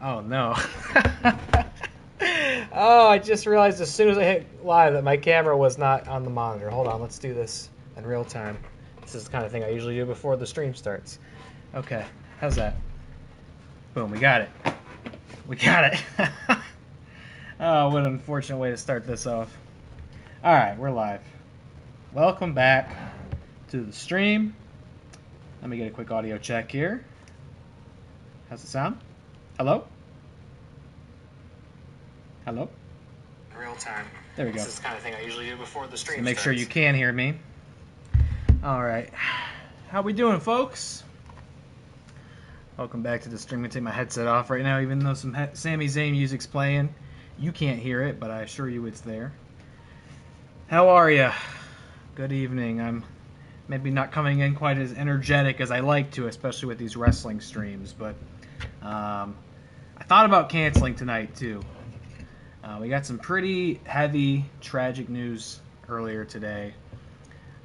Oh no. Oh, I just realized as soon as I hit live that my camera was not on the monitor. Hold on, let's do this in real time. This is the kind of thing I usually do before the stream starts. Okay, how's that? Boom, we got it. We got it. Oh, what an unfortunate way to start this off. Alright, we're live. Welcome back to the stream. Let me get a quick audio check here. How's it sound? Hello? Hello? In real time. There we go. This is the kind of thing I usually do before the stream starts. Make sure you can hear me. Alright. How we doing, folks? Welcome back to the stream. I'm going to take my headset off right now, even though some Sami Zayn music's playing. You can't hear it, but I assure you it's there. How are you? Good evening. I'm maybe not coming in quite as energetic as I like to, especially with these wrestling streams, but I thought about canceling tonight, too. We got some pretty heavy, tragic news earlier today.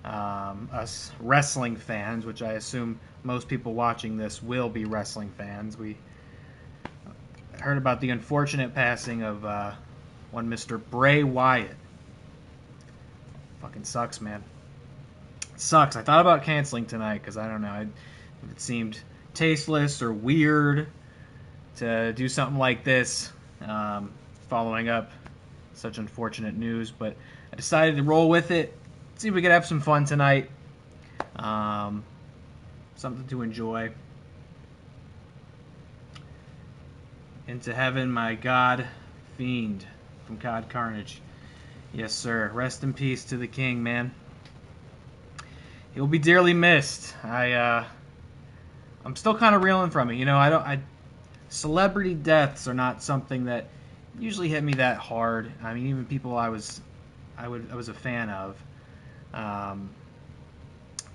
Us wrestling fans, which I assume most people watching this will be wrestling fans. We heard about the unfortunate passing of one Mr. Bray Wyatt. Fucking sucks, man. It sucks. I thought about canceling tonight because I don't know. It seemed tasteless or weird to do something like this, following up such unfortunate news. But I decided to roll with it. See if we could have some fun tonight. Something to enjoy. Into heaven, my God Fiend from COD Carnage. Yes, sir. Rest in peace to the king, man. He'll be dearly missed. I'm still kind of reeling from it. You know, celebrity deaths are not something that usually hit me that hard. I mean, even people I was a fan of.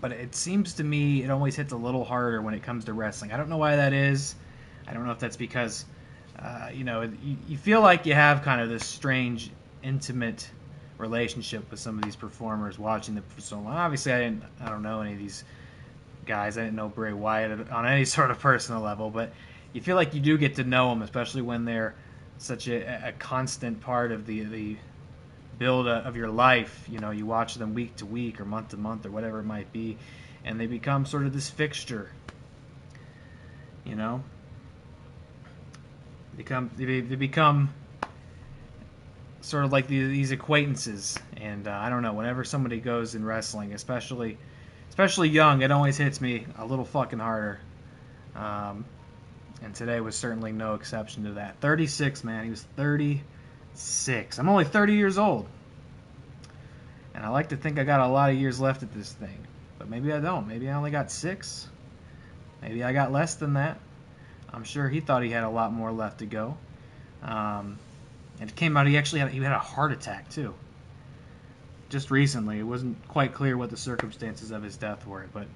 But it seems to me it always hits a little harder when it comes to wrestling. I don't know why that is. I don't know if that's because, you feel like you have kind of this strange, intimate relationship with some of these performers, watching them for so long. Obviously, I don't know any of these guys. I didn't know Bray Wyatt on any sort of personal level, but you feel like you do get to know them, especially when they're such a constant part of the build of your life. You know, you watch them week to week or month to month or whatever it might be, and they become sort of this fixture. You know, they become sort of like these acquaintances. And I don't know. Whenever somebody goes in wrestling, especially young, it always hits me a little fucking harder. And today was certainly no exception to that. 36, man. He was 36. I'm only 30 years old. And I like to think I got a lot of years left at this thing. But maybe I don't. Maybe I only got 6. Maybe I got less than that. I'm sure he thought he had a lot more left to go. And it came out he had a heart attack, too. Just recently. It wasn't quite clear what the circumstances of his death were. But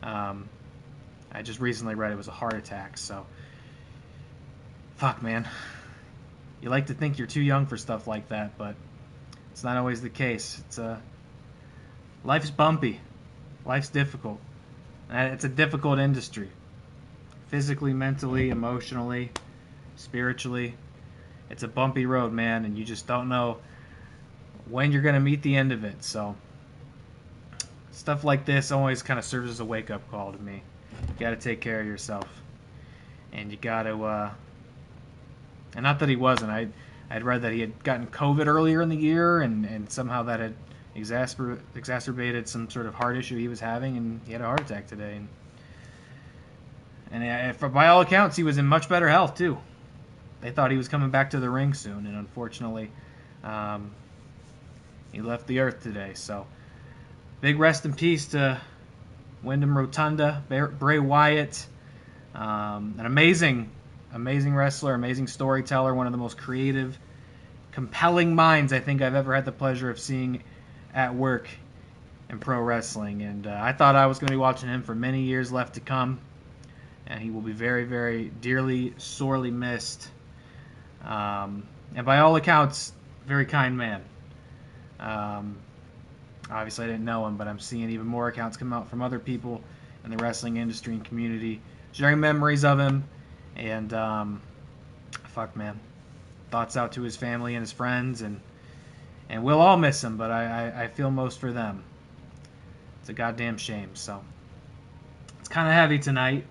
I just recently read it was a heart attack. So, fuck, man. You like to think you're too young for stuff like that, but it's not always the case. Life's bumpy. Life's difficult. And it's a difficult industry. Physically, mentally, emotionally, spiritually. It's a bumpy road, man, and you just don't know when you're going to meet the end of it. So, stuff like this always kind of serves as a wake-up call to me. You got to take care of yourself. And you got to... And not that he wasn't. I'd read that he had gotten COVID earlier in the year, and somehow that had exacerbated some sort of heart issue he was having, and he had a heart attack today. And by all accounts, he was in much better health, too. They thought he was coming back to the ring soon, and unfortunately, he left the earth today. So, big rest in peace to Wyndham Rotunda, Bray Wyatt, an amazing wrestler, amazing storyteller, one of the most creative, compelling minds I think I've ever had the pleasure of seeing at work in pro wrestling. And I thought I was going to be watching him for many years left to come, and he will be very, very dearly, sorely missed. And by all accounts, very kind man. Obviously, I didn't know him, but I'm seeing even more accounts come out from other people in the wrestling industry and community, sharing memories of him. And fuck, man. Thoughts out to his family and his friends, and we'll all miss him, but I feel most for them. It's a goddamn shame. So it's kind of heavy tonight.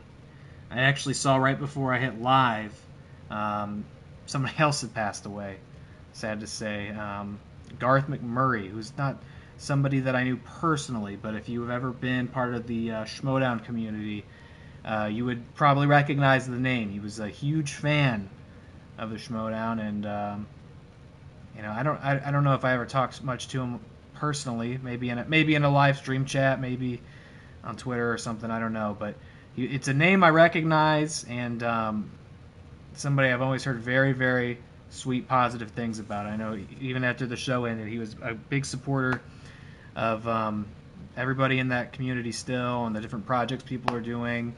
I actually saw right before I hit live, somebody else had passed away. Sad to say. Garth McMurray, who's not somebody that I knew personally, but if you've ever been part of the Schmodown community, you would probably recognize the name. He was a huge fan of the Schmodown, and you know, I don't know if I ever talked much to him personally. Maybe in a live stream chat, maybe on Twitter or something. I don't know, but it's a name I recognize, and somebody I've always heard very, very sweet, positive things about. I know even after the show ended, he was a big supporter of everybody in that community still, and the different projects people are doing.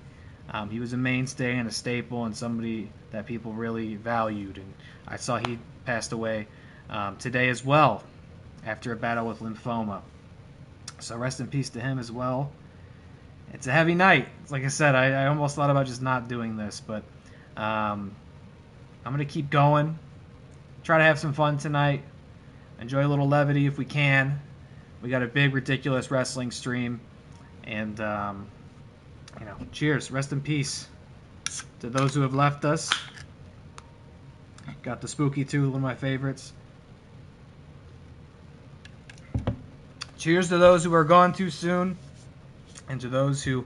He was a mainstay and a staple, and somebody that people really valued. And I saw he passed away today as well, after a battle with lymphoma. So rest in peace to him as well. It's a heavy night. Like I said, I almost thought about just not doing this, but I'm going to keep going. Try to have some fun tonight. Enjoy a little levity if we can. We got a big, ridiculous wrestling stream. And, you know, cheers. Rest in peace to those who have left us. Got the Spooky too, one of my favorites. Cheers to those who are gone too soon, and to those who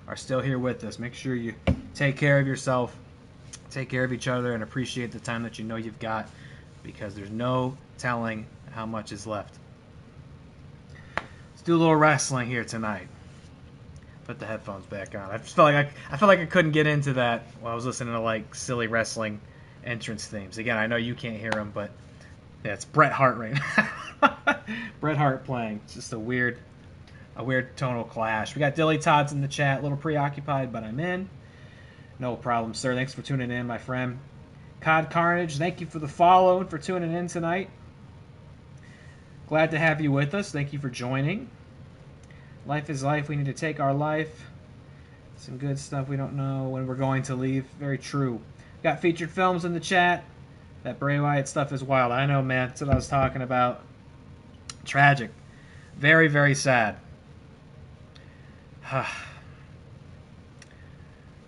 are still here with us. Make sure you take care of yourself, take care of each other, and appreciate the time that you know you've got, because there's no telling how much is left. Let's do a little wrestling here tonight. Put the headphones back on. I felt like I couldn't get into that while I was listening to like silly wrestling entrance themes. Again, I know you can't hear them, but yeah, it's Bret Hart right now. Bret Hart playing. It's just a weird tonal clash. We got DillyTodds in the chat, a little preoccupied, but I'm in. No problem, sir. Thanks for tuning in, my friend. COD Carnage, thank you for the follow and for tuning in tonight. Glad to have you with us. Thank you for joining. Life is life. We need to take our life. Some good stuff. We don't know when we're going to leave. Very true. Got FeaturedFilms in the chat. That Bray Wyatt stuff is wild. I know, man. That's what I was talking about. Tragic. Very, very sad. I'm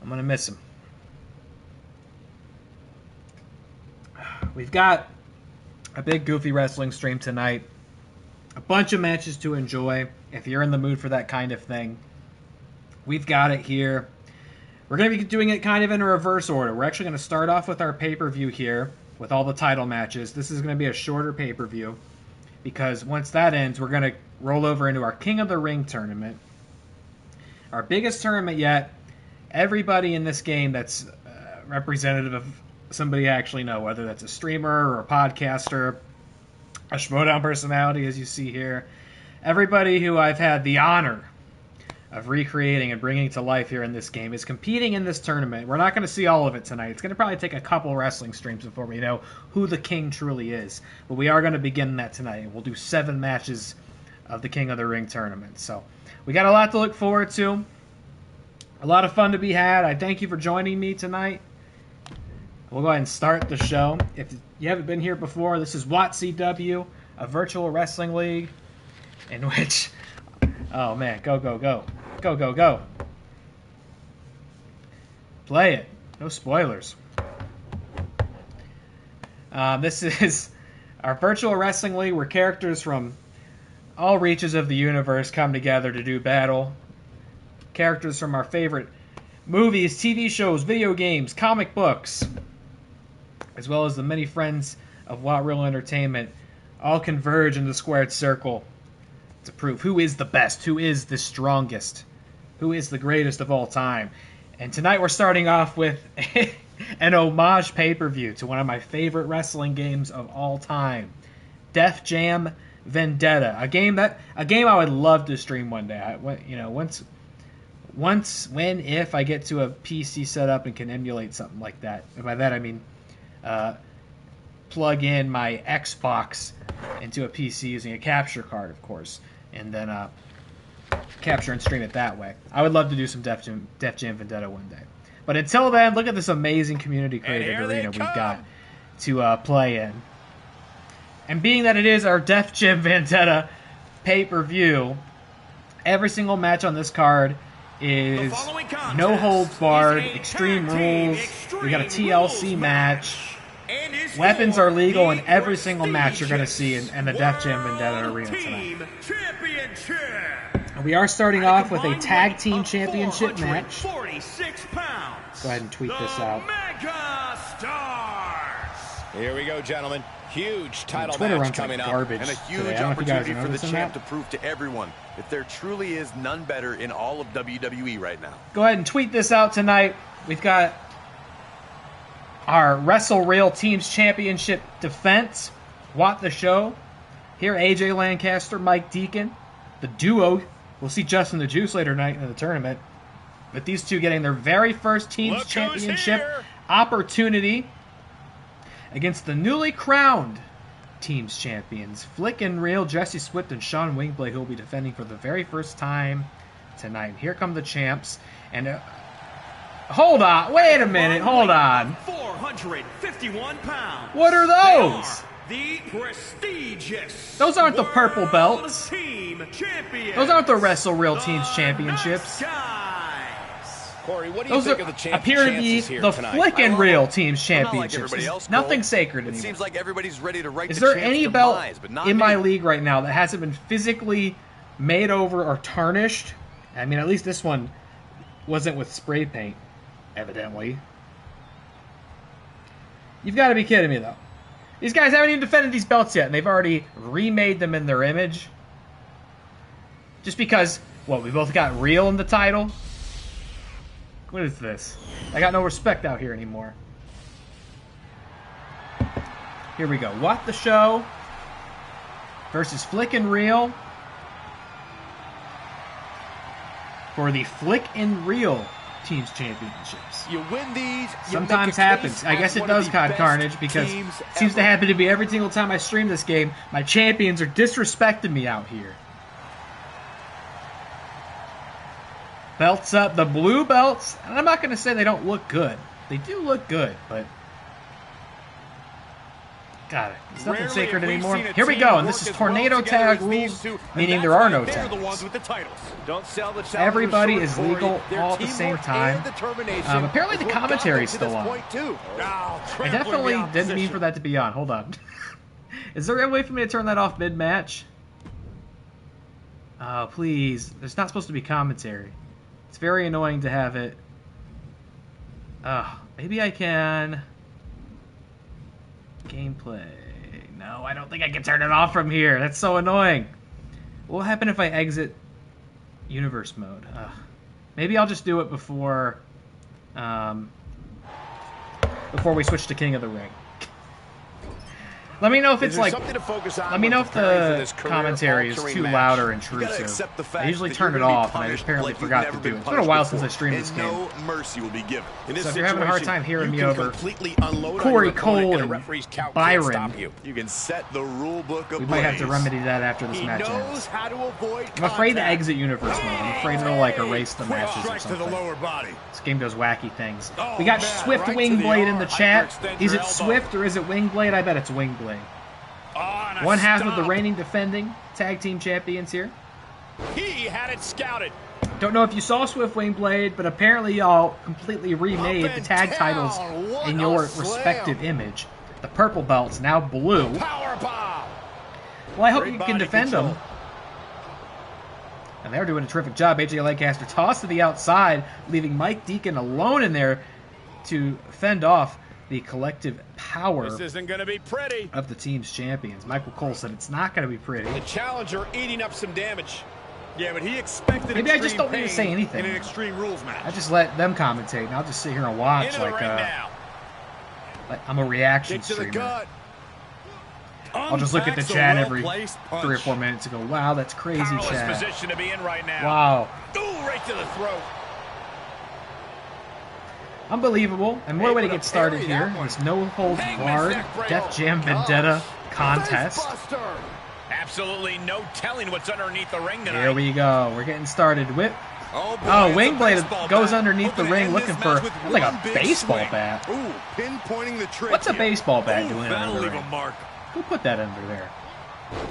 going to miss him. We've got a big goofy wrestling stream tonight. A bunch of matches to enjoy if you're in the mood for that kind of thing. We've got it here. We're going to be doing it kind of in a reverse order. We're actually going to start off with our pay-per-view here with all the title matches. This is going to be a shorter pay-per-view because once that ends, we're going to roll over into our King of the Ring tournament. Our biggest tournament yet. Everybody in this game that's representative of somebody I actually know, whether that's a streamer or a podcaster, a Schmodown personality, as you see here. Everybody who I've had the honor of recreating and bringing to life here in this game is competing in this tournament. We're not going to see all of it tonight. It's going to probably take a couple wrestling streams before we know who the king truly is. But we are going to begin that tonight. We'll do 7 matches of the King of the Ring tournament. So we got a lot to look forward to. A lot of fun to be had. I thank you for joining me tonight. We'll go ahead and start the show. If you haven't been here before, this is WATCW, a virtual wrestling league in which... Oh, man. Go, go, go. Go, go, go. Play it. No spoilers. This is our virtual wrestling league where characters from all reaches of the universe come together to do battle. Characters from our favorite movies, TV shows, video games, comic books, as well as the many friends of What Real Entertainment, all converge in the squared circle to prove who is the best, who is the strongest, who is the greatest of all time. And tonight we're starting off with an homage pay-per-view to one of my favorite wrestling games of all time, DEF Jam Vendetta, a game I would love to stream one day. If I get to a PC setup and can emulate something like that. And by that I mean plug in my Xbox into a PC using a capture card, of course, and then capture and stream it that way. I would love to do some Def Jam Vendetta one day. But until then, look at this amazing community created arena we've got. to play in. And being that it is our Def Jam Vendetta pay-per-view, every single match on this card is no holds barred, extreme rules. We got a TLC match. Weapons are legal in every single match you're going to see in the Def Jam Vendetta arena tonight. We are starting off with a tag team championship match. Go ahead and tweet this out. Here we go, gentlemen. Huge title match coming up, and a huge opportunity for the champ to prove to everyone that there truly is none better in all of WWE right now. Go ahead and tweet this out tonight. We've got our Wrestle Real Teams Championship defense. What the show? Here, AJ Lancaster, Mike Deacon, the duo. We'll see Justin the Juice later tonight in the tournament. But these two getting their very first Teams Championship opportunity against the newly crowned Teams Champions, Flick and Real, Jesse Swift, and Sean Wingblade, who will be defending for the very first time tonight. Here come the champs. And hold on. Wait a minute. Hold on. 451 pounds. What are those? The prestigious. Those aren't the purple belts. Team champions. Those aren't the Wrestle Real Teams Championships. Corey, what do you Those think of the champ's appear to be chances here the tonight? Flick and Real Teams Like Championships. else, Nothing sacred anymore. It seems like everybody's ready to write Is the there champ's any belt demise, but not in me. my league right now that hasn't been physically made over or tarnished? I mean, at least this one wasn't with spray paint, evidently. You've got to be kidding me, though. These guys haven't even defended these belts yet, and they've already remade them in their image. Just because, what, we both got Real in the title? What is this? I got no respect out here anymore. Here we go. What the Show versus Flick and Real for the Flick and Real Teams Championships. You win these. Sometimes happens. I guess it does, COD Carnage, because it seems to happen to be every single time I stream this game. My champions are disrespecting me out here. Belts up. The blue belts, and I'm not going to say they don't look good. They do look good, but God, it's nothing sacred anymore. Here we go, and this is tornado tag rules, meaning there are no tags. Everybody is legal all at the same time. Apparently the commentary is still on. I definitely didn't mean for that to be on. Hold on. Is there a way for me to turn that off mid-match? Please. There's not supposed to be commentary. It's very annoying to have it. Maybe I can. Gameplay. No, I don't think I can turn it off from here. That's so annoying. What will happen if I exit universe mode? Maybe I'll just do it before we switch to King of the Ring. Let me know if it's like. Let me know if the commentary is too loud or intrusive. I usually turn it off, and I apparently forgot to do it. It's been a while since I streamed this game. So if you're having a hard time hearing me over Corey Cole and Byron, you can set the rule book we might have to remedy that after this match ends. I'm afraid to exit universe mode. I'm afraid it'll like erase the matches or something. This game does wacky things. We got Swift Wingblade in the chat. Is it Swift or is it Wingblade? I bet it's Wingblade. One half of the reigning defending tag team champions here. He had it scouted. Don't know if you saw Swift Wingblade, but apparently y'all completely remade the tag titles in your respective image. The purple belt's now blue. Well, I hope you can defend them. And they're doing a terrific job. AJ Lancaster tossed to the outside, leaving Mike Deacon alone in there to fend off the collective power This isn't going to be pretty. of the team's champions. Michael Cole said it's not going to be pretty. The challenger eating up some damage. Yeah, but he expected Maybe I just don't need to say anything. In an Extreme Rules match. I just let them commentate, and I'll just sit here and watch like I'm a reaction streamer. I'll just look at the chat every 3 or 4 minutes and go, wow, that's crazy, chat. Position to be in right now. Wow. Ooh, right to the throat. Unbelievable. And what a way to get started here. This no-holds-barred Def Jam Vendetta contest. Absolutely no telling what's underneath the ring tonight. Here we go. We're getting started. Whip Oh, boy, Oh, Wingblade goes underneath the ring looking for like a baseball bat. Ooh, pinpointing the trick. What's a baseball bat doing That'll under the leave a ring? mark. Who put that under there?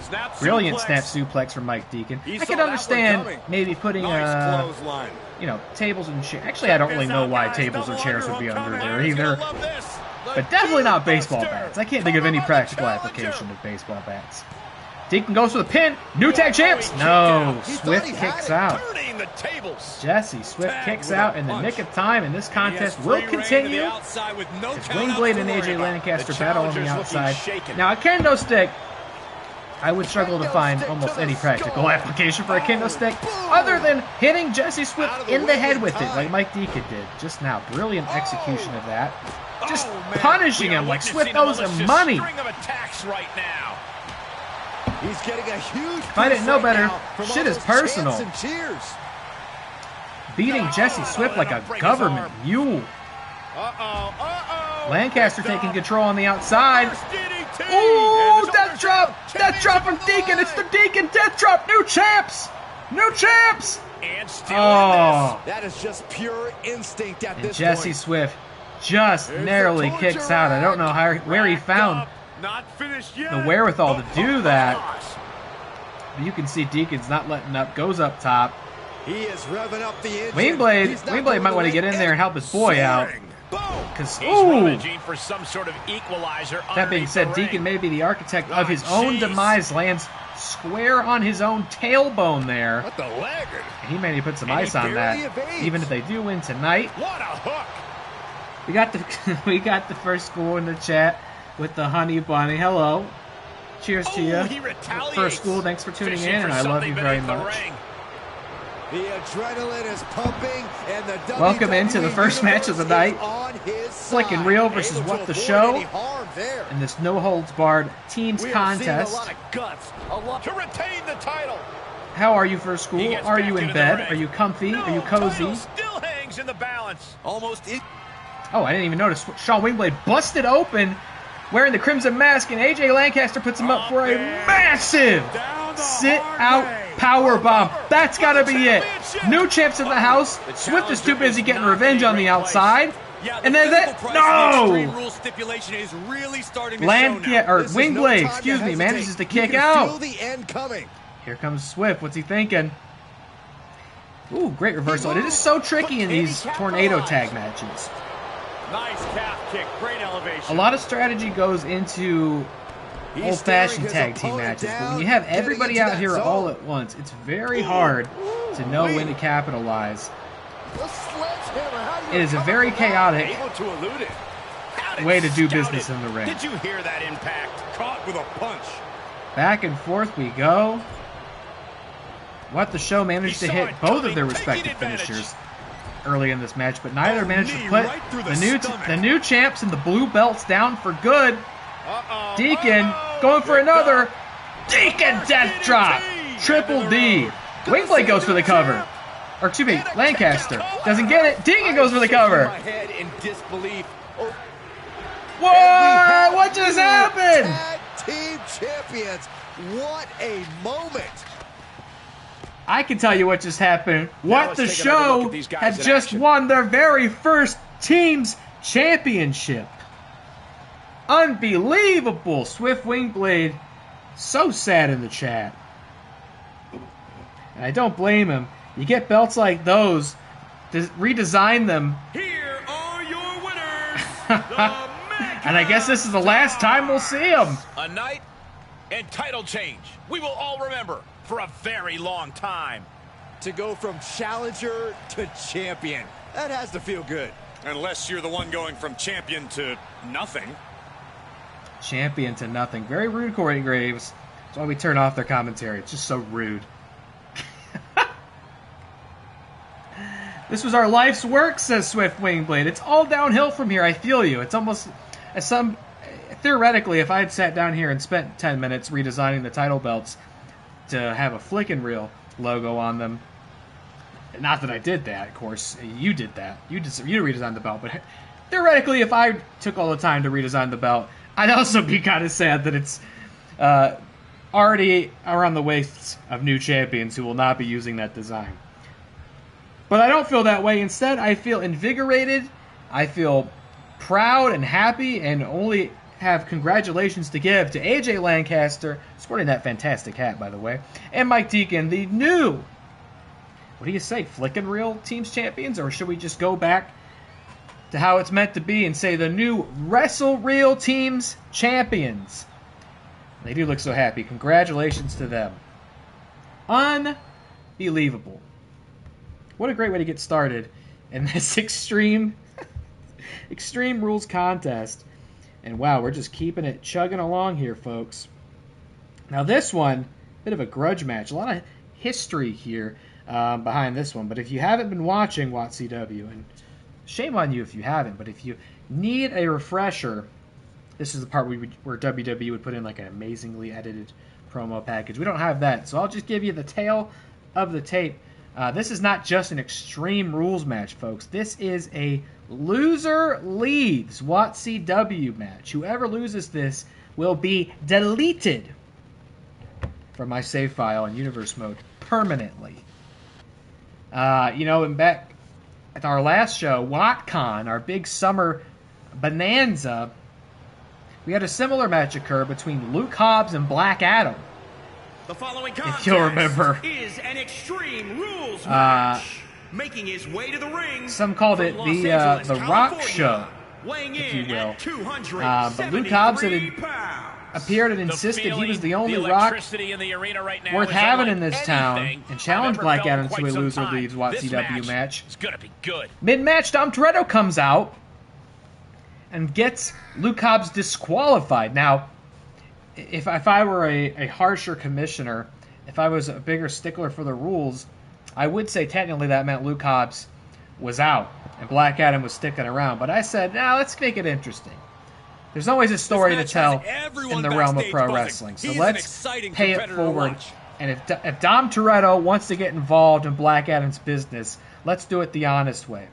Snap Brilliant suplex. snap suplex from Mike Deacon. He I saw could that one understand coming. maybe putting Nice clothesline. you know, tables and chairs. Actually, I don't really know why tables or chairs would be under there either. But definitely not baseball bats. I can't think of any practical application of baseball bats. Deacon goes for the pin. New tag champs. No. Swift kicks out. Jesse Swift kicks out in the nick of time, and this contest will continue. As Wingblade and AJ Lancaster battle on the outside. Now, a kendo stick, I would struggle to find almost any practical application for a kendo stick other than hitting Jesse Swift in the head with it, like Mike Deacon did just now. Brilliant execution of that. Just punishing him like Swift owes him money. He's getting a huge If I didn't know better, shit is personal. Beating Jesse Swift like a government mule. Lancaster taking control on the outside. Ooh, death drop! Death drop from Deacon! It's the Deacon death drop! New champs! New champs! Oh. That is just pure instinct at this Jesse point. Swift just narrowly kicks out. I don't know where he found the wherewithal to do that. But you can see Deacon's not letting up. Goes up top. He is revving up the engine. Wingblade might want to get in there and help his boy out. Because, for some sort of equalizer. That being said, Deacon may be the architect of his own demise. Lands square on his own tailbone there. What the laggard? He may need to put some ice on that, even if they do win tonight. What a hook! We got the first school in the chat with the honey bunny. Hello. Cheers to you. First school, thanks for tuning in, and I love you very much. The adrenaline is pumping, and the Welcome into the first match of the night. Slick and Real versus What the Show in this no-holds-barred teams contest. To retain the title. How are you, First School? Are you in bed? Are you comfy? Are you cozy? Still hangs in the balance. Oh, I didn't even notice. Shawn Wingblade busted open, wearing the Crimson Mask, and AJ Lancaster puts him up for a massive sit-out powerbomb. That's got to be it. New champs in the house. Swift is too busy getting revenge on the outside. And then that, no! Wingblade, excuse me, manages to kick out. Here comes Swift. What's he thinking? Ooh, great reversal. It is so tricky in these tornado tag matches. Nice calf kick, great elevation. A lot of strategy goes into old-fashioned tag team matches, but when you have everybody out here all at once, it's very hard to know when to capitalize. It is a very chaotic way to do business in the ring. Did you hear that impact? Caught with a punch. Back and forth we go. What the Show managed to hit both of their respective finishers early in this match, but neither managed to put the new champs and the blue belts down for good. Deacon going for another. Deacon death drop. Triple D. Wingblade goes for the cover. Or excuse me, Lancaster doesn't get it. Deacon goes for the cover. What? What just happened? Team champions. What a moment. I can tell you what just happened. What the Show had just won their very first team's championship. Unbelievable. Swift Wingblade. So sad in the chat. And I don't blame him. You get belts like those, redesign them. Here are your winners. And I guess this is the last time we'll see them. A night and title change. We will all remember for a very long time. To go from challenger to champion. That has to feel good. Unless you're the one going from champion to nothing. Champion to nothing. Very rude, Corey Graves. That's why we turn off their commentary. It's just so rude. This was our life's work, says Swift Wingblade. It's all downhill from here. I feel you. It's almost theoretically, if I had sat down here and spent 10 minutes redesigning the title belts to have a flickin' reel logo on them. Not that I did that, of course. You did that. You redesigned the belt. But theoretically, if I took all the time to redesign the belt, I'd also be kind of sad that it's already around the waists of new champions who will not be using that design. But I don't feel that way. Instead, I feel invigorated. I feel proud and happy, and only have congratulations to give to AJ Lancaster, sporting that fantastic hat, by the way, and Mike Deacon, the new, what do you say, Flick and Reel Teams Champions? Or should we just go back to how it's meant to be and say the new Wrestle Reel Teams Champions? They do look so happy. Congratulations to them. Unbelievable. What a great way to get started in this Extreme Rules contest. And wow, we're just keeping it chugging along here, folks. Now this one, bit of a grudge match. A lot of history here behind this one. But if you haven't been watching WATCW, and shame on you if you haven't, but if you need a refresher, this is the part where WWE would put in like an amazingly edited promo package. We don't have that, so I'll just give you the tail of the tape. This is not just an Extreme Rules match, folks. This is a loser leaves WATCW match. Whoever loses this will be deleted from my save file in Universe Mode permanently. And back at our last show, WatCon, our big summer bonanza, we had a similar match occur between Luke Hobbs and Black Adam. The following contest if you'll remember, is an Extreme Rules match. Making his way to the ring. Some called it the Rock Show, if you will. But Luke Hobbs had appeared and insisted he was the only Rock worth having in this town, and challenged Black Adam to a loser leaves WATCW match. It's gonna be good. Mid-match, Dom Toretto comes out and gets Luke Hobbs disqualified. Now, if I were a harsher commissioner, if I was a bigger stickler for the rules, I would say technically that meant Luke Hobbs was out and Black Adam was sticking around. But I said, let's make it interesting. There's always a story to tell in the realm of pro wrestling. So let's pay it forward. And if Dom Toretto wants to get involved in Black Adam's business, let's do it the honest way.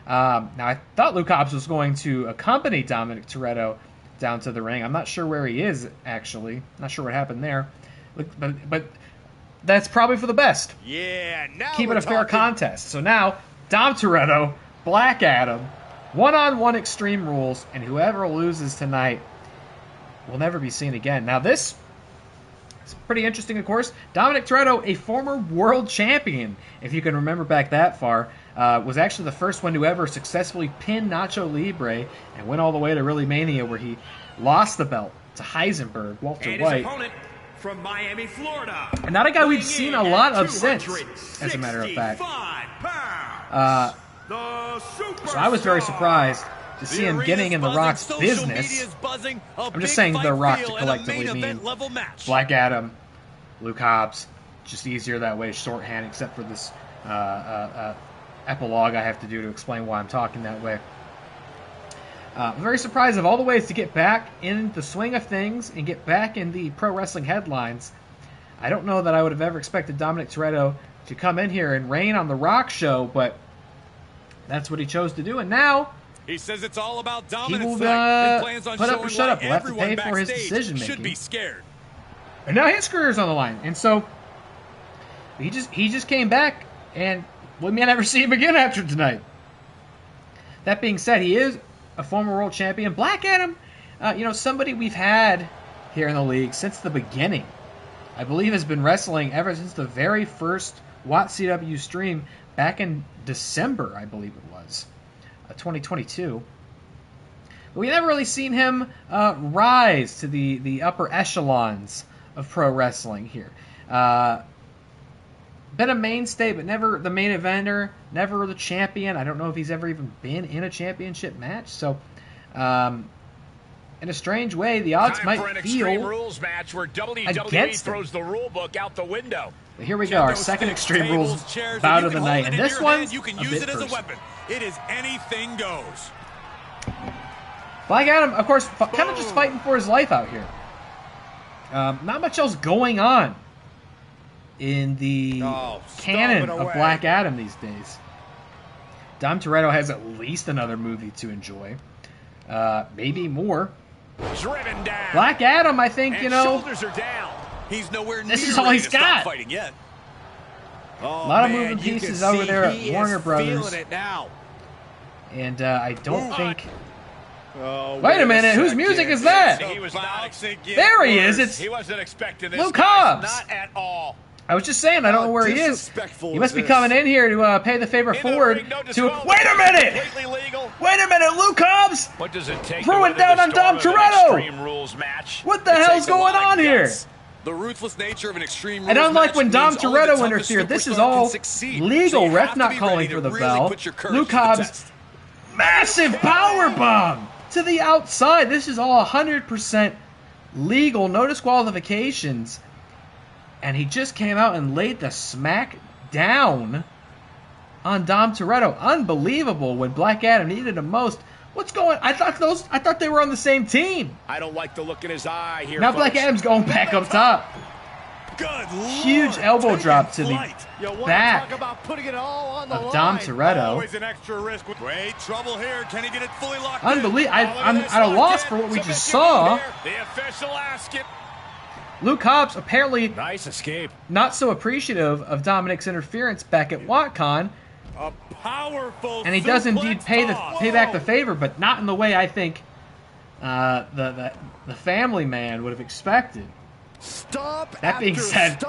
Now, I thought Luke Hobbs was going to accompany Dominic Toretto down to the ring. I'm not sure where he is, actually. Not sure what happened there. But that's probably for the best. Yeah, now keep it a fair contest. So now, Dom Toretto, Black Adam, one-on-one Extreme Rules, and whoever loses tonight will never be seen again. Now this is pretty interesting, of course. Dominic Toretto, a former world champion, if you can remember back that far, was actually the first one to ever successfully pin Nacho Libre and went all the way to Really Mania, where he lost the belt to Heisenberg, Walter White. From Miami, Florida. And not a guy we've seen a lot of since, as a matter of fact. So I was very surprised to see him getting in The Rock's business. I'm just saying The Rock to collectively mean Black Adam, Luke Hobbs. Just easier that way, shorthand, except for this epilogue I have to do to explain why I'm talking that way. I'm very surprised of all the ways to get back in the swing of things and get back in the pro wrestling headlines. I don't know that I would have ever expected Dominic Toretto to come in here and reign on The Rock Show, but that's what he chose to do. And now he says it's all about he will put up or shut up. We'll have to pay for his decision making. Should be scared. And now his career is on the line. And so he just came back, and we may never see him again after tonight. That being said, he is a former world champion. Black Adam, somebody we've had here in the league since the beginning. I believe has been wrestling ever since the very first WATCW stream back in December, I believe it was, 2022. But we never really seen him rise to the upper echelons of pro wrestling here. Been a mainstay, but never the main eventer, never the champion. I don't know if he's ever even been in a championship match. So, in a strange way, the odds might feel Extreme Rules match where WWE throws the rule book out the window. But here we go, our second Extreme Rules bout of the night, and this one you can use it as a weapon. It is anything goes. Black Adam, of course, kind of just fighting for his life out here. Not much else going on in the canon of Black Adam these days. Dom Toretto has at least another movie to enjoy. Maybe more. Driven down. Black Adam, I think, shoulders are down. He's nowhere near this is all he's got. Fighting yet. A lot of moving pieces over there at Warner Brothers. It now. And I don't think... Wait a minute, whose music is that? He was not, there he is. It's he wasn't expecting this. Luke Hobbs. Not at all. I was just saying, I don't know where he is. He must be coming in here to pay the favor forward. Wait a minute! Wait a minute, Luke Hobbs! What does it take? Throw it down on Dom Toretto! What the hell's going on here? The ruthless nature of an Extreme Rules and unlike when Dom match means only the Toretto toughest interfered, this is superstar all can succeed. legal. So you Ref have to not be calling ready for to the really bell. put your courage Luke to the Hobbs, test. massive power bomb to the outside. This is all 100% legal. No disqualifications. And he just came out and laid the smack down on Dom Toretto. Unbelievable when Black Adam needed him most. What's going? I thought they were on the same team. I don't like the look in his eye here. Now folks. Black Adam's going back up top. Huge elbow drop to the back of Dom Toretto. An extra risk. Great trouble here. Can he get it fully locked Unbelievable. I'm at a loss for what we just saw. The official ask it. Luke Hobbs apparently Nice escape. not so appreciative of Dominic's interference back at WatCon, A powerful and he does indeed pay back the favor, but not in the way I think the family man would have expected. That being said,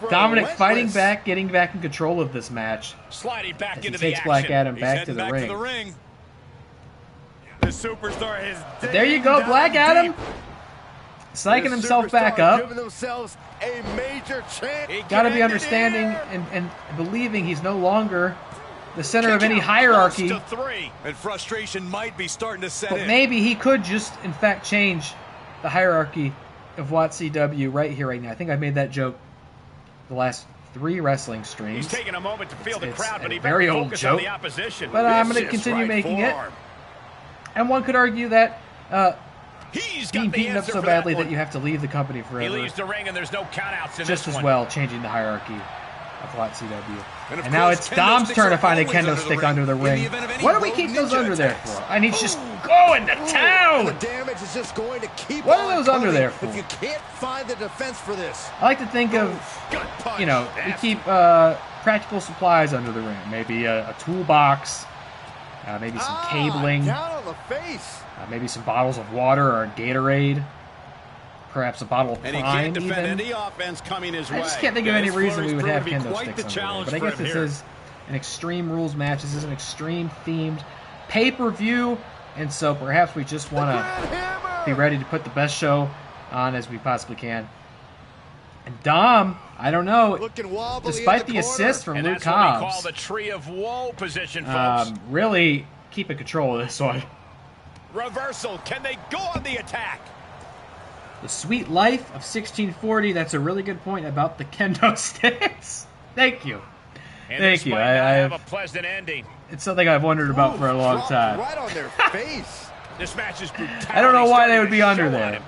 Dominic fighting back, getting back in control of this match. Sliding back as into he takes the Black action. Adam back to the ring. The superstar is There you go, Black Adam. Psyching himself back up. Got to be understanding and believing he's no longer the center of any hierarchy. And frustration might be starting to set in. But maybe he could just, in fact, change the hierarchy of WATCW right here, right now. I think I made that joke the last 3 wrestling streams. He's taking a moment to feel the crowd, but he very better old focus joke. on the opposition. But I'm going to continue making it. And one could argue that being beaten up so badly that you have to leave the company forever. He leaves the ring and there's no countouts in just this as one. well changing the hierarchy of WATCW. And now it's Dom's turn to find a always kendo stick under the ring. ring. What do we keep those under there for? And he's just going to town! The damage is just going to keep What are on those under coming there for? if you can't find the defense for this. I like to think of, you know, we keep practical supplies under the ring. Maybe a toolbox, maybe some cabling, Down on the face. maybe some bottles of water or a Gatorade, perhaps a bottle of Prime even. any offense coming his way. I just can't think of any This reason we floor would is have proving to kendo be quite sticks the under there. challenge But I for guess him this here. is an Extreme Rules match. This is an Extreme-themed pay-per-view, and so perhaps we just want to be ready to put the best show on as we possibly can. And Dom, I don't know, Looking wobbly despite in the the assist from And Luke that's what we call Hobbs, the tree of woe position, folks. really keeping control of this one. Reversal. Can they go on the attack? The sweet life of 1640, that's a really good point about the kendo sticks. Thank you. And Thank this you. might not have a pleasant ending. It's something I've wondered about for a long Dropped time. Right on their face. This match is brutality. I don't know why they would be starting to under show on there. him.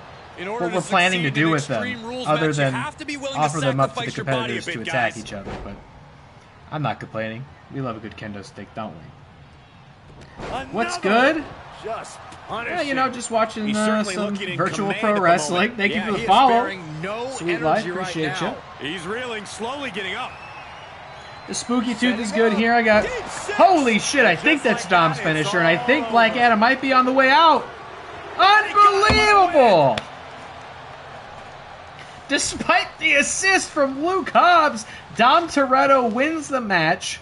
What we're planning to do with them, other than offer them up to the competitors to attack each other. But I'm not complaining. We love a good kendo stick, don't we? What's good? Just Yeah, you know, just watching He's some certainly looking in virtual command pro at the wrestling. moment. Thank you for he the is follow. sparing no Sweet life, energy right appreciate now. you. He's reeling, slowly getting up. The spooky tooth is good here. I got, holy shit, I think that's Dom's finisher, and I think Black Adam might be on the way out. Unbelievable! Despite the assist from Luke Hobbs, Dom Toretto wins the match,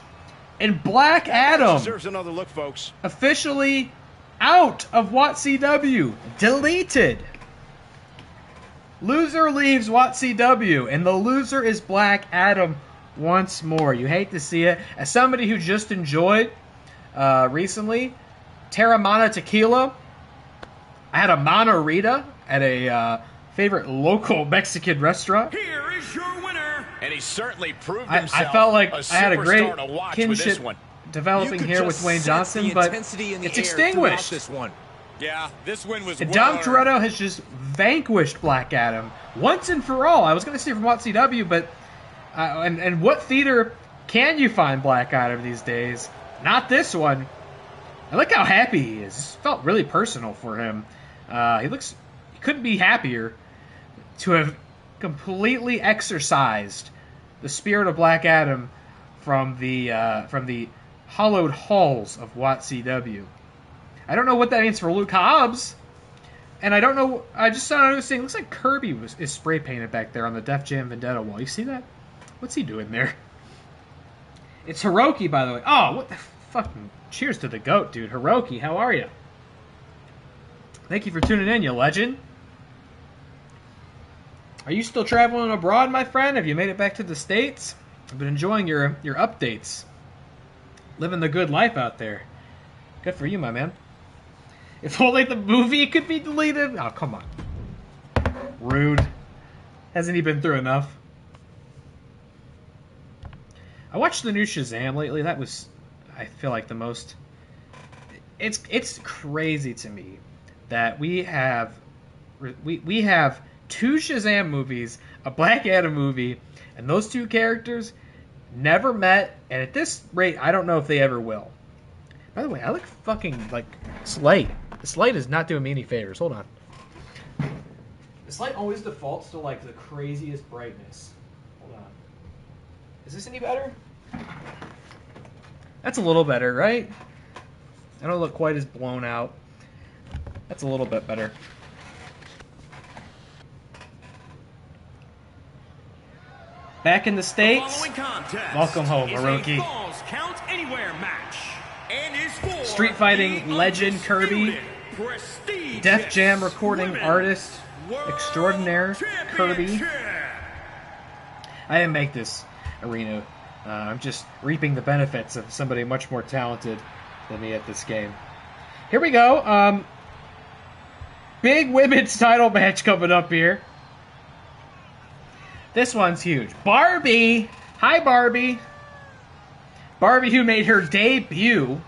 and Black Adam Deserves another look, folks. officially out of WATCW. Deleted. Loser leaves WATCW, and the loser is Black Adam once more. You hate to see it. As somebody who just enjoyed recently Terramana Tequila, I had a Manarita at a favorite local Mexican restaurant. Here is your winner. And he certainly proved I himself. felt like a I had a great superstar to watch with this kinship one. developing here with Wayne Johnson, but it's extinguished. This one. Yeah, this win was And well Dom earned. Toretto has just vanquished Black Adam once and for all. I was going to say from WATCW, but and what theater can you find Black Adam these days? Not this one. And look how happy he is. This felt really personal for him. He couldn't be happier to have completely exercised the spirit of Black Adam from the hollowed halls of WATCW. I don't know what that means for Luke Hobbs, and I don't know. I just started noticing. It looks like Kirby is spray painted back there on the Def Jam Vendetta wall. You see that? What's he doing there? It's Hiroki, by the way. Oh, what the fucking... Cheers to the GOAT, dude. Hiroki, how are you? Thank you for tuning in, you legend. Are you still traveling abroad, my friend? Have you made it back to the States? I've been enjoying your updates. Living the good life out there. Good for you, my man. If only the movie could be deleted. Oh, come on. Rude. Hasn't he been through enough? I watched the new Shazam lately. That was, I feel like, the most... It's crazy to me that we have two Shazam movies, a Black Adam movie, and those two characters never met, and at this rate, I don't know if they ever will. By the way, I look fucking like Slate. This light is not doing me any favors. Hold on. This light always defaults to like the craziest brightness. Hold on. Is this any better? That's a little better, right? I don't look quite as blown out. That's a little bit better. Back in the States. Welcome home, Hiroki. Street fighting legend Kirby. Def Jam recording artist extraordinaire Kirby. I didn't make this arena. I'm just reaping the benefits of somebody much more talented than me at this game. Here we go. Big women's title match coming up here. This one's huge. Barbie! Hi, Barbie! Barbie, who made her debut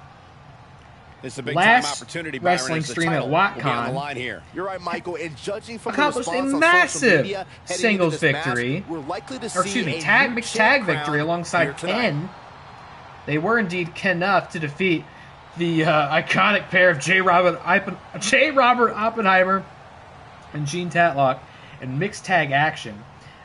This is a big last time opportunity, wrestling stream at WatCon, You're right, Michael. And judging from accomplished the a response on massive social media singles heading into this victory, match, we're likely to or see excuse me, a tag new tag champ victory crowned alongside here tonight. Ken. They were indeed enough to defeat the iconic pair of J. Robert Oppenheimer and Gene Tatlock in mixed tag action.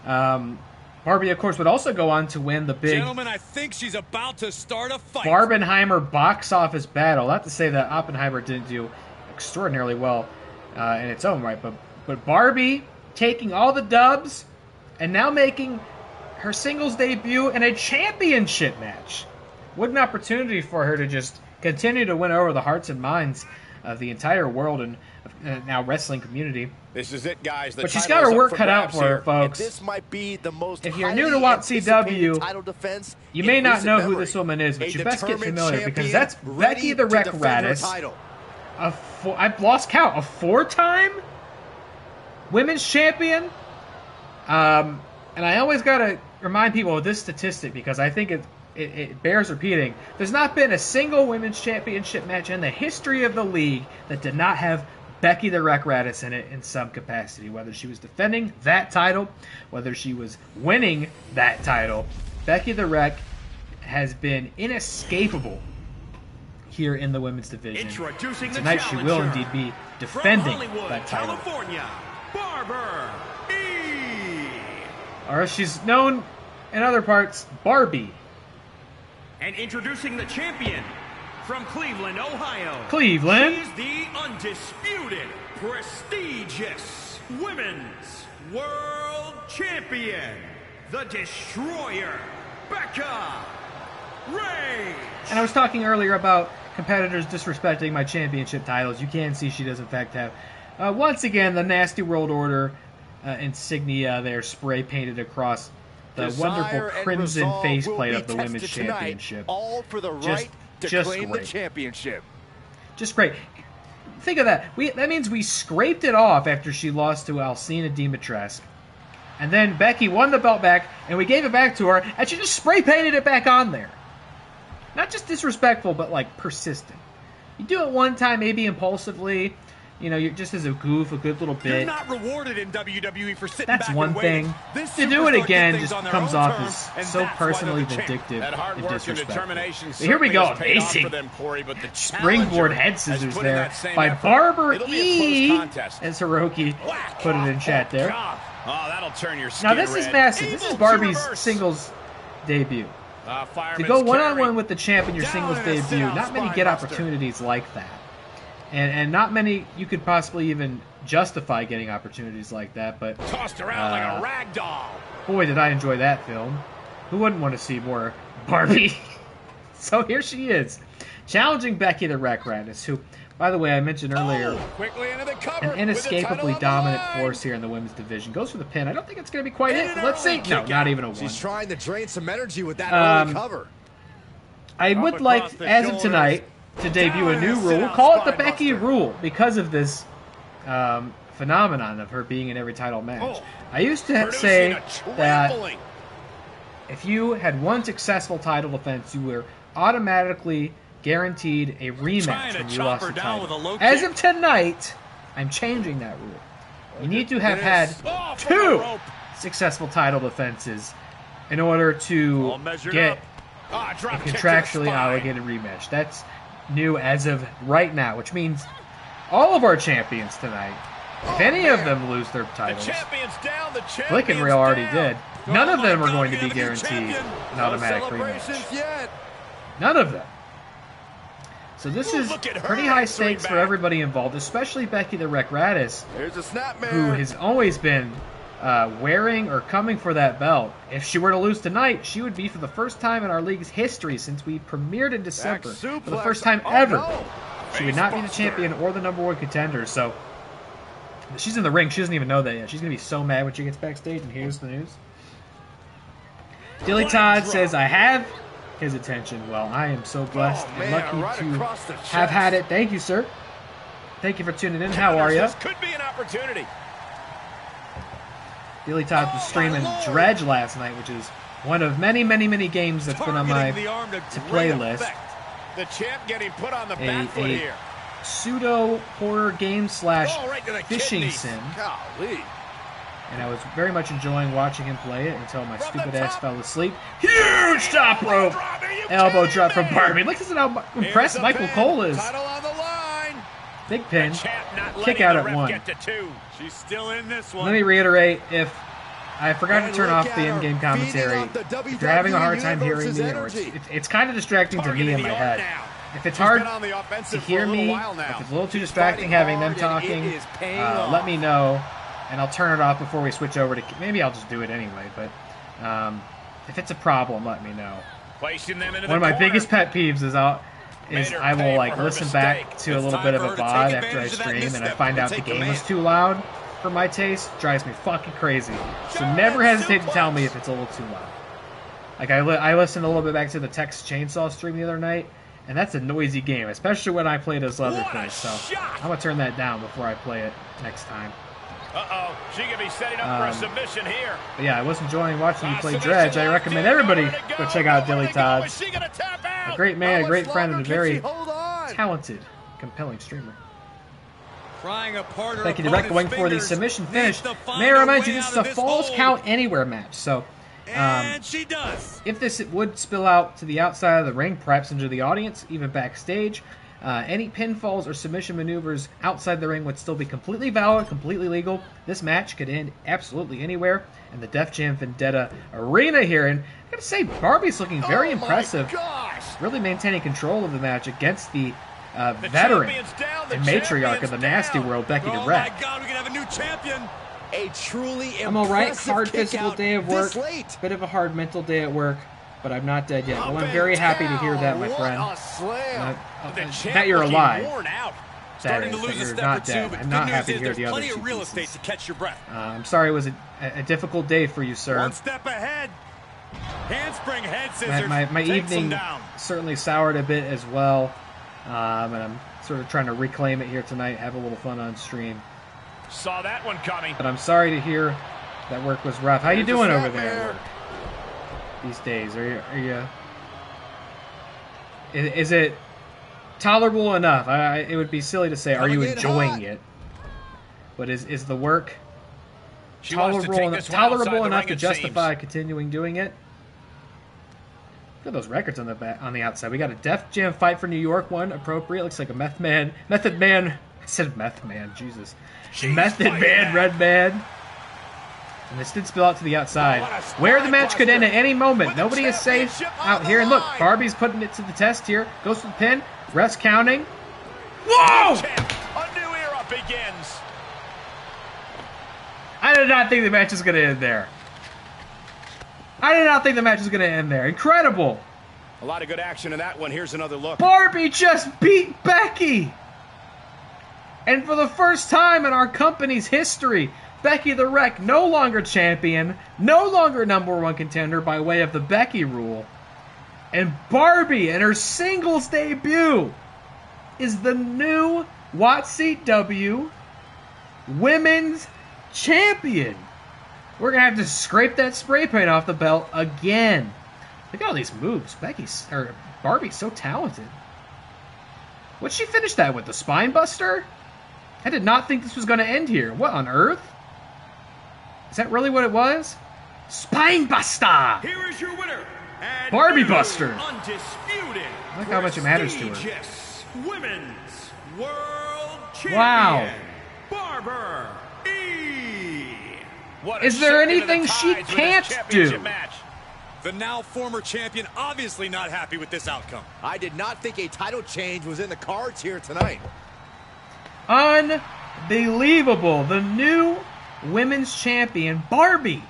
Barbie, of course, would also go on to win the big Gentlemen, I think she's about to start a fight. Barbenheimer box office battle. Not to say that Oppenheimer didn't do extraordinarily well in its own right, but Barbie taking all the dubs and now making her singles debut in a championship match. What an opportunity for her to just continue to win over the hearts and minds of the entire world and now wrestling community. This is it, guys. But she's got her work cut out for her, folks. This might be the most if you're new to WATCW, title defense you may not know who this woman is, but you best get familiar because that's Becky the Wreck Raddus. I've lost count. A 4-time women's champion. And I always got to remind people of this statistic because I think it bears repeating. There's not been a single women's championship match in the history of the league that did not have Becky the Wreck Raddus in it in some capacity. Whether she was defending that title, whether she was winning that title, Becky the Wreck has been inescapable here in the women's division. Tonight she will indeed be defending that title. California, Barbie. Or as she's known in other parts, Barbie. And introducing the champion from Cleveland, Ohio. Cleveland. She's the undisputed, prestigious Women's World Champion, the Destroyer, Becca Ray. And I was talking earlier about competitors disrespecting my championship titles. You can see she does in fact have, once again, the Nasty World Order insignia there spray painted across the wonderful crimson faceplate of the Women's Championship. All for the right to claim the championship. Just great. Think of that. That means we scraped it off after she lost to Alcina Dimitrescu. And then Becky won the belt back, and we gave it back to her, and she just spray painted it back on there. Not just disrespectful, but like persistent. You do it one time, maybe impulsively, you know, you're just as a goof, a good little bit. You're not rewarded in WWE for sitting that's back one and thing. To do it again just comes off as so personally vindictive and disrespectful. But here we go, amazing springboard head scissors there by Barber E. As Hiroki put it in chat there. Oh, that'll turn your skin now this is red. massive. This is Barbie's singles debut. To go one-on-one with the champ in your singles debut, not many get opportunities like that. And not many you could possibly even justify getting opportunities like that, but tossed around like a rag doll. Boy, did I enjoy that film. Who wouldn't want to see more Barbie? So here she is, challenging Becky the Wreck Raddus, who, by the way, I mentioned earlier, an inescapably dominant force here in the women's division. Goes for the pin. I don't think it's going to be quite it. Let's see. No, not even a one. She's trying to drain some energy with that early cover. I would like, as of tonight, to debut a new rule. Call it the Becky rule because of this phenomenon of her being in every title match. I used to say that if you had one successful title defense, you were automatically guaranteed a rematch when you lost the title. As of tonight, I'm changing that rule. You need to have had 2 successful title defenses in order to get a contractually obligated rematch. That's new as of right now, which means all of our champions tonight, if any of them lose their titles, Blick and Real already did, none of them are going to be guaranteed an automatic rematch. None of them. So this is pretty high stakes for everybody involved, especially Becky the Wreck Raddus, who has always been wearing or coming for that belt. If she were to lose tonight, she would be, for the first time in our league's history since we premiered in December, for the first time ever, she would not be the champion or the #1 contender. So she's in the ring. She doesn't even know that yet. She's going to be so mad when she gets backstage and hears the news. DillyTodds says, I have his attention. Well, I am so blessed and lucky to have had it. Thank you, sir. Thank you for tuning in. How are you? This could be an opportunity. DillyTodds was streaming Dredge last night, which is one of many, many, many games that's been on my to-play list. The champ getting put on the back foot here. Pseudo-horror game / fishing sim. And I was very much enjoying watching him play it until my stupid ass fell asleep. Huge top rope! Elbow drop from Barbie. Look at how impressed Michael Cole is. Big pin. Kick out at 1. She's still in this one. Let me reiterate, if I forgot to turn off the in-game commentary, if you're having a hard time hearing me, or it's kind of distracting to me in my head. If it's hard to hear me, if it's a little too distracting having them talking, let me know, and I'll turn it off before we switch over to... Maybe I'll just do it anyway, but if it's a problem, let me know. One of my biggest pet peeves is I will like listen back to a little bit of a VOD after I stream, and I find out the game is too loud for my taste. Drives me fucking crazy. So never hesitate to tell me if it's a little too loud. Like I listened a little bit back to the Texas Chainsaw stream the other night, and that's a noisy game, especially when I played as Leatherface. So I'm gonna turn that down before I play it next time. She could be setting up for a submission here. But yeah, I was enjoying watching you play Dredge. I recommend everybody go check out DillyTodds. A great man, a great friend, and a very talented, compelling streamer. Becky the Wreck going for the submission finish. May I remind you, this is a Falls Count Anywhere match. So if this would spill out to the outside of the ring, perhaps into the audience, even backstage, any pinfalls or submission maneuvers outside the ring would still be completely valid, completely legal. This match could end absolutely anywhere in the Def Jam Vendetta arena here. And I gotta say, Barbie's looking very impressive. Really maintaining control of the match against the veteran and matriarch of the Nasty World, Becky the Wreck. Oh my God, we can have a new champion. A truly I'm alright. Hard physical day of work. Bit of a hard mental day at work. But I'm not dead yet. Well, I'm very happy to hear that, my friend. That you're alive. That is, that you're not dead. I'm not happy to hear the other two pieces. I'm sorry it was a difficult day for you, sir. One step ahead. Handspring head scissors. My evening certainly soured a bit as well. And I'm sort of trying to reclaim it here tonight, have a little fun on stream. Saw that one coming. But I'm sorry to hear that work was rough. How you doing over there at work these days? Are you is it tolerable enough? It would be silly to say, are you enjoying it? But is the work tolerable enough to justify continuing doing it? Look at those records on the outside. We got a Def Jam Fight for New York one, appropriate. Looks like a Method Man. I said Meth Man, Jesus. Method Man, Red Man. And this did spill out to the outside, where the match could end at any moment. Nobody is safe out here. And look, Barbie's putting it to the test here. Goes for the pin. Refs counting. Whoa! A new era begins. I did not think the match was going to end there. I did not think the match was going to end there. Incredible. A lot of good action in that one. Here's another look. Barbie just beat Becky. And for the first time in our company's history, Becky the Wreck, no longer champion, no longer #1 contender by way of the Becky rule. And Barbie, in her singles debut, is the new WATCW Women's Champion. We're going to have to scrape that spray paint off the belt again. Look at all these moves. Barbie's so talented. What'd she finish that with? The spine buster? I did not think this was going to end here. What on earth? Is that really what it was? Spine buster! Here is your winner. Barbie buster! Undisputed. Look how much it matters to her. prestigious Women's World Champion. Wow. Barbie. What a Is there shake into the anything she tides with this can't championship do? match. The now former champion obviously not happy with this outcome. I did not think a title change was in the cards here tonight. Unbelievable. The new women's champion, Barbie.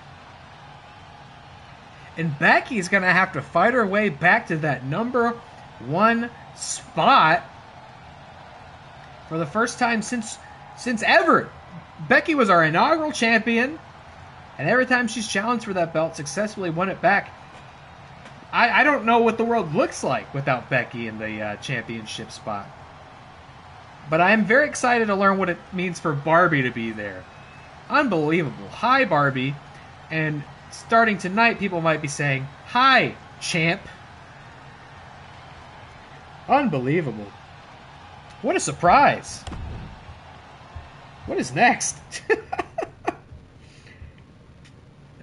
And Becky's going to have to fight her way back to that #1 spot for the first time since ever. Becky was our inaugural champion, and every time she's challenged for that belt, successfully won it back. I don't know what the world looks like without Becky in the championship spot. But I am very excited to learn what it means for Barbie to be there. Unbelievable. Hi, Barbie. And starting tonight, people might be saying, "Hi, champ." Unbelievable. What a surprise. What is next?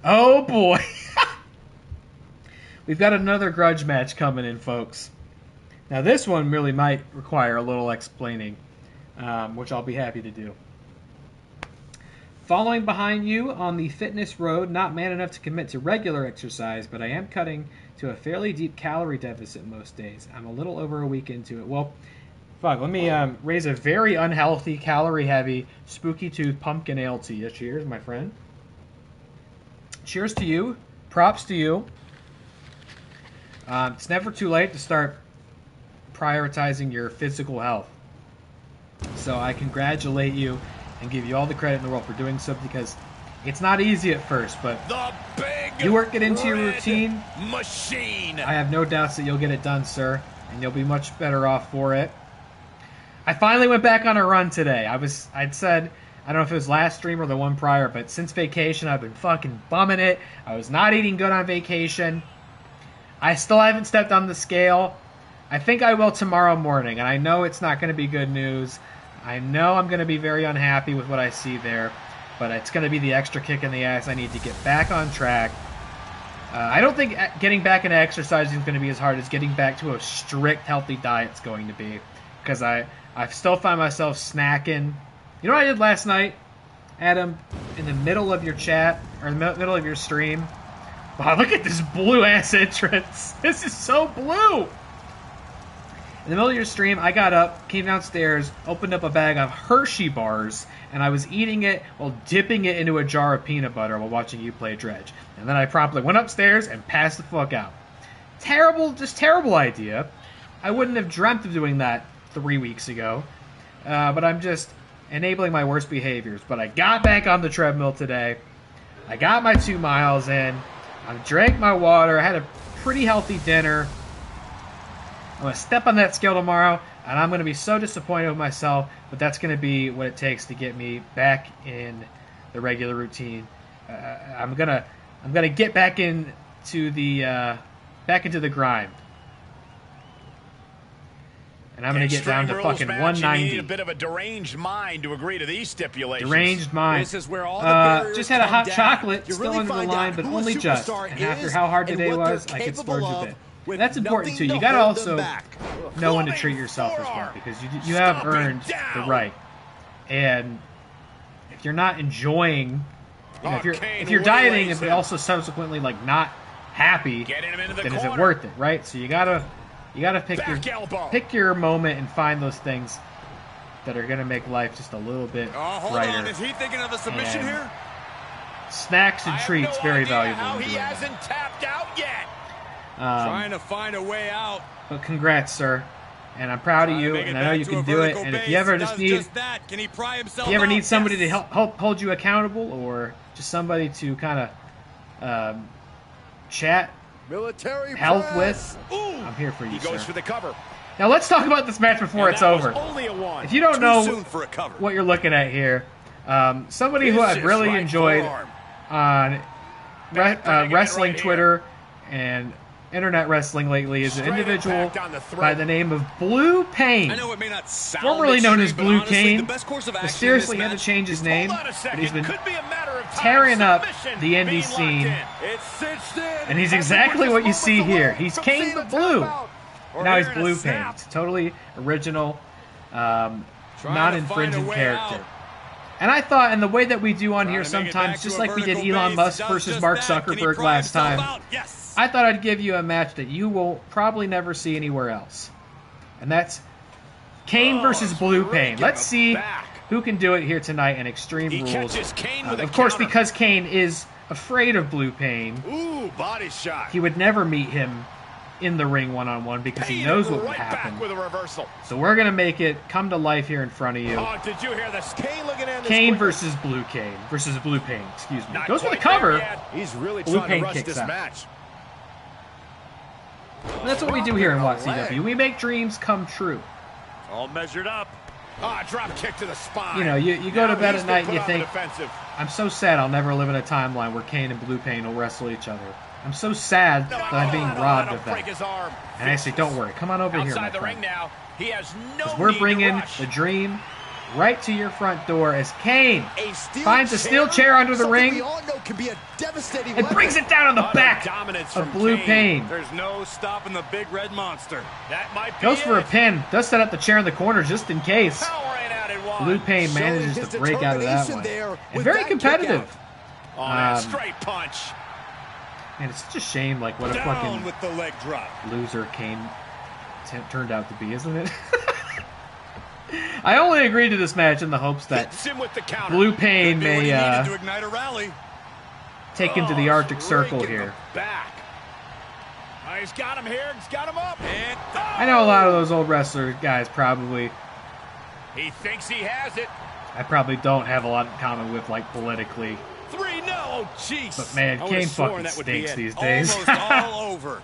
Oh, boy. We've got another grudge match coming in, folks. Now, this one really might require a little explaining, which I'll be happy to do. Following behind you on the fitness road, not man enough to commit to regular exercise, but I am cutting to a fairly deep calorie deficit most days. I'm a little over a week into it. Well, fuck, let me raise a very unhealthy, calorie-heavy, spooky tooth pumpkin ale to you. Cheers, my friend. Cheers to you. Props to you. It's never too late to start prioritizing your physical health. So I congratulate you and give you all the credit in the world for doing so, because it's not easy at first, but The big you work it into your red routine. machine. I have no doubts that you'll get it done, sir, and you'll be much better off for it. I finally went back on a run today. I'd said, I don't know if it was last stream or the one prior, but since vacation, I've been fucking bumming it. I was not eating good on vacation. I still haven't stepped on the scale. I think I will tomorrow morning, and I know it's not going to be good news. I know I'm going to be very unhappy with what I see there, but it's going to be the extra kick in the ass I need to get back on track. I don't think getting back into exercising is going to be as hard as getting back to a strict, healthy diet is going to be, because I still find myself snacking. You know what I did last night, Adam, in the middle of your chat, or in the middle of your stream? Wow, look at this blue-ass entrance. This is so blue. In the middle of your stream, I got up, came downstairs, opened up a bag of Hershey bars, and I was eating it while dipping it into a jar of peanut butter while watching you play Dredge. And then I promptly went upstairs and passed the fuck out. Terrible, just terrible idea. I wouldn't have dreamt of doing that 3 weeks ago. But I'm just enabling my worst behaviors. But I got back on the treadmill today. I got my 2 miles in. I drank my water. I had a pretty healthy dinner. I'm going to step on that scale tomorrow, and I'm going to be so disappointed with myself, but that's going to be what it takes to get me back in the regular routine. I'm gonna get back into the grind, and I'm going to get down to fucking 190. You need a bit of a deranged mind to agree to these stipulations. Deranged mind. This is where all the barriers just had a hot come down. chocolate, You still really under the find line, out but who a only just. superstar And after is how hard and today what they're was, I could capable splurge a of bit. with That's important too. nothing You to got to hold them also back. know when to treat yourself as well, because you have earned the right. And if you're not enjoying You know, if you're dieting and also subsequently like not happy, then is it worth it, right? So you gotta pick your moment and find those things that are gonna make life just a little bit brighter. Is he thinking of a submission here? Snacks and treats, very valuable. How he hasn't tapped out yet. Trying to find a way out. But congrats, sir. And I'm proud of you, and I know you can do it. And if you ever just need, if you ever need somebody to help hold you accountable, or just somebody to kind of chat health with, I'm here for you, He goes for the cover. Now let's talk about this match before it's over. If you don't know what you're looking at here, somebody who I've really enjoyed on wrestling Twitter and internet wrestling lately is an individual by the name of Blue Pain, formerly known as Blue Kane. Mysteriously had to change his name, but he's been tearing up the indie scene, and he's exactly what you see here. He's Kane but blue. Now he's Blue Pain. It's a totally original, non-infringing character. And I thought, in the way that we do on here sometimes, just like we did Elon Musk versus Mark Zuckerberg last time, I thought I'd give you a match that you will probably never see anywhere else. And that's Kane versus Blue Pain. Let's see who can do it here tonight in Extreme Rules. Of course, because Kane is afraid of Blue Pain, he would never meet him in the ring one-on-one because he knows what would happen. So we're going to make it come to life here in front of you. Did you hear this? Kane versus Blue Kane. Versus Blue Pain, excuse me. Goes for the cover. He's really Blue Pain kicks out. And that's what we do here in WATCW. We make dreams come true. All measured up. Drop kick to the spine. You know, you go to bed at night and you think, I'm so sad I'll never live in a timeline where Kane and Blue Pain will wrestle each other. I'm so sad that I'm being robbed of that. And I say, don't worry, come on over here, my friend. Because we're bringing the dream right to your front door as Kane finds a steel chair under the ring and brings it down on the back of Blue Pain. There's no stopping the big red monster. That might be Goes for a pin, does set up the chair in the corner just in case. Blue Pain manages to break out of that one. And very competitive. Straight punch. And it's such a shame, like, what a fucking with the leg drop. Loser Kane turned out to be, isn't it? I only agreed to this match in the hopes that Blue Pain may take him to the Arctic Circle here. He's got him here. He's got him up. I know a lot of those old wrestler guys probably. He thinks he has it. I probably don't have a lot in common with, like, politically. 3, no, jeez. But man, Kane fucking stinks these days. All over.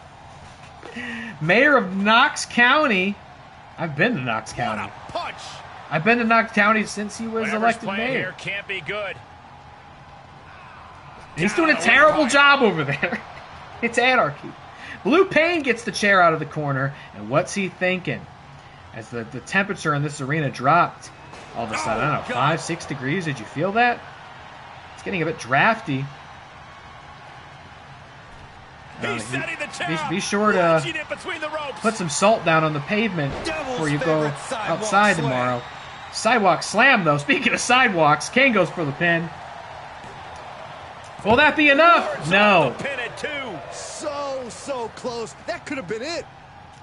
Mayor of Knox County. I've been to Knox County. What a punch. I've been to Knox County since he was elected mayor. Here can't be good. He's doing a terrible job over there. It's anarchy. Blue Pain gets the chair out of the corner, and what's he thinking? As the temperature in this arena dropped all of a sudden, I don't know, 5-6 degrees. Did you feel that? It's getting a bit drafty. Be sure to put some salt down on the pavement before you go outside tomorrow. Sidewalk slam, though. Speaking of sidewalks, Kane goes for the pin. Will that be enough? No. So close. That could have been it.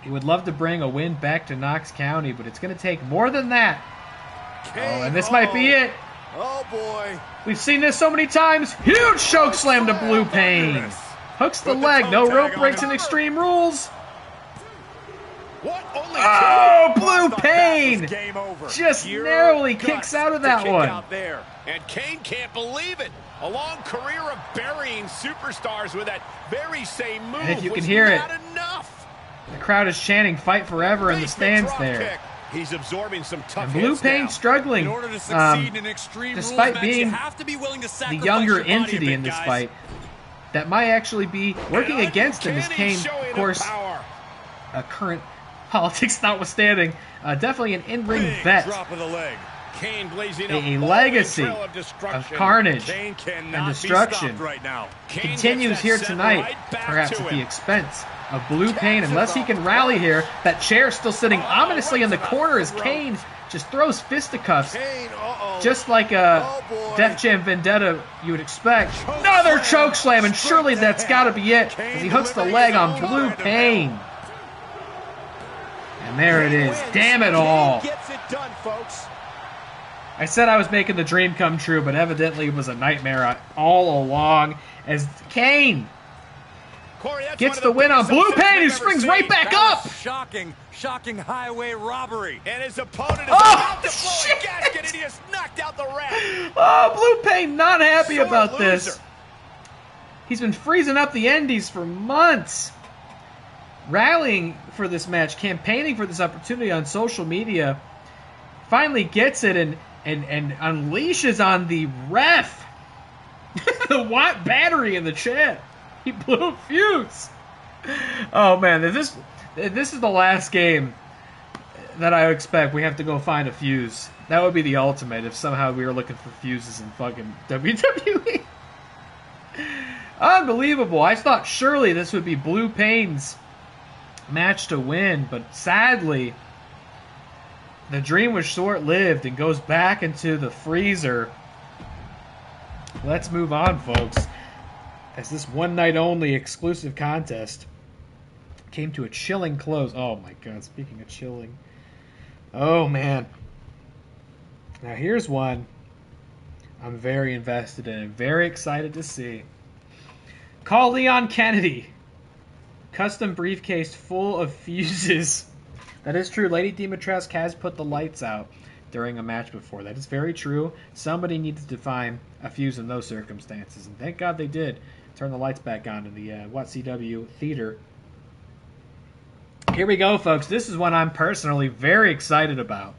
He would love to bring a win back to Knox County, but it's going to take more than that. And this might be it. Oh, boy. We've seen this so many times. Huge choke slam to Blue Pain. Hooks the leg. No rope breaks in Extreme Rules. Oh, Blue Pain just narrowly kicks out of that one. And Kane can't believe it. A long career of burying superstars with that very same move. And if you can hear it, enough. The crowd is chanting "Fight Forever" in the stands there. He's absorbing some tough. And Blue Pain struggling, in order to succeed in Extreme despite Rules being match, you have to be willing to the younger entity in this fight. That might actually be working against him as Kane, of course, current politics notwithstanding, definitely an in-ring vet. Drop of the leg. Kane blazing a legacy of carnage and destruction right now. Continues here tonight, perhaps at the expense of Blue Pain, unless he can rally here. That chair still sitting ominously in the corner as Kane just throws fisticuffs just like a Def Jam Vendetta you would expect. Another choke slam, and surely that's got to be it, as he hooks the leg on Blue Pain. And there it is. Damn it all. I said I was making the dream come true, but evidently it was a nightmare all along, as Kane gets the win on Blue Pain, who springs right back up. Shocking highway robbery. And his opponent is about to blow a gasket, and he has knocked out the ref. Oh, Blue Pain not happy about this. He's been freezing up the Indies for months, rallying for this match, campaigning for this opportunity on social media. Finally gets it and unleashes on the ref. The Watt battery in the chat. He blew a fuse. Oh man, if this is the last game that I expect, we have to go find a fuse. That would be the ultimate if somehow we were looking for fuses in fucking WWE. Unbelievable. I thought surely this would be Blue Pain's match to win, but sadly, the dream was short-lived and goes back into the freezer. Let's move on, folks, as this one-night-only exclusive contest came to a chilling close. Oh, my God, speaking of chilling. Oh, man. Now, here's one I'm very invested in and very excited to see. Call Leon Kennedy. Custom briefcase full of fuses. That is true. Lady Dimitrescu has put the lights out during a match before. That is very true. Somebody needs to find a fuse in those circumstances. And thank God they did turn the lights back on in the WATCW theater. Here we go, folks. This is one I'm personally very excited about.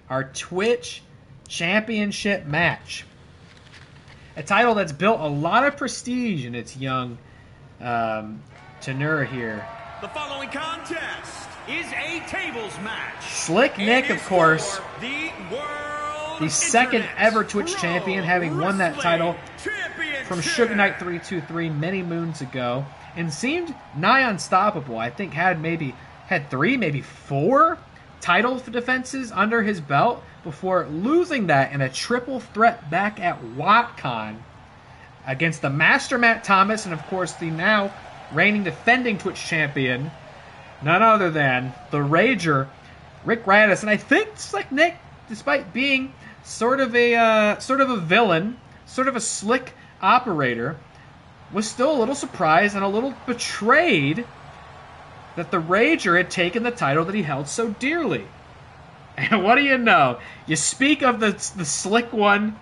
Our Twitch Championship match. A title that's built a lot of prestige in its young tenure here. The following contest is a tables match. Slick Nick, of course, the second ever Twitch champion, having won that title from Suge Knight 323 many moons ago, and seemed nigh unstoppable. I think had 3, maybe 4 title defenses under his belt before losing that in a triple threat back at WatCon against the Master Matt Thomas and, of course, the now reigning defending Twitch champion, none other than the Rager, Rick Raddus. And I think Slick Nick, despite being sort of a villain, sort of a slick operator, was still a little surprised and a little betrayed that the Rager had taken the title that he held so dearly. And what do you know? You speak of the slick one,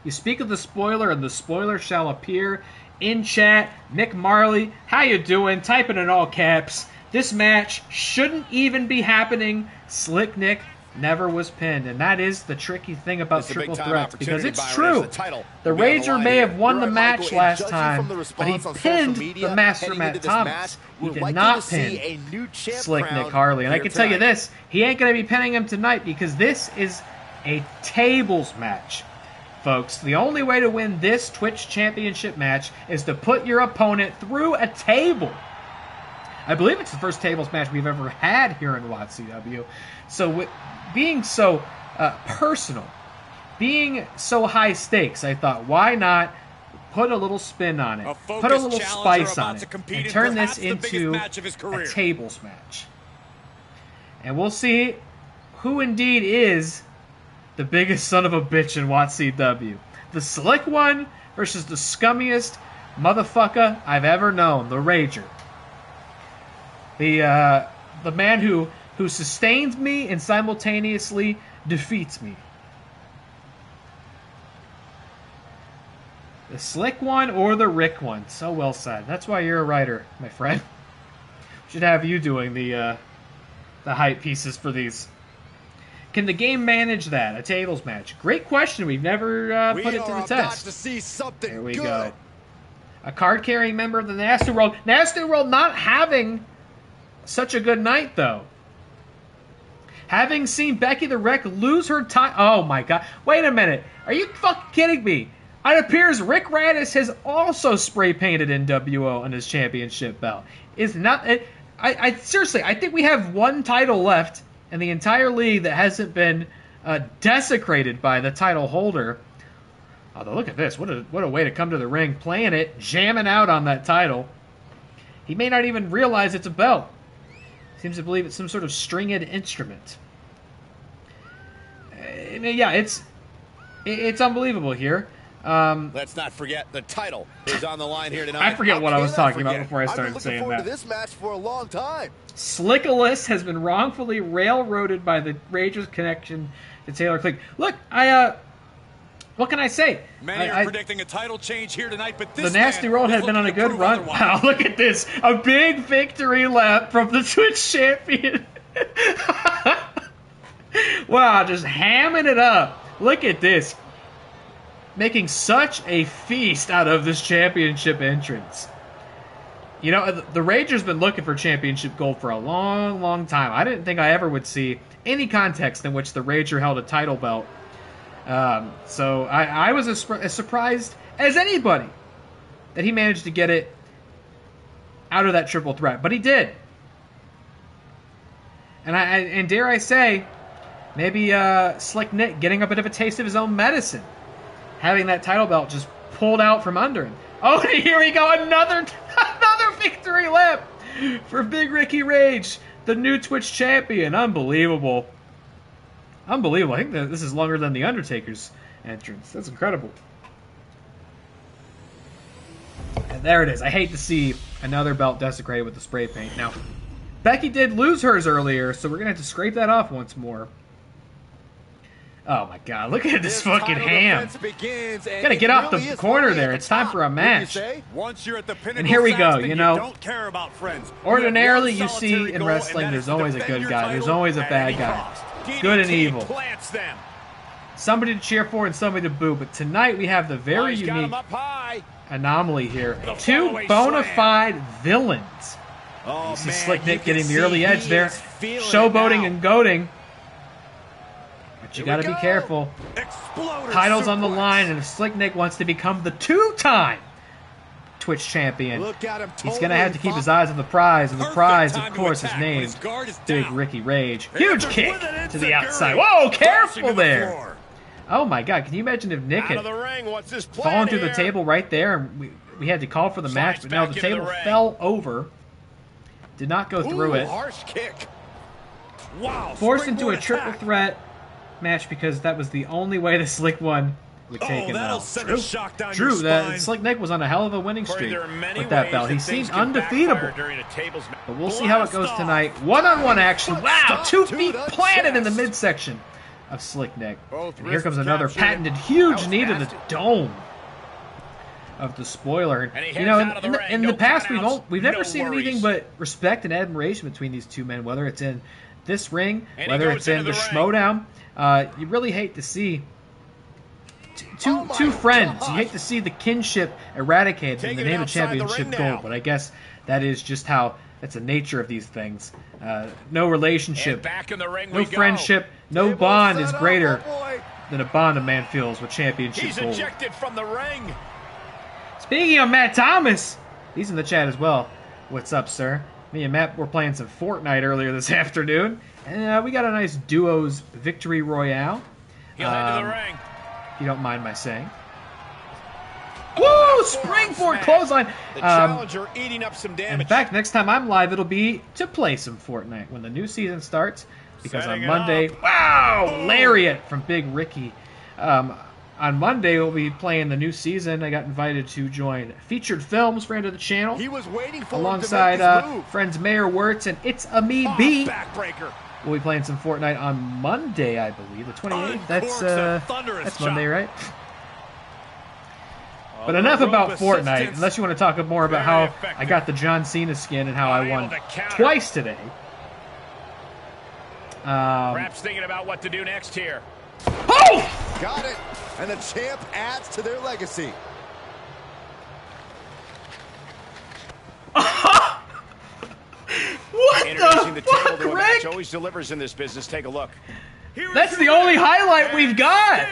you speak of the spoiler, and the spoiler shall appear in chat. Nick Marley, how you doing? Type it in all caps. This match shouldn't even be happening. Slick Nick never was pinned, and that is the tricky thing about triple threats, because it's true. The Rager may have won the match last time, but he pinned the Master Matt Thomas. He did not pin Slick Nick Harley, and I can tell you this, he ain't going to be pinning him tonight, because this is a tables match, folks. The only way to win this Twitch Championship match is to put your opponent through a table. I believe it's the first tables match we've ever had here in WATCW. So with being so personal, being so high stakes, I thought, why not put a little spin on it, put a little spice on it, and turn this into a tables match. And we'll see who indeed is the biggest son of a bitch in WATCW. The slick one versus the scummiest motherfucker I've ever known, the Rager. The man who sustains me and simultaneously defeats me. The slick one or the Rick one. So well said. That's why you're a writer, my friend. Should have you doing the hype pieces for these. Can the game manage that? A tables match? Great question. We've never put it to the test. To see something there we good. go. A card-carrying member of the Nasty World. Nasty World not having such a good night, though. Having seen Becky the Wreck lose her time. Oh, my God. Wait a minute. Are you fucking kidding me? It appears Rick Raddus has also spray-painted NWO on his championship belt. Is not... I seriously, I think we have one title left in the entire league that hasn't been desecrated by the title holder. Although, look at this. What a way to come to the ring. Playing it, jamming out on that title. He may not even realize it's a belt. Seems to believe it's some sort of stringed instrument. Yeah, it's unbelievable here. Let's not forget the title is on the line here tonight. I forget what I was talking about before I started saying that. I've been looking forward to this match for a long time. Slickless has been wrongfully railroaded by the Ragers' connection to Taylor Click. Look, what can I say? Many are predicting a title change here tonight, but this the Nasty Road had been on a good run. Wow, look at this. A big victory lap from the Twitch champion. Wow, just hamming it up. Look at this. Making such a feast out of this championship entrance. You know, the Ragers been looking for championship gold for a long, long time. I didn't think I ever would see any context in which the Rager held a title belt. So I was as surprised as anybody that he managed to get it out of that triple threat. But he did. And dare I say, maybe Slick Nick getting a bit of a taste of his own medicine. Having that title belt just pulled out from under him. Oh, here we go. Another victory lap for Big Ricky Rage, the new Twitch champion. Unbelievable. Unbelievable. I think that this is longer than The Undertaker's entrance. That's incredible. And there it is. I hate to see another belt desecrated with the spray paint. Now, Becky did lose hers earlier, so we're going to have to scrape that off once more. Oh my god, look at this fucking ham. Gotta get off the corner there. It's time for a match. And here we go, you know. Ordinarily, you see in wrestling, there's always a good guy. There's always a bad guy. Good and evil. Somebody to cheer for and somebody to boo. But tonight we have the very unique anomaly here. Two bona fide villains. You see Slick Nick getting the early edge there. Showboating and goading. But you gotta be careful. Title's on the line, and if Slick Nick wants to become the two-time Twitch champion, he's gonna have to keep his eyes on the prize, and the prize, of course, is named Big Ricky Rage. Huge kick to the outside. Whoa, careful there! Oh my god, can you imagine if Nick had fallen through the table right there, and we had to call for the match, but no, the table fell over. Did not go through it. Forced into a triple threat match because that was the only way the Slick one would take it out. True, that Slick Nick was on a hell of a winning streak with that belt. He seemed undefeatable. But we'll see how it goes tonight. One-on-one action. Wow, 2 feet planted in the midsection of Slick Nick. And here comes another patented huge knee to the dome of the spoiler. You know, in the past, we've never seen anything but respect and admiration between these two men, whether it's in this ring, whether it's in the Schmodown. You really hate to see two friends. You hate to see the kinship eradicated in the name of championship gold, but I guess that is just how that's the nature of these things. No relationship, no friendship, no bond is greater than a bond a man feels with championship gold. He's ejected from the ring. Speaking of Matt Thomas, he's in the chat as well. What's up, sir? Me and Matt were playing some Fortnite earlier this afternoon, and we got a nice duos victory royale. He'll head to the ring. If you don't mind my saying. Woo! Springboard clothesline. The challenger eating up some damage. In fact, next time I'm live, it'll be to play some Fortnite when the new season starts. Because on Monday, wow, lariat from Big Ricky. On Monday, we'll be playing the new season. I got invited to join FeaturedFilms, friend of the channel. He was waiting for alongside friends Mayor Wirtz and It's a Me B. We'll be playing some Fortnite on Monday, I believe, the 28th. That's Monday, right? But enough about Fortnite, unless you want to talk more about how I got the John Cena skin and how I won twice today. Perhaps thinking about what to do next here. Oh! Got it. And the champ adds to their legacy. What the fuck, Rick? Match always delivers in this business. Take a look. That's the only highlight we've got.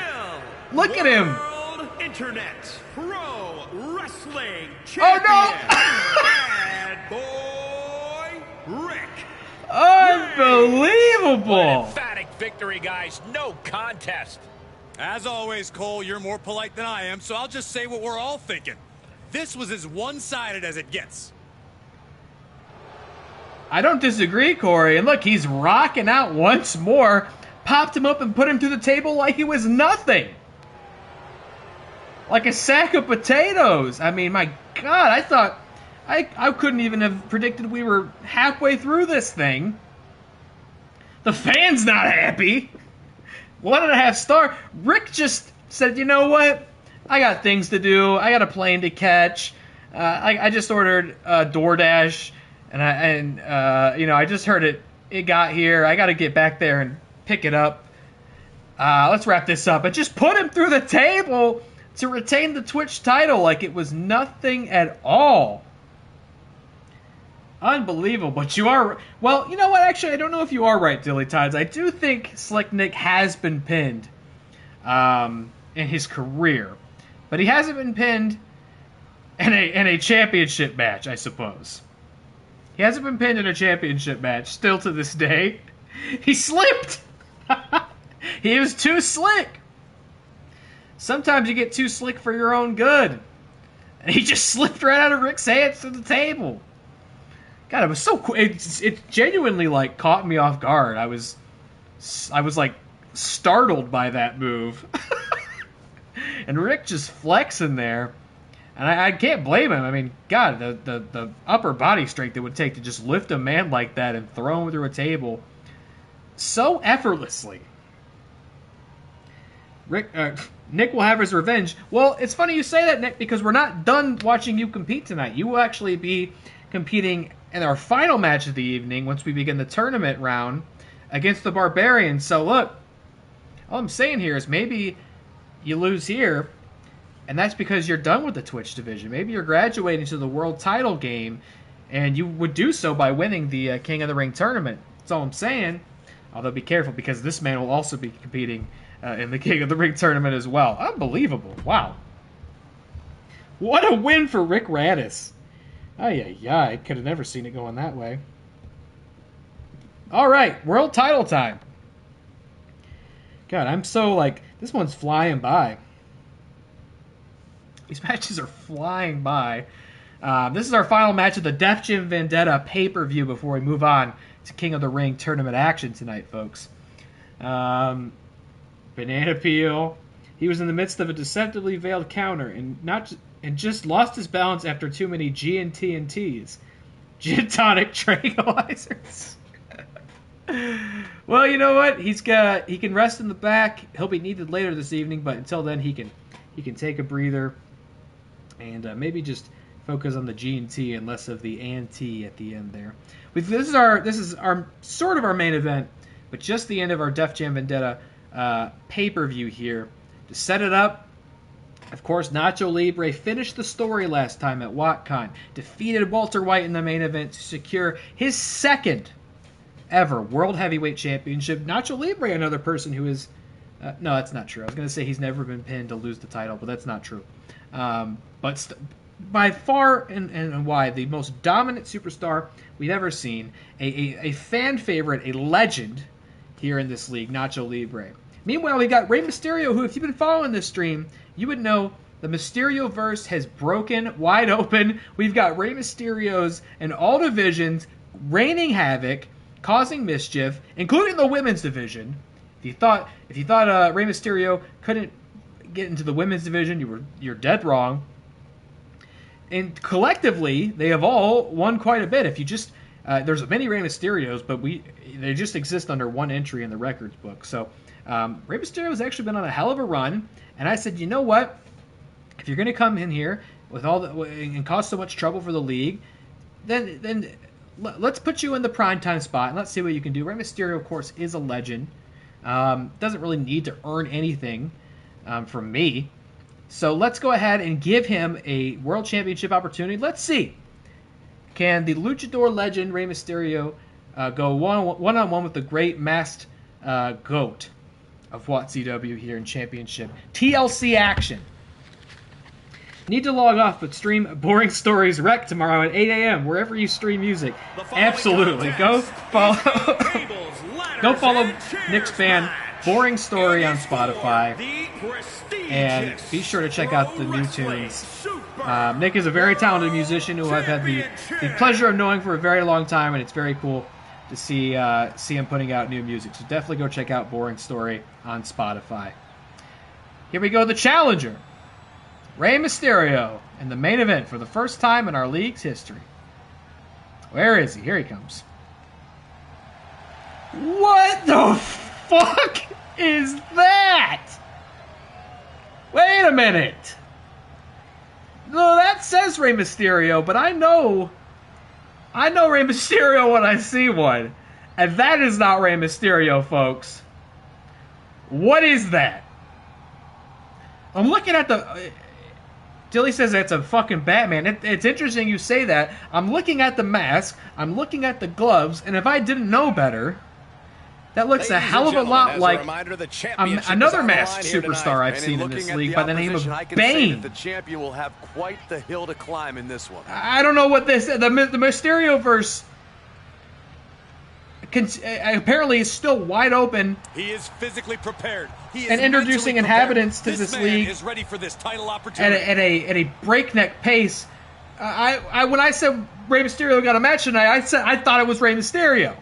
Look at him. World Internet Pro Wrestling Champion. Oh no! Bad boy Rick. Unbelievable. Emphatic victory, guys. No contest. As always, Cole, you're more polite than I am, so I'll just say what we're all thinking. This was as one-sided as it gets. I don't disagree, Corey. And look, he's rocking out once more. Popped him up and put him through the table like it was nothing. Like a sack of potatoes. I mean, my God, I thought... I couldn't even have predicted we were halfway through this thing. The fan's not happy. 1.5 star. Rick just said, you know what? I got things to do. I got a plane to catch. I just ordered DoorDash, and I just heard it got here. I got to get back there and pick it up. Let's wrap this up. And just put him through the table to retain the Twitch title like it was nothing at all. Unbelievable, but you are... Well, you know what? Actually, I don't know if you are right, DillyTodds. I do think Slick Nick has been pinned in his career. But he hasn't been pinned in a championship match, I suppose. He hasn't been pinned in a championship match, still to this day. He slipped! He was too slick! Sometimes you get too slick for your own good. And he just slipped right out of Rick's hands to the table. God, it was so cool. It genuinely, like, caught me off guard. I was like, startled by that move. And Rick just flexing there. And I can't blame him. I mean, God, the upper body strength it would take to just lift a man like that and throw him through a table so effortlessly. Nick will have his revenge. Well, it's funny you say that, Nick, because we're not done watching you compete tonight. You will actually be competing in our final match of the evening once we begin the tournament round against the Barbarians. So look, all I'm saying here is maybe you lose here, and that's because you're done with the Twitch division. Maybe you're graduating to the world title game, and you would do so by winning the King of the Ring tournament. That's all I'm saying. Although be careful, because this man will also be competing in the King of the Ring tournament as well. Unbelievable. Wow. What a win for Rick Raddus. I could have never seen it going that way. All right, world title time. God, I'm so, like, this one's flying by. These matches are flying by. This is our final match of the DEF Jam Vendetta pay-per-view before we move on to King of the Ring tournament action tonight, folks. Banana Peel. He was in the midst of a deceptively veiled counter and just lost his balance after too many G&T and T's. Gin tonic tranquilizers. Well, you know what? He can rest in the back. He'll be needed later this evening, but until then he can take a breather and maybe just focus on the G&T and less of the and-T at the end there. This is our sort of our main event, but just the end of our Def Jam Vendetta pay-per-view here. To set it up, of course, Nacho Libre finished the story last time at WatCon, defeated Walter White in the main event to secure his second ever World Heavyweight Championship. Nacho Libre, another person who is... no, that's not true. I was going to say he's never been pinned to lose the title, but that's not true. But by far and wide, the most dominant superstar we've ever seen, a fan favorite, a legend here in this league, Nacho Libre. Meanwhile, we got Rey Mysterio, who, if you've been following this stream, you would know the Mysterio-verse has broken wide open. We've got Rey Mysterios in all divisions, raining havoc, causing mischief, including the women's division. If you thought Rey Mysterio couldn't get into the women's division, you're dead wrong. And collectively, they have all won quite a bit. If you just there's many Rey Mysterios, but they just exist under one entry in the records book. So Rey Mysterio has actually been on a hell of a run, and I said, you know what? If you're going to come in here with and cause so much trouble for the league, then let's put you in the primetime spot and let's see what you can do. Rey Mysterio, of course, is a legend. Doesn't really need to earn anything from me. So let's go ahead and give him a World Championship opportunity. Let's see. Can the Luchador legend Rey Mysterio go one-on-one with the great masked GOAT of WATCW here in Championship? TLC action. Need to log off, but stream Boring Stories Rec tomorrow at 8 a.m. wherever you stream music. Absolutely. Go follow. Go follow Nick's band, Boring Story, on Spotify. And be sure to check out the new tunes. Nick is a very talented musician who I've had the pleasure of knowing for a very long time, and it's very cool to see him putting out new music. So definitely go check out Boring Story on Spotify. Here we go, the challenger. Rey Mysterio in the main event for the first time in our league's history. Where is he? Here he comes. What the fuck is that? Wait a minute. No, that says Rey Mysterio, but I know Rey Mysterio when I see one. And that is not Rey Mysterio, folks. What is that? I'm looking at the... Dilly says that's a fucking Batman. It's interesting you say that. I'm looking at the mask. I'm looking at the gloves. And if I didn't know better, that looks a hell of a lot like another masked superstar I've seen in this league by the name of Bane. The champion will have quite the hill to climb in this one. I don't know what this... The Mysterio-verse apparently is still wide open. He is physically prepared. And introducing inhabitants to this league is ready for this title opportunity at a breakneck pace. When I said Rey Mysterio got a match tonight, I thought it was Rey Mysterio.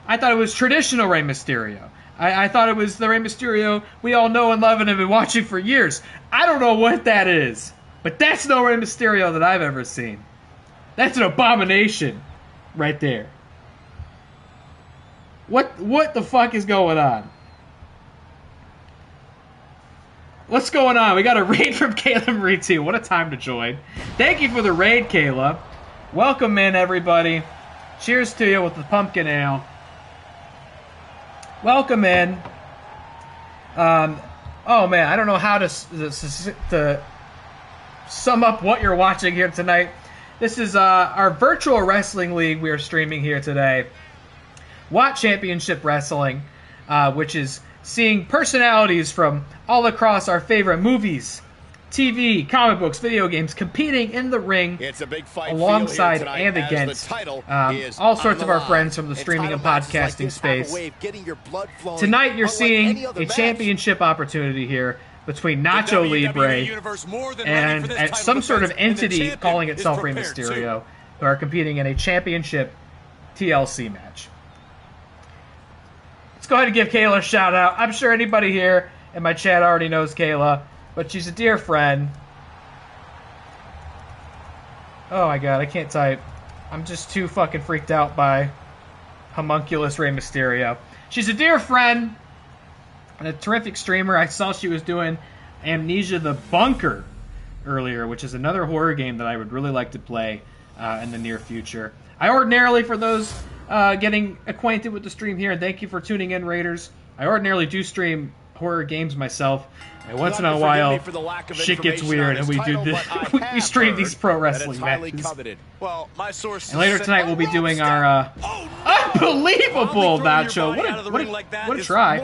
I thought it was traditional Rey Mysterio. I thought it was the Rey Mysterio we all know and love and have been watching for years. I don't know what that is, but that's no Rey Mysterio that I've ever seen. That's an abomination right there. What the fuck is going on? What's going on? We got a raid from Kayla Marie 2. What a time to join. Thank you for the raid, Kayla. Welcome in, everybody. Cheers to you with the pumpkin ale. Welcome in. Oh, man, I don't know how to sum up what you're watching here tonight. This is our virtual wrestling league we are streaming here today. WATCW Championship Wrestling, which is seeing personalities from all across our favorite movies, TV, comic books, video games competing in the ring. It's a big fight alongside and against all sorts of our friends from the streaming and podcasting space. Tonight you're seeing a championship opportunity here between Nacho Libre and some sort of entity calling itself Rey Mysterio, who are competing in a championship TLC match. Let's go ahead and give Kayla a shout out. I'm sure anybody here in my chat already knows Kayla, but she's a dear friend. Oh my god, I can't type. I'm just too fucking freaked out by homunculus Rey Mysterio. She's a dear friend and a terrific streamer. I saw she was doing Amnesia the Bunker earlier, which is another horror game that I would really like to play in the near future. I ordinarily, for those getting acquainted with the stream here, and thank you for tuning in, Raiders, I ordinarily do stream horror games myself, and once in a while shit gets weird and we do this. We stream these pro wrestling matches. Well, my source and later tonight we'll be doing our unbelievable Nacho. What a try.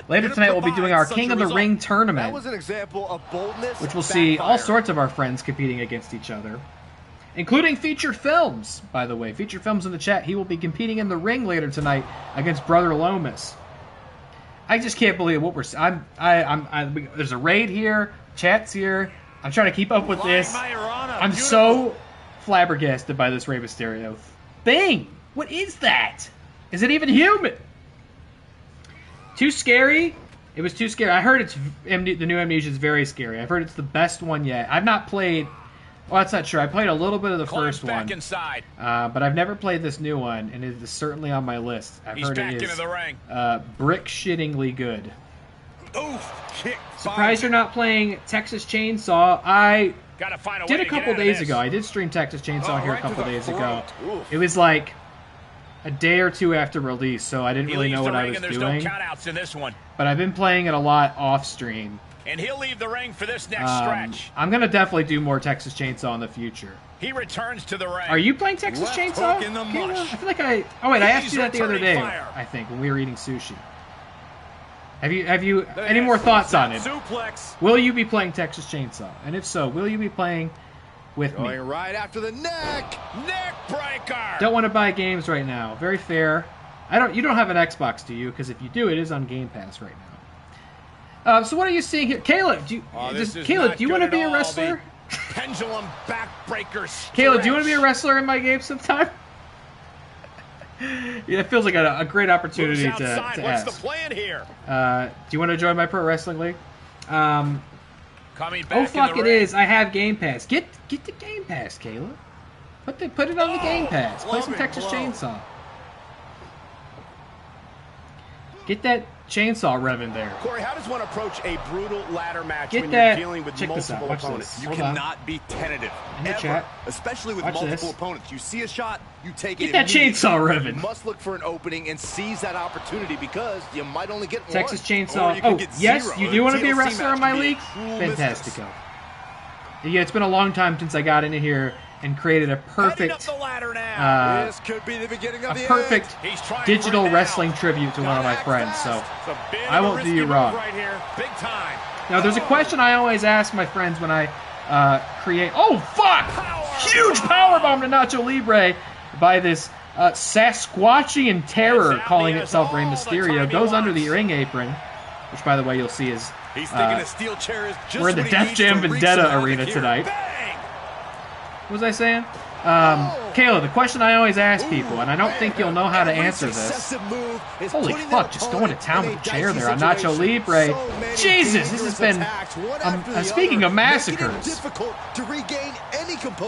Later tonight we'll be doing our King of the Ring tournament, which will see all sorts of our friends competing against each other, including FeaturedFilms, by the way. FeaturedFilms in the chat. He will be competing in the ring later tonight against Brother Lomas. I just can't believe what we're... there's a raid here. Chat's here. I'm trying to keep up with this. I'm so flabbergasted by this Rey Mysterio thing. What is that? Is it even human? Too scary? It was too scary. I heard the new Amnesia is very scary. I've heard it's the best one yet. I've not played... Well, that's not true. I played a little bit of the first one, but I've never played this new one, and it is certainly on my list. I've heard it is brick-shittingly good. Surprised you're not playing Texas Chainsaw. I did a couple days ago. I did stream Texas Chainsaw here a couple days ago. It was like a day or two after release, so I didn't really know what I was doing. But I've been playing it a lot off-stream. And he'll leave the ring for this next stretch. I'm going to definitely do more Texas Chainsaw in the future. He returns to the ring. Are you playing Texas Chainsaw? I feel like Oh, wait, I asked you that the other day, I think, when we were eating sushi. Have you any more thoughts on it? Will you be playing Texas Chainsaw? And if so, will you be playing with me? Right after the neck breaker. Don't want to buy games right now. Very fair. You don't have an Xbox, do you? Because if you do, it is on Game Pass right now. So what are you seeing here, Kayla? Do you want to be a wrestler? Pendulum backbreaker. Kayla, do you want to be a wrestler in my game sometime? Yeah, it feels like a great opportunity to What's ask. the plan here? Do you want to join my pro wrestling league? Coming back Oh fuck! in the It ring. is. I have Game Pass. Get the Game Pass, Kayla. Put it on the Game Pass. Play some Texas Chainsaw. Get that chainsaw revving there. Corey, how does one approach a brutal ladder match Get when that. you're dealing with Check this out. multiple Watch opponents? this. You Hold on. cannot be tentative. In the Ever. chat. Especially with Watch multiple this. opponents. You see a shot, you take Get it that immediately. chainsaw revving. You must look for an opening and seize that opportunity because you might only get Texas one. Chainsaw. Or you could Oh, get yes, zero. you do want to be a TLC wrestler match in my can be a league? cruel Fantastico. business. Yeah, it's been a long time since I got into here and created a Heading up perfect, the ladder now. This could be the beginning of the perfect He's trying digital for it now. wrestling tribute to one of my friends. So It's a bit I of a won't do risky you move wrong. right here. Big time. now there's a question I always ask my friends when I create. Oh fuck! Huge powerbomb to Nacho Libre by this Sasquatchian terror calling itself Rey Mysterio. Goes under the ring apron, which by the way you'll see is He's thinking a steel chair is just we're in the what he Def needs Jam to reach Vendetta some arena havoc here. tonight. Bang! What was I saying? Kayla, the question I always ask people, and I don't think you'll know how to answer this. Holy fuck, just going to town with the chair there on Nacho Libre. Jesus, this has been... speaking of massacres,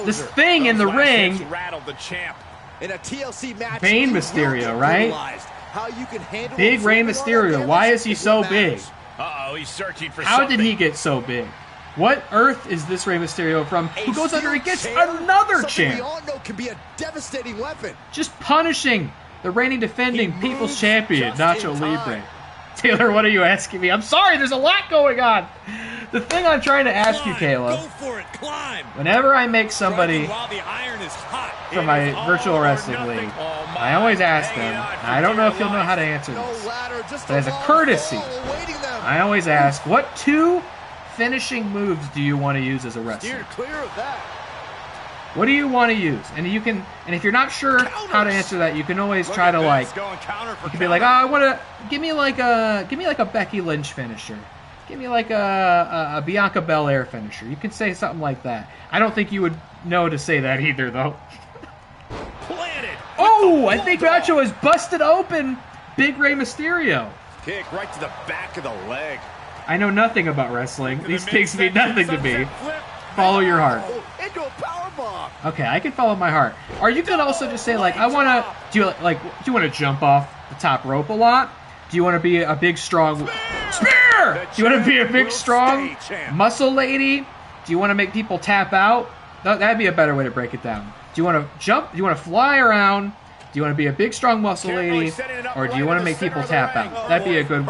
this thing in the ring, Rattled the champ. In a TLC match, Bane you will Mysterio, get right? brutalized. How you can handle Big a Rey full-on Mysterio. damage Why is he is so what big? matters. Uh-oh, he's searching for How something. did he get so big? What earth is this Rey Mysterio from? Who goes under and gets Chair, another something chair? we all know can be a devastating weapon. Just punishing the reigning defending He People's moves Champion, just Nacho in time. Libre. Taylor, what are you asking me? I'm sorry, there's a lot going on. The thing I'm trying to ask you, Kayla, Go for it, climb. whenever I make somebody While the iron is hot. for my virtual wrestling league, I always ask them, and I don't know if you'll know how to answer No this, ladder, just but as a long courtesy, fall awaiting them. I always ask, what 2 finishing moves do you want to use as a wrestler? Steered clear of that. What do you want to use? And you can, and if you're not sure how to answer that, you can always try to like, Going counter for you can be like, oh, I want to give me like a Becky Lynch finisher, give me like a Bianca Belair finisher. You can say something like that. I don't think you would know to say that either, though. planted. Oh, I think Nacho has busted open Big Rey Mysterio. Kick right to the back of the leg. I know nothing about wrestling. These things mean nothing to me. Sunset flip. Follow your heart. Oh, into a powerbomb. Okay, I can follow my heart. Or you could also just say like, I want to do you want to jump off the top rope a lot? Do you want to be a big strong spear? Do you want to be a big strong muscle lady? Do you want to make people tap out? That'd be a better way to break it down. Do you want to jump? Do you want to fly around? Do you want to be a big strong muscle lady? Or do you want to make people tap out? That'd be a good,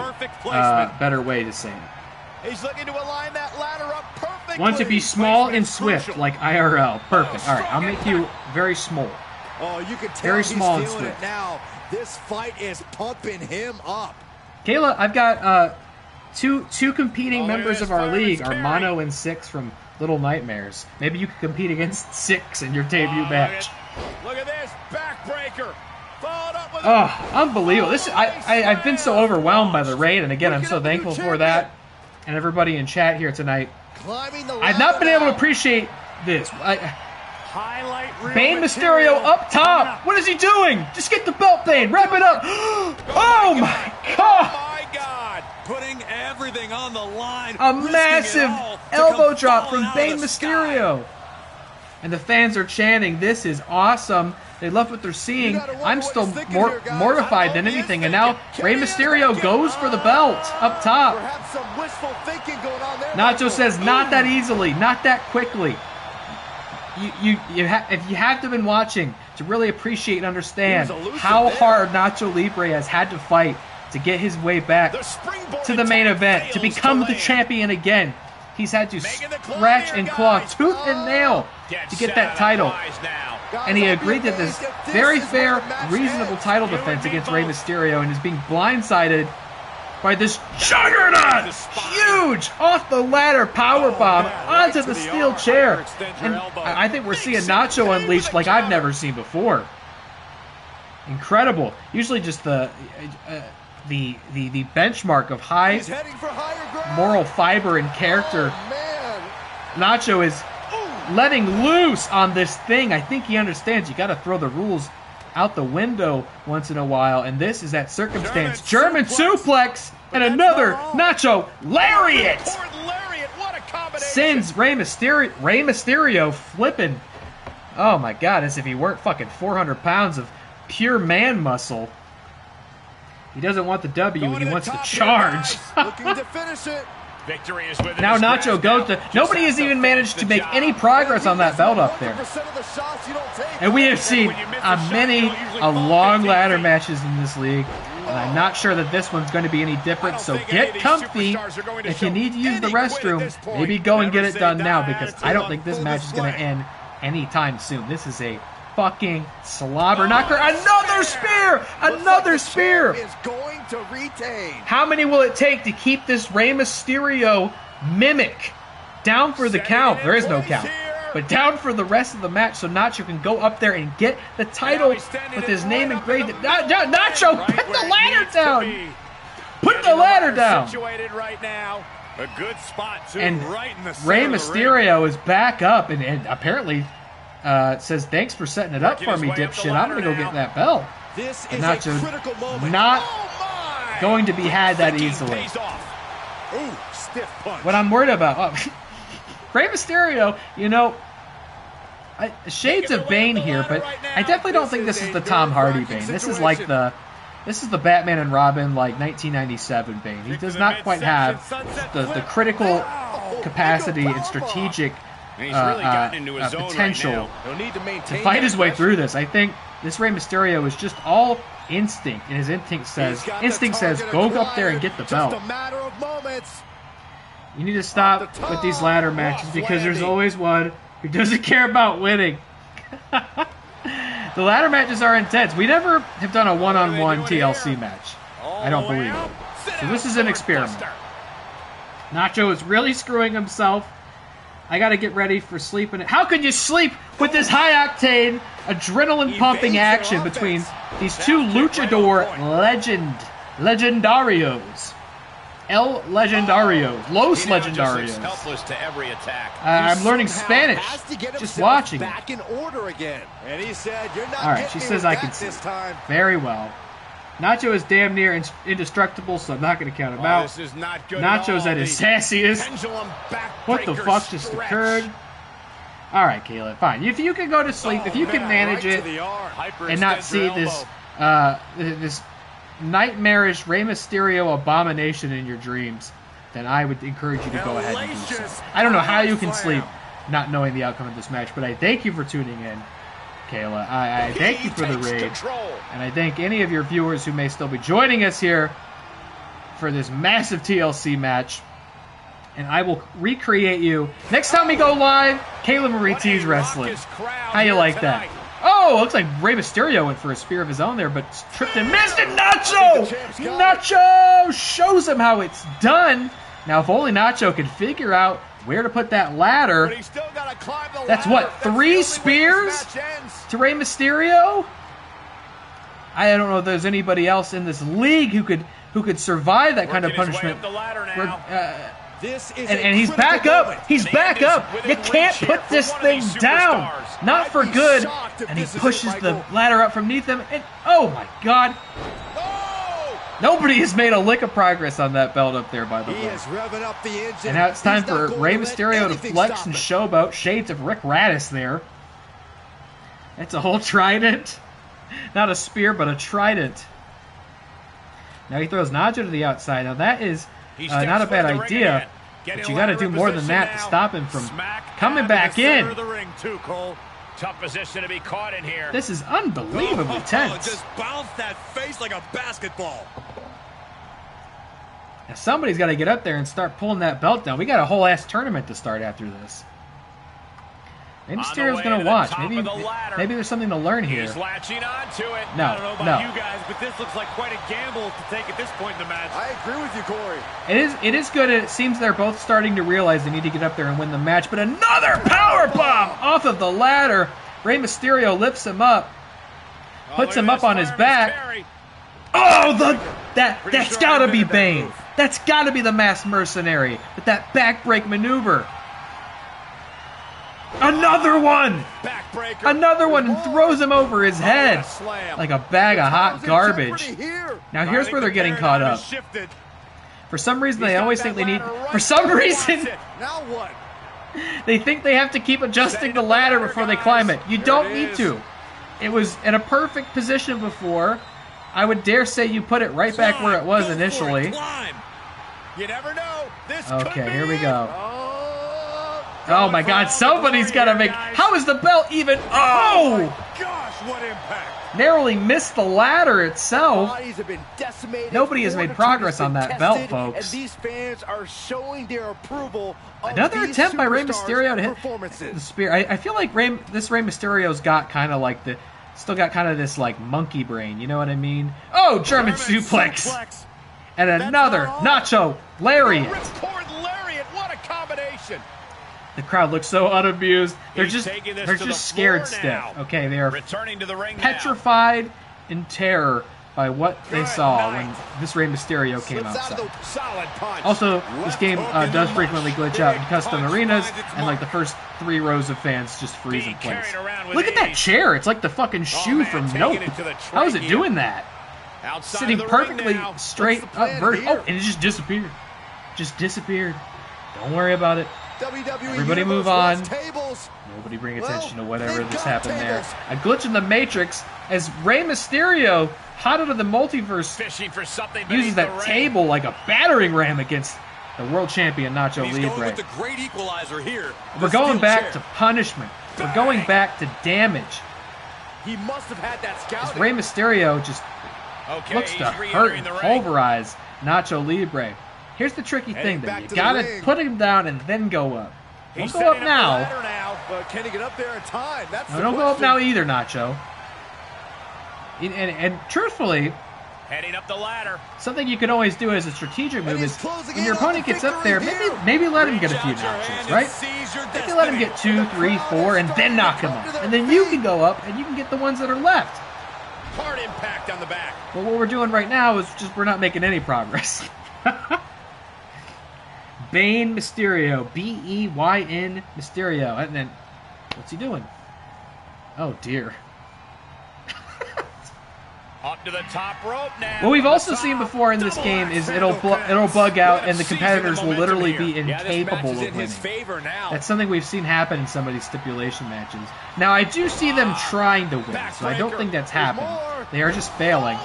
better way to say it. He's looking to align that ladder up perfectly. Want to be small and swift like IRL. Perfect. All right, I'll make you very small. Oh, you can tell Very he's small and feeling it swift. now. This fight is pumping him up. Kayla, I've got two competing Oh, members look at of this our league, fireman's are carry. Mono and Six from Little Nightmares. Maybe you could compete against Six in your debut match. Look at this backbreaker. Followed up with Oh, unbelievable! I've been so overwhelmed by the raid, and again, I'm so thankful for that. And everybody in chat here tonight. Climbing the I've not been able to appreciate this. Bane Mysterio up top. What is he doing? Just get the belt, Bane. Wrap it up. Oh my God! my God. Putting everything on the line. A risking it massive all to elbow come drop falling from out Bane of the sky. Mysterio. And the fans are chanting, this is awesome. They love what they're seeing. I'm still more mortified than anything. And now Rey Mysterio goes for the belt up top. Perhaps some wishful thinking going on there. Nacho says, not that easily, not that quickly. If you have to been watching to really appreciate and understand how hard Nacho Libre has had to fight to get his way back to the main event, to become the champion again. He's had to scratch and claw tooth and nail to get that title. And he agreed to this very fair, reasonable title defense against Rey Mysterio and is being blindsided by this juggernaut, huge, off the ladder powerbomb onto the steel chair. And I think we're seeing Nacho unleashed like I've never seen before. Incredible. Usually just the benchmark of high moral fiber and character. Nacho is letting loose on this thing. I think he understands you got to throw the rules out the window once in a while, and this is that circumstance. German suplex and another Nacho lariat. Sends Rey Mysterio flipping. Oh my God, as if he weren't fucking 400 pounds of pure man muscle. He doesn't want the W, he wants to charge. Looking to finish it. Victory is within Now Nacho goes to... Nobody has even managed to make any progress on that belt up there. And we have seen many long ladder matches in this league. And I'm not sure that this one's going to be any different. So get comfy. If you need to use the restroom, maybe go and get it done now. Because I don't think this match is going to end anytime soon. This is a fucking slobber knocker. Another spear! Another spear! Is going to retain. How many will it take to keep this Rey Mysterio mimic down for the count? There is no count. But down for the rest of the match so Nacho can go up there and get the title with his name engraved. Nacho, put the ladder down! Put the ladder down! A good spot too, And right in the Rey center of the Mysterio is back up and apparently says, thanks for setting it up for me, dipshit. I'm going to go get that belt. This And is Nacho a critical moment. not going to be had that easily. Ooh, stiff punch. What I'm worried about, Rey Mysterio, you know, shades of Bane here, but I definitely don't think this is the Tom Hardy Bane. This is like the Batman and Robin, like 1997 Bane. He does not quite have the critical capacity and strategic potential to fight his way through this. I think this Rey Mysterio is just all instinct, and his instinct says go up there and get the belt. You need to stop with these ladder matches because there's always one who doesn't care about winning. The ladder matches are intense. We never have done a one-on-one TLC match. I don't believe it. So this is an experiment. Nacho is really screwing himself. I got to get ready for sleeping. How can you sleep with this high-octane, adrenaline-pumping action between these two luchador legendarios? El Legendarios. Los Legendarios. Helpless to every attack. I'm learning Spanish just watching it. Back in order again. And he said, "You're not." All right, she says I can see. Very well. Nacho is damn near indestructible, so I'm not going to count him out. This is not good Nacho's at his sassiest. What the fuck just occurred? All right, Caleb, fine. If you can go to sleep, if you can manage it and not see this this nightmarish Rey Mysterio abomination in your dreams, then I would encourage you to go ahead and do so. I don't know how you can sleep not knowing the outcome of this match, but I thank you for tuning in, Kayla. I thank you for the raid, and I thank any of your viewers who may still be joining us here for this massive TLC match. And I will recreate you next time we go live. Kayla Marie T's wrestling. How you like that? Oh, looks like Rey Mysterio went for a spear of his own there, but tripped and missed it. Nacho! Nacho shows him how it's done. Now, if only Nacho could figure out where to put that ladder. That's what, 3 spears to Rey Mysterio? I don't know if there's anybody else in this league who could survive that kind of punishment. And he's back up. He's back up. You can't put this thing down. Not for good. And he pushes the ladder up from beneath him. And oh my God. Nobody has made a lick of progress on that belt up there, by the way. And now it's time for Rey Mysterio to flex and showboat. Shades of Rick Raddus there. It's a whole trident. Not a spear, but a trident. Now he throws Nacho to the outside. Now that is not a bad idea, but you got to do more than that to stop him from coming back in. Tough position to be caught in here. This is unbelievably tense. Just bounce that face like a basketball. Now somebody's got to get up there and start pulling that belt down. We got a whole ass tournament to start after this. Maybe Mysterio's going to watch. Maybe there's something to learn here. He's latching onto it. No, I don't know about you guys, but this looks like quite a gamble to take at this point in the match. I agree with you, Corey. It is good. It seems they're both starting to realize they need to get up there and win the match. But another power bomb off of the ladder. Rey Mysterio lifts him up. puts him up on his back. Oh, that's got to be Bane. That's got to be the Masked Mercenary with that backbreak maneuver. Another one! Another one, and throws him over his head like a bag of hot garbage. Now here's where they're getting caught up. For some reason, they always think they need... For some reason, they think they have to keep adjusting the ladder before they climb it. You don't need to. It was in a perfect position before. I would dare say you put it right back where it was initially. Okay, here we go. Oh my God, somebody's got to make... How is the belt even... Oh! Gosh, what impact! Narrowly missed the ladder itself. Nobody has made progress on that belt, folks. And these fans are showing their approval. Another attempt by Rey Mysterio to hit the spear. I feel like this Rey Mysterio's got kind of like the... Still got kind of this like monkey brain, you know what I mean? Oh, German suplex. And another Nacho lariat. What a combination. The crowd looks so unabused. They're just scared stiff. Okay, they are petrified in terror by what they saw when this Rey Mysterio came outside. Also, this game does frequently glitch out in custom arenas, and like the first 3 rows of fans just freeze in place. Look at that chair. It's like the fucking shoe from Nope. How is it doing that? Sitting perfectly straight up vertical. Oh, and it just disappeared. Just disappeared. Don't worry about it. Everybody move on. Nobody bring attention to whatever just happened there. A glitch in the Matrix as Rey Mysterio, hot out of the multiverse, uses that table like a battering ram against the world champion Nacho Libre. We're going back to punishment. We're going back to damage. He must have had that scouting. Rey Mysterio just looks to hurt and pulverize Nacho Libre. Here's the tricky thing, though. You gotta put him down and then go up. Don't go up now. Can he get up there in time? No, don't go up now either, Nacho. And truthfully, heading up the ladder. Something you can always do as a strategic move is when your opponent gets up there, maybe let him get a few notches, right? Maybe let him get 2, 3, 4, and then knock him off. And then you can go up and you can get the ones that are left. Hard impact on the back. But what we're doing right now is just we're not making any progress. Bane Mysterio, B-E-Y-N Mysterio, and then what's he doing? Oh dear. Up to the top rope now. What we've also seen before in this game is it'll bug out and the competitors will literally be incapable of winning. That's something we've seen happen in some of these stipulation matches. Now I do see them trying to win, so I don't think that's happened. They are just failing.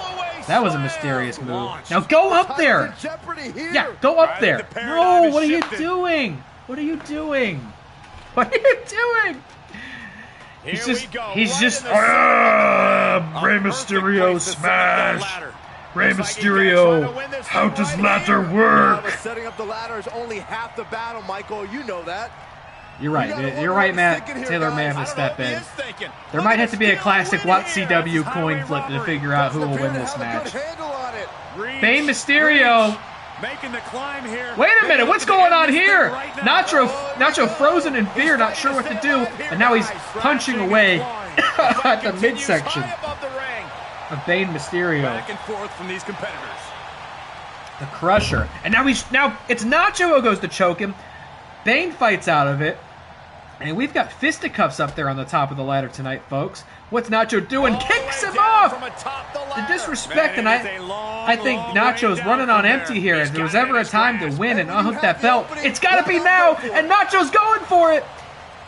That was a mysterious move. Now go up there! Yeah, go up there! No, what are you doing? What are you doing? What are you doing? He's just Rey Mysterio smash! Rey Mysterio, how does ladder work? Setting up the ladder is only half the battle, Michael. You know that. You're right. You're right, Matt. Taylor may have to step in. There might have to be a classic WATCW coin flip to figure out who will win this match. Bane Mysterio. Wait a minute, what's going on here? Nacho frozen in fear, not sure what to do, and now he's punching away at the midsection of Bane Mysterio. Back and forth from these competitors. The Crusher. And now it's Nacho who goes to choke him. Bane fights out of it. And we've got fisticuffs up there on the top of the ladder tonight, folks. What's Nacho doing? Kicks him off! The disrespect, and I think Nacho's running on empty here. If there was ever a time to win and unhook that belt, it's got to be now, and Nacho's going for it!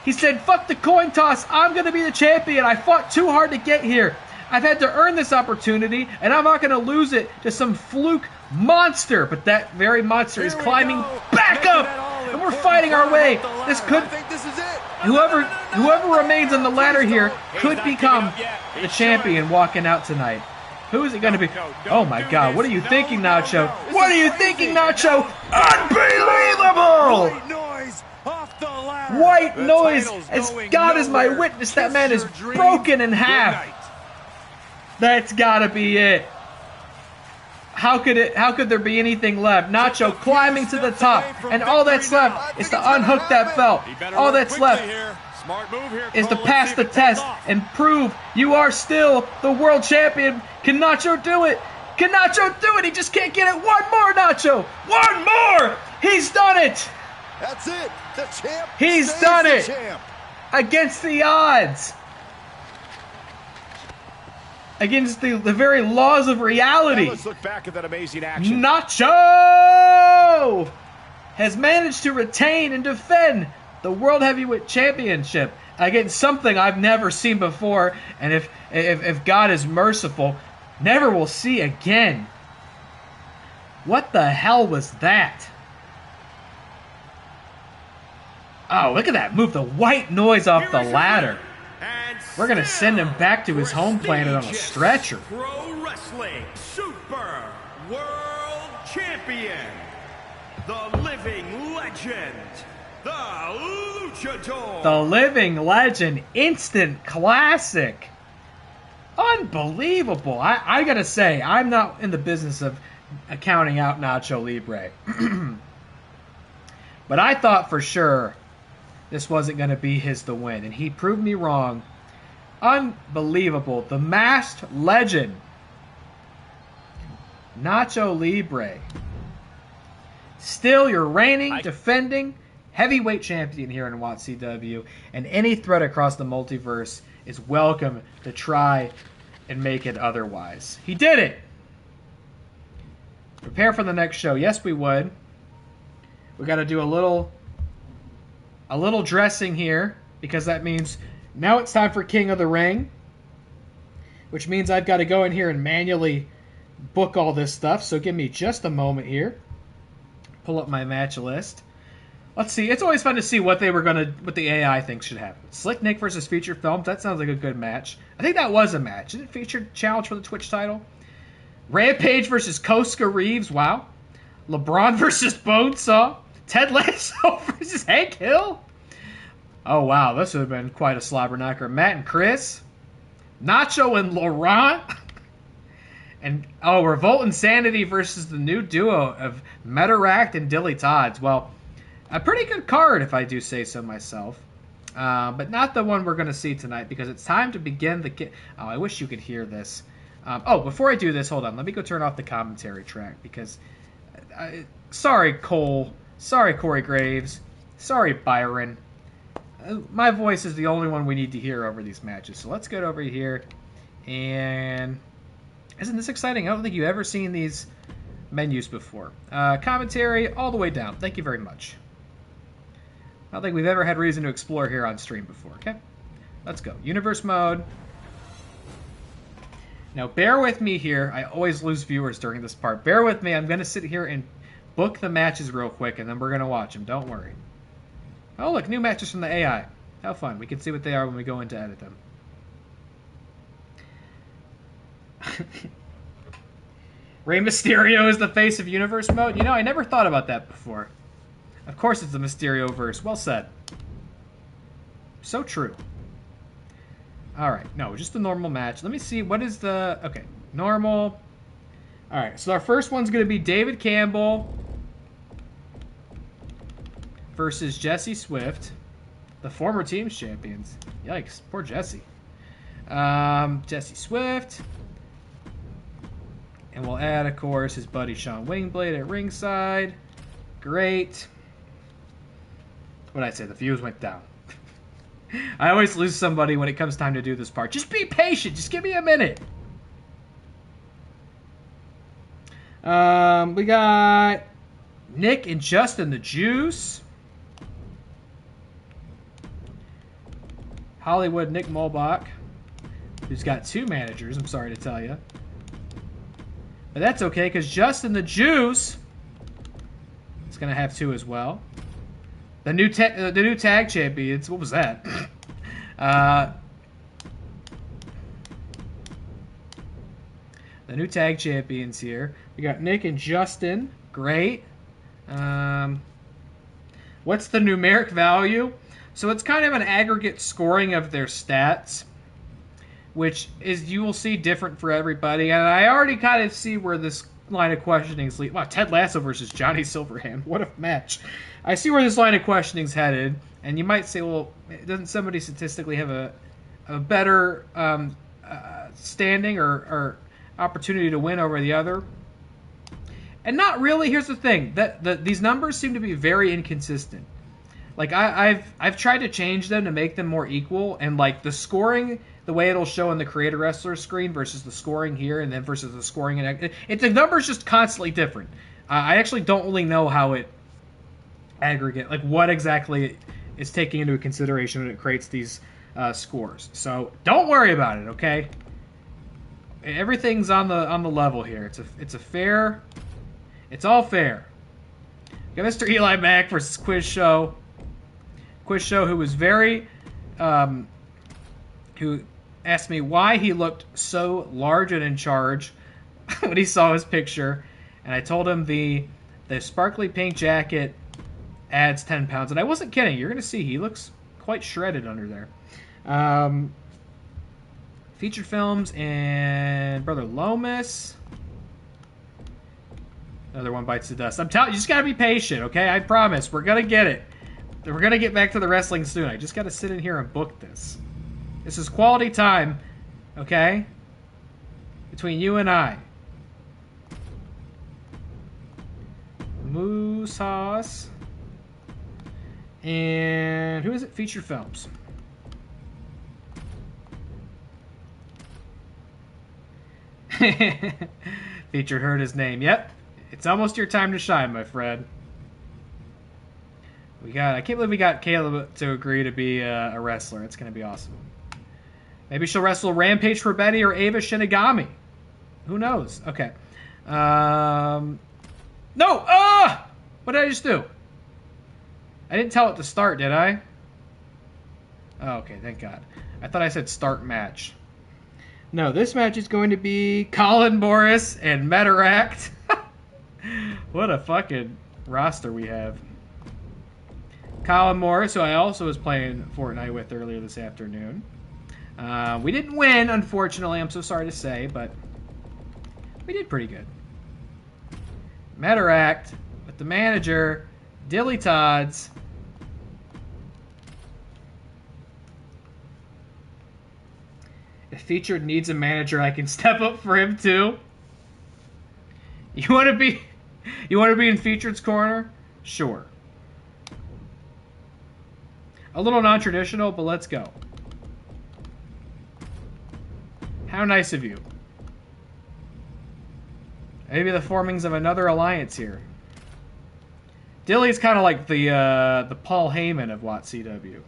He said, fuck the coin toss, I'm going to be the champion. I fought too hard to get here. I've had to earn this opportunity, and I'm not going to lose it to some fluke monster. But that very monster is climbing back up, and we're fighting our way. This could... Whoever remains on the ladder here could become the champion walking out tonight. Who is it going to be? Oh my God, what are you thinking, Nacho? What are you thinking, Nacho? Unbelievable! White noise! As God is my witness, that man is broken in half. That's gotta be it. How could there be anything left? Nacho climbing to the top, and all that's left is to unhook that belt. All that's left Smart move here, is to Cole. pass the test and prove you are still the world champion. Can Nacho do it? Can Nacho do it? He just can't get it. One more, Nacho. One more. He's done it. That's it. The champ. He's done it. Against the odds. Against the very laws of reality. Now let's look back at that amazing action. Nacho has managed to retain and defend the World Heavyweight Championship against something I've never seen before, and if God is merciful, never will see again. What the hell was that? Oh, look at that move. The white noise off the ladder. We're going to send him back to his home planet on a stretcher. Pro Wrestling Super World Champion, the living legend, the Luchador. The living legend, instant classic. Unbelievable. I got to say, I'm not in the business of counting out Nacho Libre. But I thought for sure this wasn't going to be his to win, and he proved me wrong. Unbelievable. The masked legend, Nacho Libre. Still your reigning, defending heavyweight champion here in WATCW, and any threat across the multiverse is welcome to try and make it otherwise. He did it! Prepare for the next show. Yes, we would. We got to do a little dressing here, because that means now it's time for King of the Ring, which means I've got to go in here and manually book all this stuff. So give me just a moment here. Pull up my match list. Let's see. It's always fun to see what the AI thinks should happen. Slick Nick versus FeaturedFilms. That sounds like a good match. I think that was a match. Is it featured challenge for the Twitch title? Rampage versus Koska Reeves. Wow. LeBron versus Bonesaw. Ted Lasso versus Hank Hill. Oh, wow. This would have been quite a slobber knocker. Matt and Chris. Nacho and Laurent. And, Revolt Insanity versus the new duo of Metaract and DillyTodds. Well, a pretty good card, if I do say so myself. But not the one we're going to see tonight, because it's time to begin the... Oh, I wish you could hear this. Before I do this, hold on. Let me go turn off the commentary track, because... sorry, Cole. Sorry, Corey Graves. Sorry, Byron. My voice is the only one we need to hear over these matches. So let's get over here. And isn't this exciting? I don't think you've ever seen these menus before. Commentary all the way down. Thank you very much. I don't think we've ever had reason to explore here on stream before. Okay, let's go. Universe mode. Now, bear with me here. I always lose viewers during this part. Bear with me. I'm going to sit here and book the matches real quick, and then we're going to watch them. Don't worry. Oh, look, new matches from the AI. How fun. We can see what they are when we go in to edit them. Rey Mysterio is the face of universe mode? You know, I never thought about that before. Of course it's the Mysterio verse. Well said. So true. Alright, no, just a normal match. Let me see, what is the... Okay, normal. Alright, so our first one's going to be David Campbell versus Jesse Swift, the former team's champions. Yikes, poor Jesse. Jesse Swift. And we'll add, of course, his buddy Sean Wingblade at ringside. Great. What did I say? The views went down. I always lose somebody when it comes time to do this part. Just be patient. Just give me a minute. We got Nick and Justin the Juice. Hollywood Nick Muhlbach, who's got two managers, I'm sorry to tell you. But that's okay, because Justin the Juice is going to have two as well. The new tag champions, what was that? The new tag champions here. We got Nick and Justin. Great. What's the numeric value? So it's kind of an aggregate scoring of their stats, which is, you will see, different for everybody. And I already kind of see where this line of questioning's leading. Wow, Ted Lasso versus Johnny Silverhand. What a match. I see where this line of questioning's headed, and you might say, well, doesn't somebody statistically have a better standing or opportunity to win over the other? And not really. Here's the thing. These numbers seem to be very inconsistent. Like, I've tried to change them to make them more equal, and like the scoring, the way it'll show on the Creator Wrestler screen versus the scoring here, and then versus the scoring in the numbers just constantly different. I actually don't really know how it aggregate, like what exactly is taking into consideration when it creates these scores. So don't worry about it, okay? Everything's on the level here. It's a fair. It's all fair. Got Mr. MrEliMac versus Quiz Show. Quiz Show, who was very, who asked me why he looked so large and in charge when he saw his picture, and I told him the sparkly pink jacket adds 10 pounds, and I wasn't kidding. You're gonna see he looks quite shredded under there. Featured Films and Brother Lomas. Another one bites the dust. I'm telling you, just gotta be patient, okay? I promise. We're gonna get it. We're gonna get back to the wrestling soon. I just gotta sit in here and book this. This is quality time, okay? Between you and I. Moose Hoss. And who is it? Featured Films. Featured heard his name. Yep. It's almost your time to shine, my friend. I can't believe we got Caleb to agree to be a wrestler. It's going to be awesome. Maybe she'll wrestle Rampage for Betty or Ava Shinigami. Who knows? Okay. No! What did I just do? I didn't tell it to start, did I? Oh, okay, thank God. I thought I said start match. No, this match is going to be Colin Morris and Metaract. What a fucking roster we have. Colin Morris, who I also was playing Fortnite with earlier this afternoon. We didn't win, unfortunately. I'm so sorry to say, but we did pretty good. Metaract with the manager, DillyTodds. If Featured needs a manager, I can step up for him too. You want to be in Featured's corner? Sure. A little non-traditional, but let's go. How nice of you. Maybe the formings of another alliance here. Dilly's kind of like the Paul Heyman of WATCW.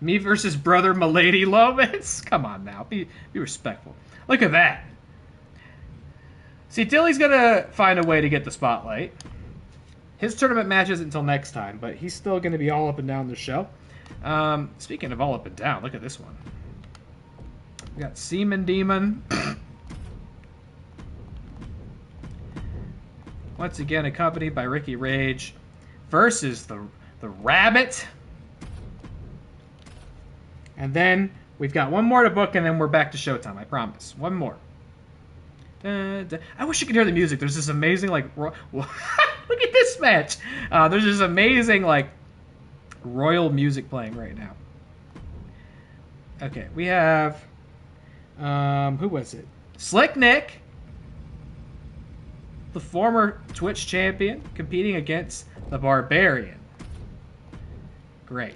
Me versus brother Milady Lomas? Come on now, be respectful. Look at that. See, Dilly's gonna find a way to get the spotlight. His tournament match isn't until next time, but he's still gonna be all up and down the show. Speaking of all up and down, look at this one. We got Seaman Demon. Once again, accompanied by Ricky Rage versus the Rabbit. And then we've got one more to book, and then we're back to showtime. I promise. One more. I wish you could hear the music. There's this amazing, like, look at this match. There's this amazing, like, royal music playing right now. Okay, we have, who was it? Slick Nick, the former Twitch champion, competing against the Barbarian. Great.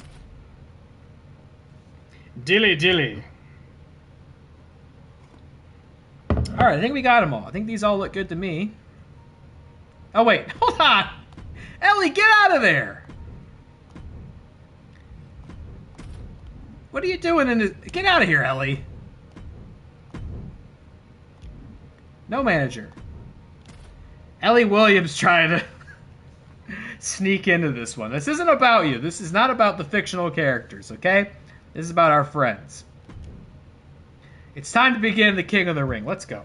Dilly. Alright, I think we got them all. I think these all look good to me. Oh, wait. Hold on. Ellie, get out of there. What are you doing in this? Get out of here, Ellie. No manager. Ellie Williams trying to sneak into this one. This isn't about you. This is not about the fictional characters, okay? This is about our friends. It's time to begin the King of the Ring. Let's go.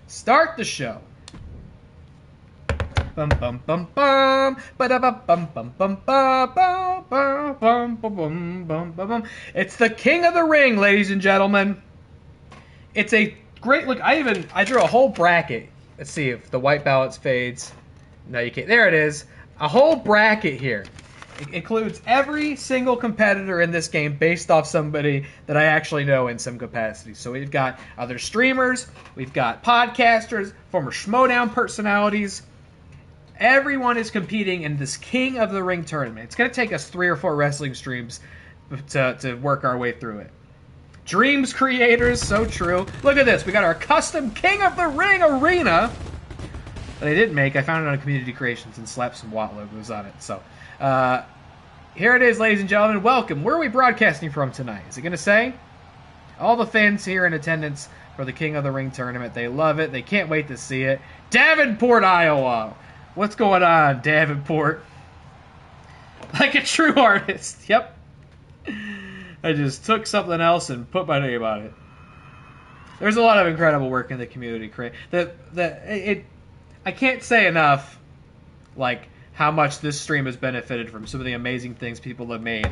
Start the show. Bum bum bum bum. Ba-da-bum bum bum bum bum bum bum bum bum bum bum bum. It's the King of the Ring, ladies and gentlemen. It's a Great look. I drew a whole bracket. Let's see if the white balance fades. No, you can't. There it is. A whole bracket here. It includes every single competitor in this game based off somebody that I actually know in some capacity. So we've got other streamers, we've got podcasters, former Schmodown personalities. Everyone is competing in this King of the Ring tournament. It's going to take us 3 or 4 wrestling streams to work our way through it. Dreams creators, so true. Look at this. We got our custom King of the Ring arena that I didn't make. I found it on Community Creations and slapped some WAT logos on it. So here it is, ladies and gentlemen. Welcome. Where are we broadcasting from tonight? Is it going to say? All the fans here in attendance for the King of the Ring tournament. They love it. They can't wait to see it. Davenport, Iowa. What's going on, Davenport? Like a true artist. Yep. I just took something else and put my name on it. There's a lot of incredible work in the community. I can't say enough, like, how much this stream has benefited from some of the amazing things people have made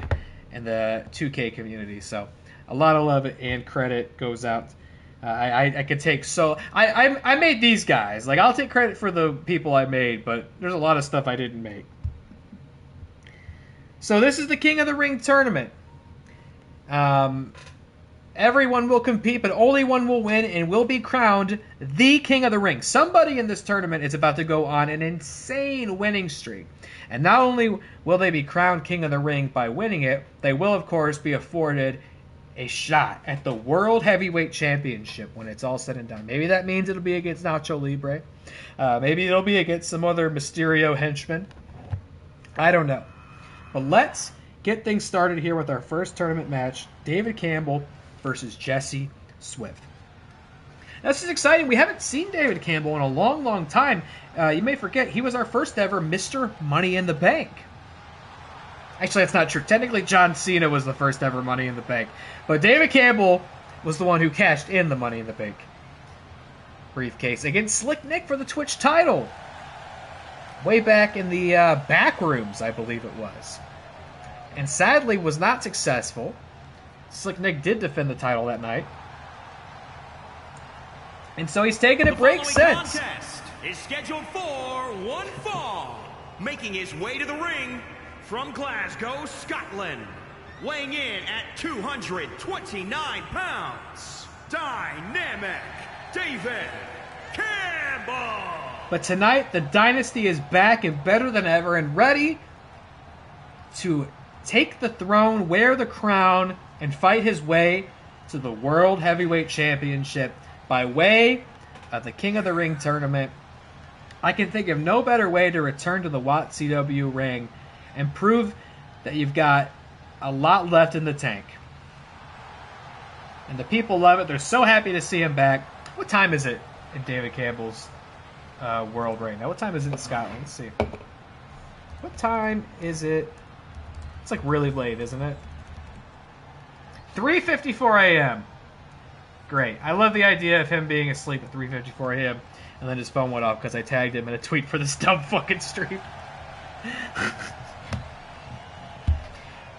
in the 2K community. So a lot of love and credit goes out. I could take I made these guys. Like, I'll take credit for the people I made, but there's a lot of stuff I didn't make. So this is the King of the Ring tournament. Everyone will compete, but only one will win and will be crowned the King of the Ring. Somebody in this tournament is about to go on an insane winning streak. And not only will they be crowned King of the Ring by winning it, they will, of course, be afforded a shot at the World Heavyweight Championship when it's all said and done. Maybe that means it'll be against Nacho Libre. Maybe it'll be against some other Mysterio henchman. I don't know. But let's get things started here with our first tournament match. David Campbell versus Jesse Swift. Now, this is exciting. We haven't seen David Campbell in a long, long time. You may forget, he was our first ever Mr. Money in the Bank. Actually, that's not true. Technically, John Cena was the first ever Money in the Bank. But David Campbell was the one who cashed in the Money in the Bank briefcase against Slick Nick for the Twitch title. Way back in the back rooms, I believe it was. And sadly was not successful. Slick Nick did defend the title that night. And so he's taken a break since. The contest is scheduled for one fall. Making his way to the ring from Glasgow, Scotland. Weighing in at 229 pounds. Dynamic David Campbell. But tonight, the Dynasty is back and better than ever and ready to take the throne, wear the crown, and fight his way to the World Heavyweight Championship by way of the King of the Ring tournament. I can think of no better way to return to the WATCW ring and prove that you've got a lot left in the tank. And the people love it. They're so happy to see him back. What time is it in David Campbell's world right now? What time is it in Scotland? Let's see. What time is it? It's like really late, isn't it? 3:54 a.m. Great. I love the idea of him being asleep at 3:54 a.m. and then his phone went off because I tagged him in a tweet for this dumb fucking stream.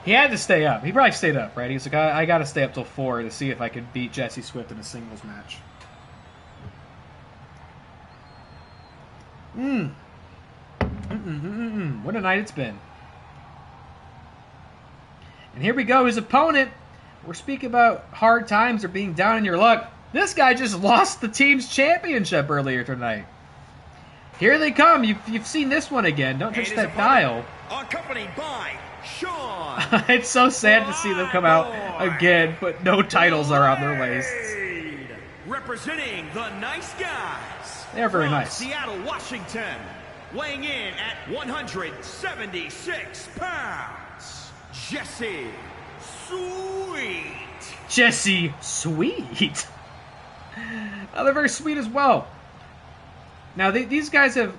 He had to stay up. He probably stayed up, right? He was like, I got to stay up till 4 to see if I could beat Jesse Swift in a singles match. What a night it's been. And here we go. His opponent, we're speaking about hard times or being down in your luck. This guy just lost the team's championship earlier tonight. Here they come. You've seen this one again. Don't touch that dial. Accompanied by Sean. It's so sad to see them come out again, but no titles are on their waists. Representing the nice guys. They're very from nice. Seattle, Washington. Weighing in at 176 pounds. Jesse Sweet. Jesse Sweet. Oh, they're very sweet as well. Now, these guys have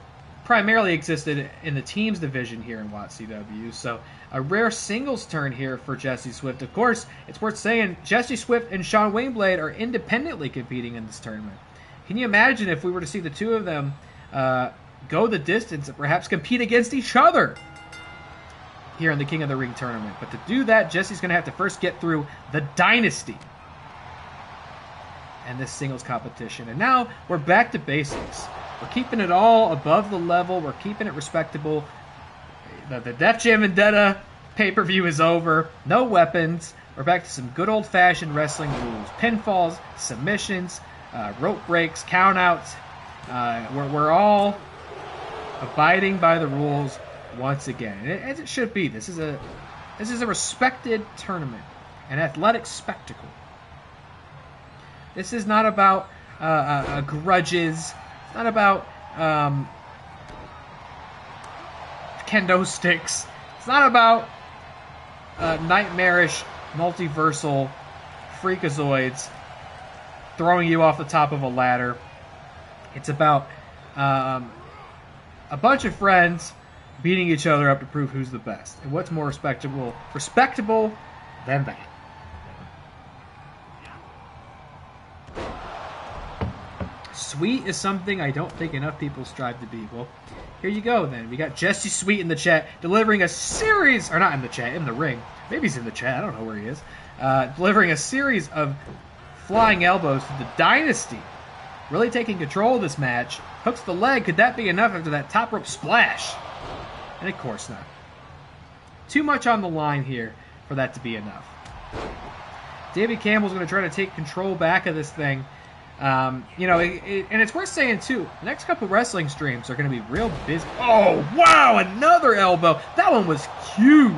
primarily existed in the teams division here in WATCW, so a rare singles turn here for Jesse Swift. Of course, it's worth saying Jesse Swift and Sean Wainblade are independently competing in this tournament. Can you imagine if we were to see the two of them go the distance and perhaps compete against each other here in the King of the Ring tournament? But to do that, Jesse's going to have to first get through the Dynasty. and this singles competition. And now we're back to basics. We're keeping it all above the level. We're keeping it respectable. The DEF Jam Vendetta pay-per-view is over. No weapons. We're back to some good old-fashioned wrestling rules. Pinfalls, submissions, rope breaks, countouts. We're all abiding by the rules once again. As it should be. This is a respected tournament. An athletic spectacle. This is not about grudges. It's not about kendo sticks. It's not about nightmarish, multiversal freakazoids throwing you off the top of a ladder. It's about a bunch of friends beating each other up to prove who's the best. And what's more respectable than that? Sweet is something I don't think enough people strive to be. Well, here you go then. We got Jesse Sweet in the chat delivering a series, or not in the chat, in the ring. Maybe he's in the chat. I don't know where he is. Delivering a series of flying elbows to the Dynasty. Really taking control of this match. Hooks the leg. Could that be enough after that top rope splash? And of course not. Too much on the line here for that to be enough. David Campbell's going to try to take control back of this thing. And it's worth saying, too, the next couple wrestling streams are going to be real busy. Oh, wow, another elbow. That one was huge.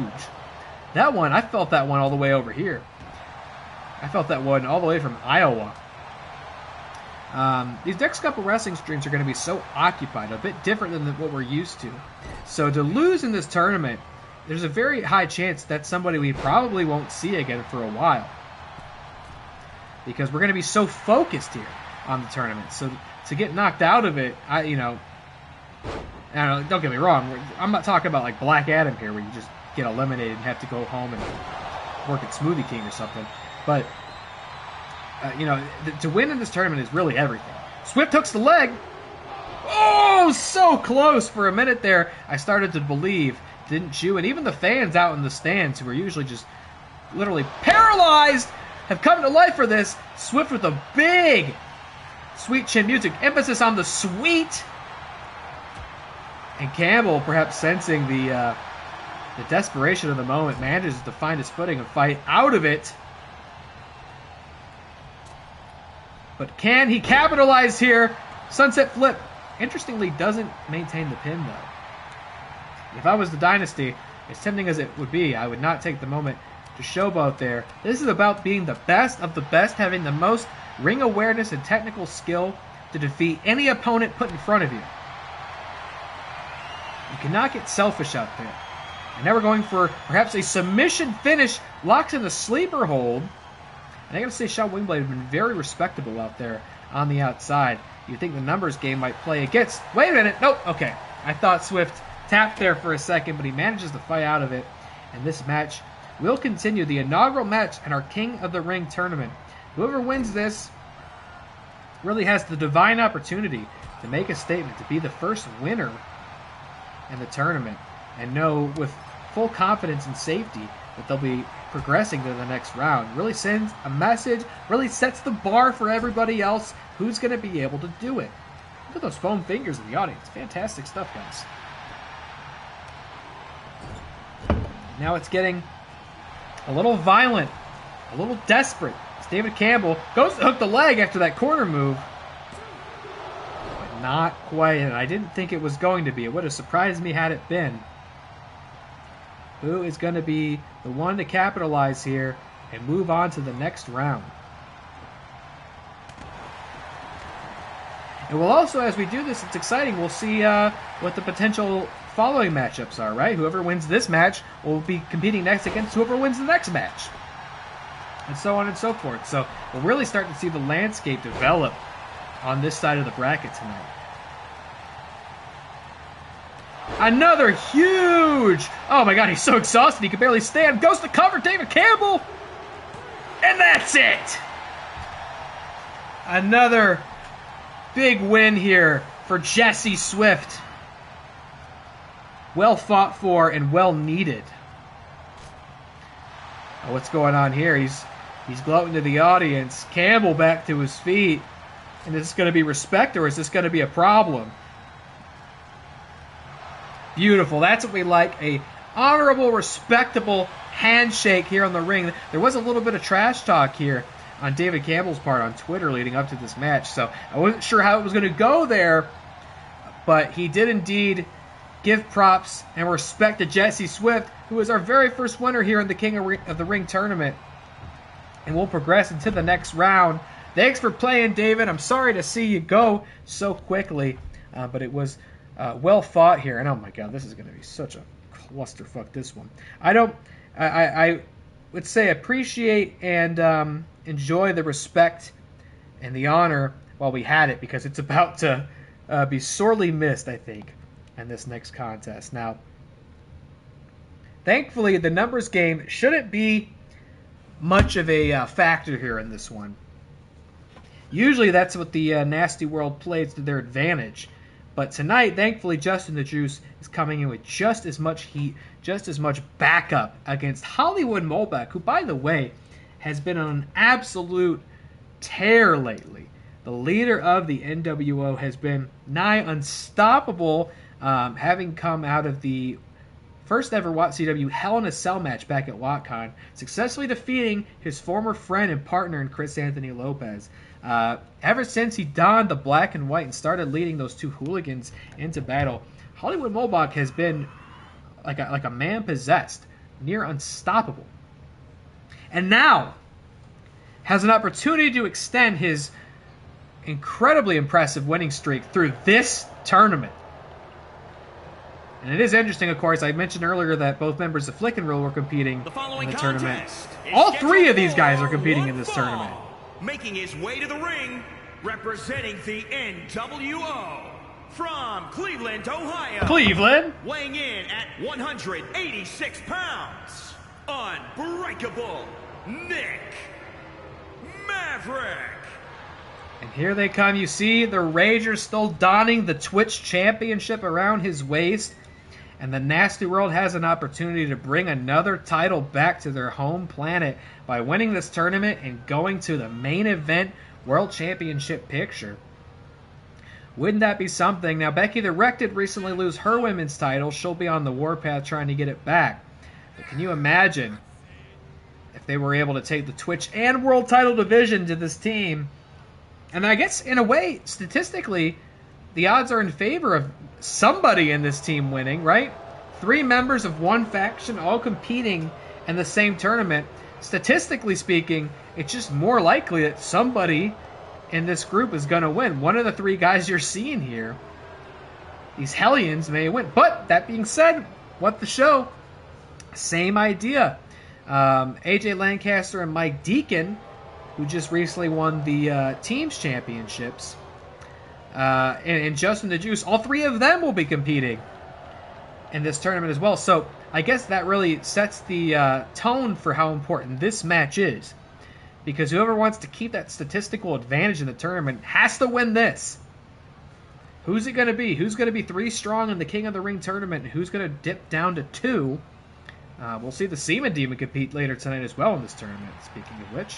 That one, I felt that one all the way over here. I felt that one all the way from Iowa. These next couple wrestling streams are going to be so occupied, a bit different than what we're used to. So to lose in this tournament, there's a very high chance that's somebody we probably won't see again for a while. Because we're going to be so focused here on the tournament. So to get knocked out of it, don't get me wrong. I'm not talking about like Black Adam here, where you just get eliminated and have to go home and work at Smoothie King or something. But to win in this tournament is really everything. Swift hooks the leg. Oh, so close for a minute there. I started to believe, didn't you? And even the fans out in the stands, who are usually just literally paralyzed, have come to life for this. Swift with a big sweet chin music. Emphasis on the sweet. And Campbell, perhaps sensing the desperation of the moment, manages to find his footing and fight out of it. But can he capitalize here? Sunset flip. Interestingly, doesn't maintain the pin, though. If I was the Dynasty, as tempting as it would be, I would not take the moment to showboat there. This is about being the best of the best, having the most ring awareness and technical skill to defeat any opponent put in front of you. You cannot get selfish out there. And now we're going for perhaps a submission finish. Locks in the sleeper hold. And I gotta say, Sean Wingblade has been very respectable out there on the outside. You'd think the numbers game might play against. Wait a minute. Nope. Okay. I thought Swift tapped there for a second, but he manages to fight out of it. And this match will continue, the inaugural match in our King of the Ring tournament. Whoever wins this really has the divine opportunity to make a statement, to be the first winner in the tournament, and know with full confidence and safety that they'll be progressing to the next round. Really sends a message, really sets the bar for everybody else who's going to be able to do it. Look at those foam fingers in the audience. Fantastic stuff, guys. Now it's getting a little violent, a little desperate. It's David Campbell goes to hook the leg after that corner move. But not quite, and I didn't think it was going to be. It would have surprised me had it been. Who is going to be the one to capitalize here and move on to the next round? And we'll also, as we do this, it's exciting. We'll see what the potential following matchups are, right? Whoever wins this match will be competing next against whoever wins the next match. And so on and so forth. So we'll really start to see the landscape develop on this side of the bracket tonight. Another huge... Oh my god, he's so exhausted he can barely stand. Goes to cover David Campbell. And that's it. Another big win here for Jesse Swift. Well fought for and well needed. What's going on here? He's He's gloating to the audience. Campbell back to his feet. And is this going to be respect or is this going to be a problem? Beautiful. That's what we like. A honorable, respectable handshake here on the ring. There was a little bit of trash talk here on David Campbell's part on Twitter leading up to this match. So I wasn't sure how it was going to go there. But he did indeed give props and respect to Jesse Swift, who is our very first winner here in the King of the Ring tournament. And we'll progress into the next round. Thanks for playing, David. I'm sorry to see you go so quickly, but it was well fought here. And oh my God, this is going to be such a clusterfuck, this one. I would say appreciate and enjoy the respect and the honor while we had it, because it's about to be sorely missed, I think, in this next contest. Now, thankfully, the numbers game shouldn't be much of a factor here in this one. Usually that's what the Nasty World plays to their advantage. But tonight, thankfully, Justin the Juice is coming in with just as much heat, just as much backup against Hollywood Muhlbach, who, by the way, has been on an absolute tear lately. The leader of the NWO has been nigh unstoppable, having come out of the first ever WATCW Hell in a Cell match back at WatCon, successfully defeating his former friend and partner in Chris Anthony Lopez. Ever since he donned the black and white and started leading those two hooligans into battle, Hollywood Muhlbach has been like a man possessed, near unstoppable. And now has an opportunity to extend his incredibly impressive winning streak through this tournament. And it is interesting, of course, I mentioned earlier that both members of Flick and Roll were competing in the tournament. All three of these guys are competing in this tournament. Making his way to the ring, representing the NWO, from Cleveland, Ohio. Cleveland. Weighing in at 186 pounds, Unbreakable Nick Maverick. And here they come. You see the Rager still donning the Twitch Championship around his waist. And the Nasty World has an opportunity to bring another title back to their home planet by winning this tournament and going to the main event World Championship picture. Wouldn't that be something? Now, Becky the Wreck did recently lose her women's title. She'll be on the warpath trying to get it back. But can you imagine if they were able to take the Twitch and World title division to this team? And I guess, in a way, statistically, the odds are in favor of somebody in this team winning, right? 3 members of one faction all competing in the same tournament. Statistically speaking, it's just more likely that somebody in this group is going to win. One of the 3 guys you're seeing here, these Hellions, may win. But, that being said, what the show? Same idea. AJ Lancaster and Mike Deacon, who just recently won the teams championships, and Justin the Juice, all 3 of them will be competing in this tournament as well. So I guess that really sets the tone for how important this match is, because whoever wants to keep that statistical advantage in the tournament has to win this. Who's it going to be? Who's going to be 3 strong in the King of the Ring tournament, and who's going to dip down to 2? We'll see the Seaman Demon compete later tonight as well in this tournament, speaking of which.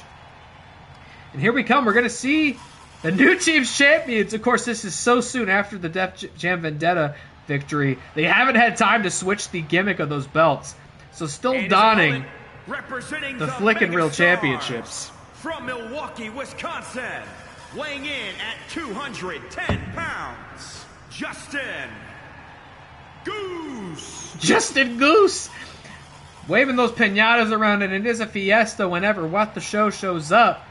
And here we come. We're going to see the new team's champions. Of course, this is so soon after the DEF Jam Vendetta victory. They haven't had time to switch the gimmick of those belts. So still donning the Flick and Reel championships. From Milwaukee, Wisconsin, weighing in at 210 pounds, Justin Goose. Justin Goose. Waving those pinatas around, and it is a fiesta whenever What the Show shows up.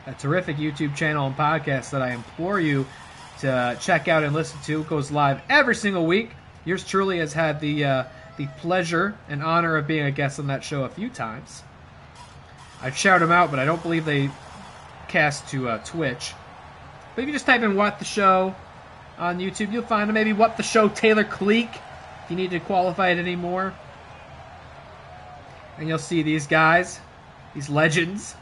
A terrific YouTube channel and podcast that I implore you to check out and listen to. It goes live every single week. Yours truly has had the pleasure and honor of being a guest on that show a few times. I've shouted them out, but I don't believe they cast to Twitch. But if you just type in What the Show on YouTube, you'll find maybe What the Show Taylor Cleek, if you need to qualify it anymore. And you'll see these guys, these legends.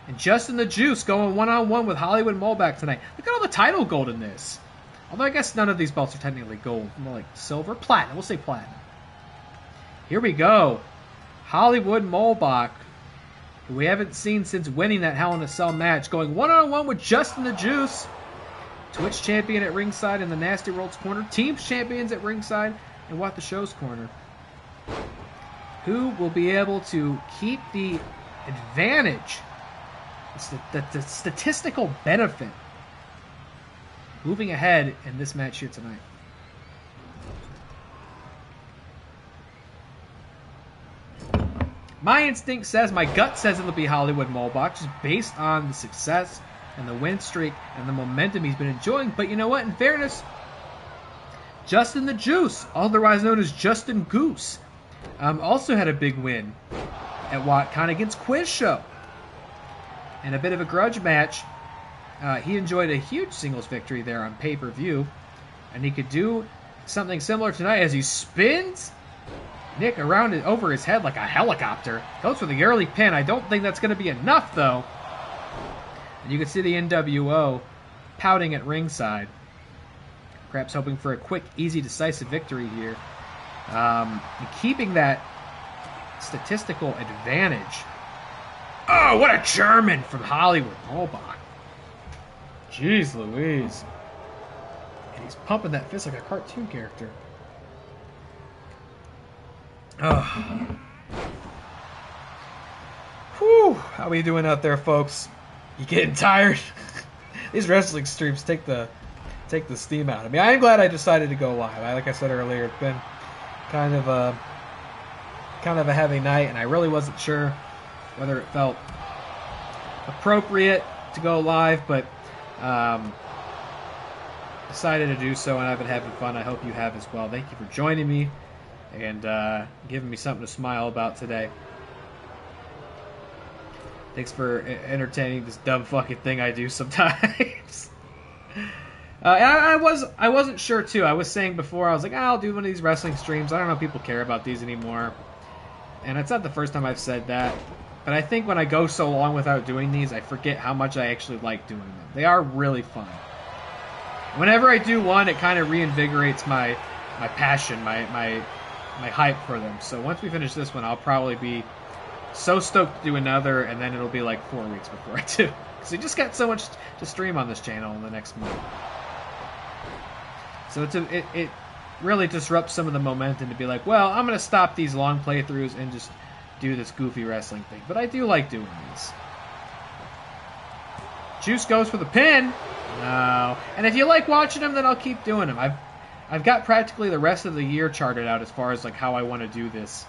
And Justin the Juice going one-on-one with Hollywood Muhlbach tonight. Look at all the title gold in this. Although I guess none of these belts are technically gold. More like silver. Platinum. We'll say platinum. Here we go. Hollywood Muhlbach who we haven't seen since winning that Hell in a Cell match, going one-on-one with Justin the Juice, Twitch champion at ringside in the Nasty World's corner, Teams champions at ringside in What the Show's corner. Who will be able to keep the advantage, the statistical benefit, moving ahead in this match here tonight? My instinct says, my gut says it'll be Hollywood Muhlbach, just based on the success and the win streak and the momentum he's been enjoying. But you know what? In fairness, Justin the Juice, otherwise known as Justin Goose, also had a big win at WatCon against Quiz Show. And a bit of a grudge match. He enjoyed a huge singles victory there on pay-per-view. And he could do something similar tonight as he spins Nick around it over his head like a helicopter. Goes for the early pin. I don't think that's going to be enough, though. And you can see the NWO pouting at ringside. Perhaps hoping for a quick, easy, decisive victory here. And keeping that statistical advantage. Oh, what a German from Hollywood Muhlbach. Jeez Louise. And he's pumping that fist like a cartoon character. Oh. Whew. How are you doing out there, folks? You getting tired? These wrestling streams take the steam out of me. I am glad I decided to go live. Like I said earlier, it's been kind of a heavy night, and I really wasn't sure whether it felt appropriate to go live, but decided to do so, and I've been having fun. I hope you have as well. Thank you for joining me and giving me something to smile about today. Thanks for entertaining this dumb fucking thing I do sometimes. I wasn't sure too. I was saying before, I was like, I'll do one of these wrestling streams. I don't know if people care about these anymore. And it's not the first time I've said that. But I think when I go so long without doing these, I forget how much I actually like doing them. They are really fun. Whenever I do one, it kind of reinvigorates my passion, my hype for them. So once we finish this one, I'll probably be so stoked to do another, and then it'll be like 4 weeks before I do. Because we just got so much to stream on this channel in the next month. So it really disrupts some of the momentum to be like, well, I'm going to stop these long playthroughs and just do this goofy wrestling thing. But I do like doing these. Juice goes for the pin. No. And if you like watching them, then I'll keep doing them. I've got practically the rest of the year charted out as far as like how I want to do this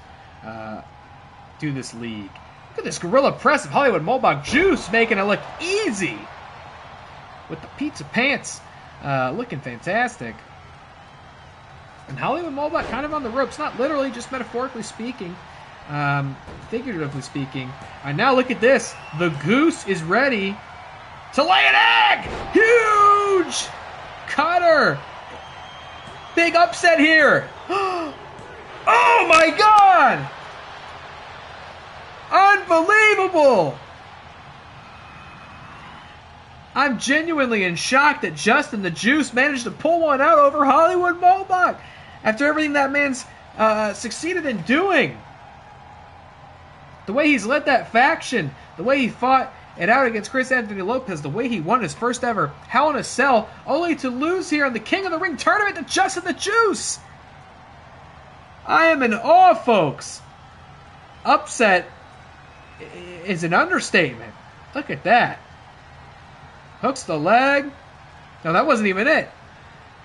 league. Look at this gorilla press of Hollywood Muhlbach. Juice making it look easy with the pizza pants looking fantastic. And Hollywood Muhlbach kind of on the ropes, not literally, just metaphorically speaking, figuratively speaking. All right, now look at this. The Goose is ready to lay an egg. Huge cutter. Big upset here. Oh my God. Unbelievable! I'm genuinely in shock that Justin the Juice managed to pull one out over Hollywood Muhlbach after everything that man's succeeded in doing. The way he's led that faction, the way he fought it out against Chris Anthony Lopez, the way he won his first ever Hell in a Cell, only to lose here in the King of the Ring tournament to Justin the Juice. I am in awe, folks. Upset is an understatement. Look at that. Hooks the leg. No, that wasn't even it.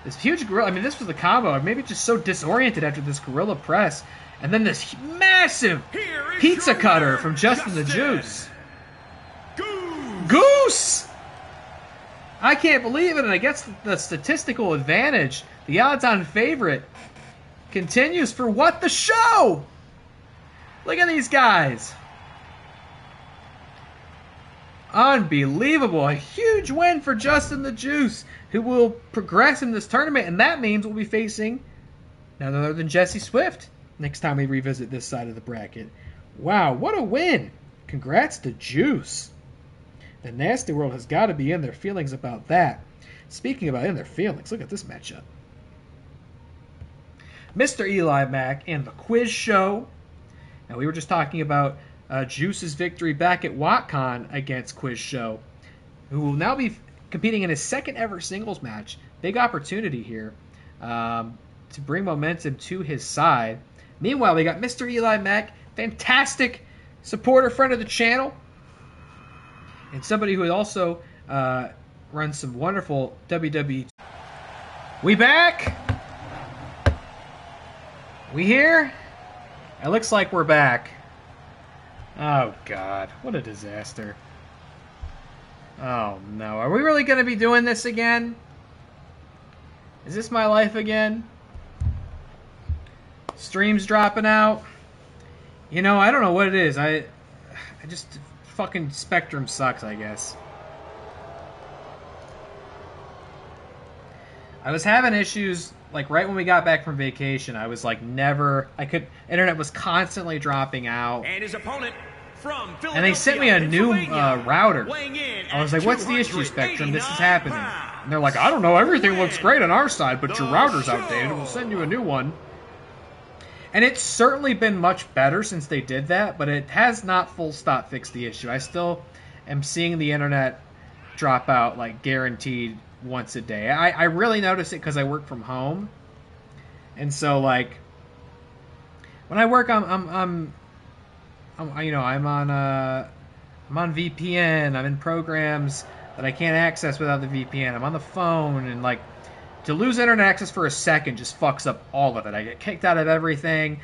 This huge gorilla. I mean, this was the combo. Maybe just so disoriented after this gorilla press. And then this massive pizza cutter from Justin the Juice. Goose! I can't believe it. And I guess the statistical advantage, the odds-on favorite, continues for What the Show. Look at these guys. Unbelievable. A huge win for Justin the Juice, who will progress in this tournament, and that means we'll be facing none other than Jesse Swift next time we revisit this side of the bracket. Wow, what a win. Congrats to Juice. The Nasty World has got to be in their feelings about that. Speaking about in their feelings, look at this matchup. MrEliMac and the Quiz Show. Now, we were just talking about Juice's victory back at WatCon against Quiz Show, who will now be competing in his second ever singles match. Big opportunity here to bring momentum to his side. Meanwhile, we got MrEliMac, fantastic supporter, friend of the channel, and somebody who also runs some wonderful WWE. We back? We here? It looks like we're back. Oh, God. What a disaster. Oh, no. Are we really going to be doing this again? Is this my life again? Streams dropping out? You know, I don't know what it is. I just... Fucking Spectrum sucks, I guess. I was having issues, like, right when we got back from vacation. I was, like, internet was constantly dropping out. And his opponent from Philadelphia, and they sent me a new router. I was like, what's the issue, Spectrum? This is happening. And they're like, I don't know, everything looks great on our side, but your router's outdated. We'll send you a new one. And it's certainly been much better since they did that, but it has not full stop fixed the issue. I still am seeing the internet drop out, like, guaranteed once a day. I really notice it because I work from home. And so, like, when I work, I'm on VPN. I'm in programs that I can't access without the VPN. I'm on the phone, and, like, to lose internet access for a second just fucks up all of it. I get kicked out of everything.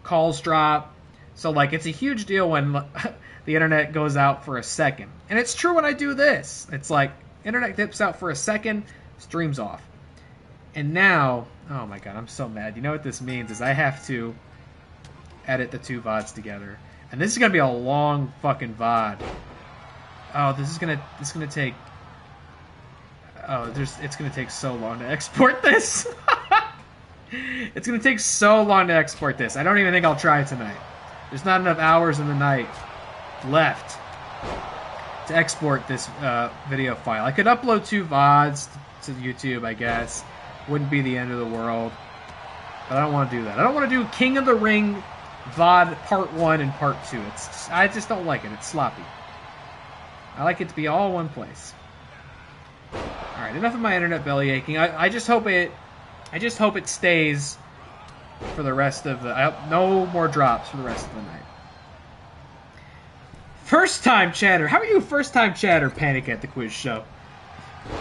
Calls drop. So, like, it's a huge deal when the internet goes out for a second. And it's true when I do this. It's like, internet dips out for a second, stream's off. And now, oh my god, I'm so mad. You know what this means is I have to edit the two VODs together. And this is going to be a long fucking VOD. Oh, it's going to take... Oh, it's going to take so long to export this. It's going to take so long to export this. I don't even think I'll try it tonight. There's not enough hours in the night left to export this video file. I could upload two VODs to YouTube, I guess. Wouldn't be the end of the world. But I don't want to do that. I don't want to do King of the Ring VOD Part 1 and Part 2. I just don't like it. It's sloppy. I like it to be all one place. Alright, enough of my internet belly aching. I just hope it stays for the rest of the... no more drops for the rest of the night. First time chatter. How are you first time chatter, Panic at the Quiz Show?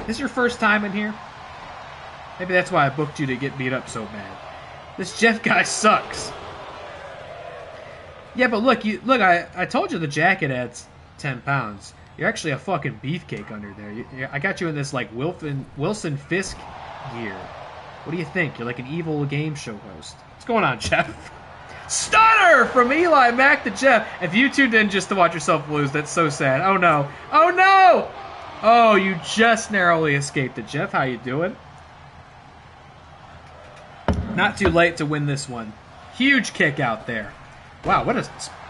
This your first time in here? Maybe that's why I booked you to get beat up so bad. This Jeff guy sucks. Yeah, but look, I told you the jacket adds 10 pounds. You're actually a fucking beefcake under there. I got you in this, like, Wilson Fisk gear. What do you think? You're like an evil game show host. What's going on, Jeff? Stunner from EliMac to Jeff. If you tuned in just to watch yourself lose, that's so sad. Oh, no. Oh, no! Oh, you just narrowly escaped it, Jeff. How you doing? Not too late to win this one. Huge kick out there. Wow, what a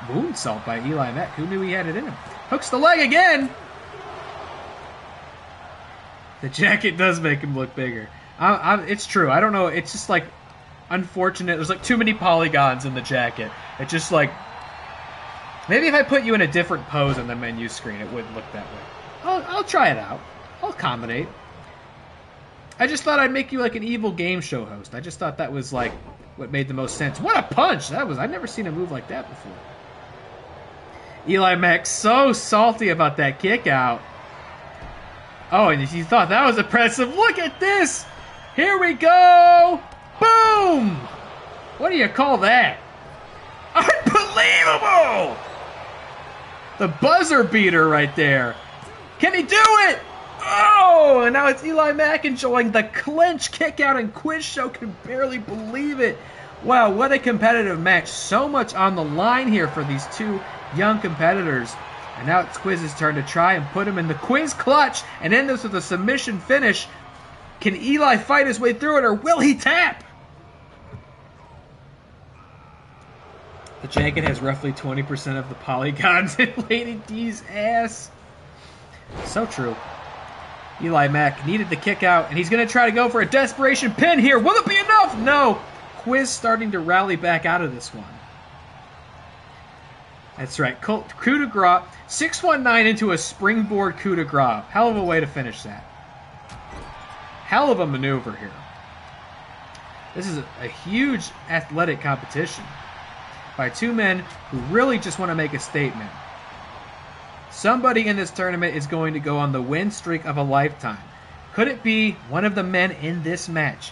moonsault by EliMac. Who knew he had it in him? Hooks the leg again! The jacket does make him look bigger. It's true. I don't know. It's just, like, unfortunate. There's, like, too many polygons in the jacket. It's just, like... Maybe if I put you in a different pose on the menu screen, it wouldn't look that way. I'll try it out. I'll accommodate. I just thought I'd make you, like, an evil game show host. I just thought that was, like, what made the most sense. What a punch! I've never seen a move like that before. EliMac so salty about that kick out. Oh, and you thought that was impressive. Look at this! Here we go! Boom! What do you call that? Unbelievable! The buzzer beater right there. Can he do it? Oh, and now it's EliMac enjoying the clinch kick out, and Quiz Show can barely believe it. Wow, what a competitive match. So much on the line here for these two young competitors. And now it's Quiz's turn to try and put him in the Quiz clutch and end this with a submission finish. Can Eli fight his way through it, or will he tap? The jacket has roughly 20% of the polygons in Lady D's ass. So true. EliMac needed the kick out, and he's going to try to go for a desperation pin here. Will it be enough? No. Quiz starting to rally back out of this one. That's right. Coup de grace. 619 into a springboard coup de grace. Hell of a way to finish that. Hell of a maneuver here. This is a huge athletic competition by two men who really just want to make a statement. Somebody in this tournament is going to go on the win streak of a lifetime. Could it be one of the men in this match?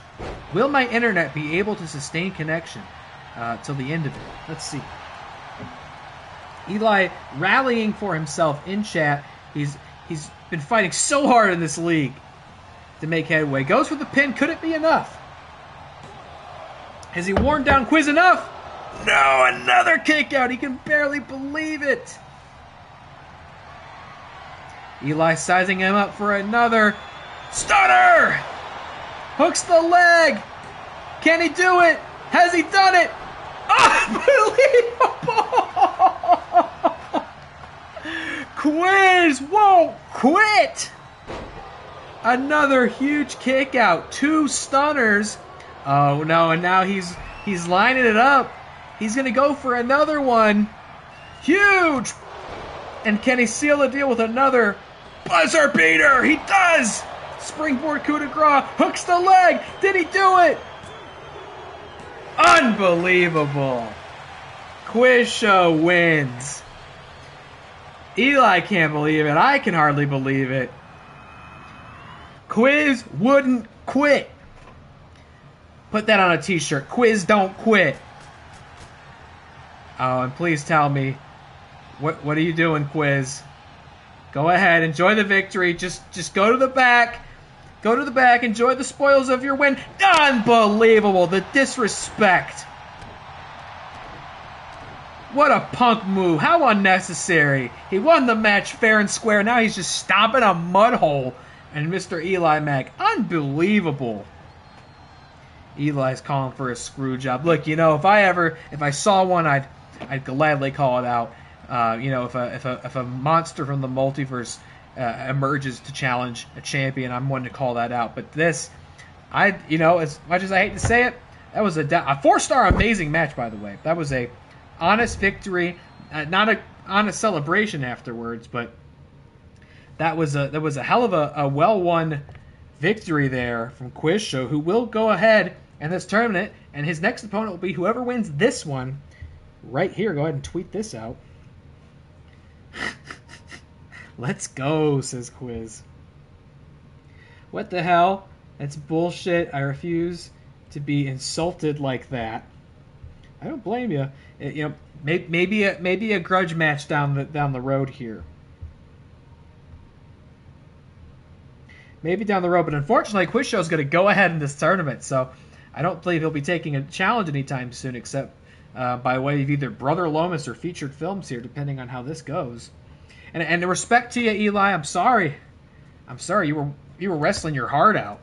Will my internet be able to sustain connection till the end of it? Let's see. Eli rallying for himself in chat. He's been fighting so hard in this league to make headway. Goes for the pin. Could it be enough? Has he worn down Quiz enough? No, another kick out. He can barely believe it. Eli sizing him up for another stunner. Hooks the leg. Can he do it? Has he done it? Unbelievable! Quiz won't quit. Another huge kick out. 2 stunners. Oh no, and now he's lining it up. He's going to go for another one. Huge! And can he seal the deal with another buzzer beater? He does! Springboard coup de grace. Hooks the leg. Did he do it? Unbelievable. Quiz Show wins. Eli can't believe it. I can hardly believe it. Quiz wouldn't quit. Put that on a t-shirt. Quiz don't quit. Oh, and please tell me, what are you doing, Quiz? Go ahead, enjoy the victory. Just go to the back. Go to the back, enjoy the spoils of your win. Unbelievable, the disrespect. What a punk move. How unnecessary. He won the match fair and square. Now he's just stomping a mud hole. And Mr. EliMac, unbelievable. Eli's calling for a screw job. Look, you know, if I saw one, I'd gladly call it out. You know, if a monster from the multiverse emerges to challenge a champion, I'm one to call that out. But this, you know, as much as I hate to say it, that was a 4-star amazing match, by the way. That was a honest victory, not a honest celebration afterwards, but that was a hell of a well-won victory there from Quiz Show, who will go ahead in this tournament, and his next opponent will be whoever wins this one right here. Go ahead and tweet this out. Let's go, says Quiz. What the hell? That's bullshit. I refuse to be insulted like that. I don't blame you. You know, maybe a grudge match down the road here. Maybe down the road, but unfortunately, Quiz Show's going to go ahead in this tournament, so I don't believe he'll be taking a challenge anytime soon, except by way of either Brother Lomas or Featured Films here, depending on how this goes. And respect to you, Eli, I'm sorry. I'm sorry, you were wrestling your heart out.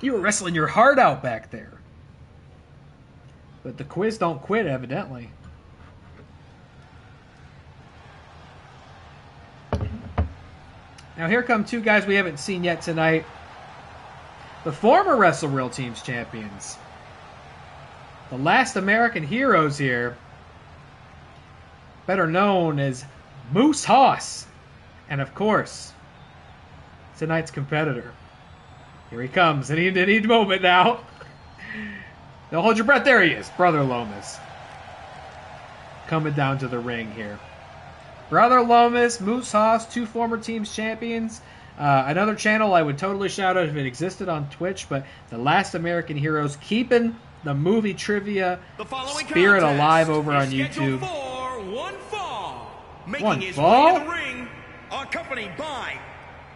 You were wrestling your heart out back there. But the Quiz don't quit, evidently. Now here come two guys we haven't seen yet tonight. The former Wrestle World Teams champions. The last American heroes here. Better known as Moose Hoss. And of course, tonight's competitor. Here he comes. Any moment now. Don't hold your breath. There he is. Brother Lomas. Coming down to the ring here. Brother Lomas, Moose Hoss, two former teams champions. Another channel I would totally shout out if it existed on Twitch, but the Last American Heroes, keeping the movie trivia spirit alive over on YouTube. One fall. Making One his fall? way to the ring, accompanied by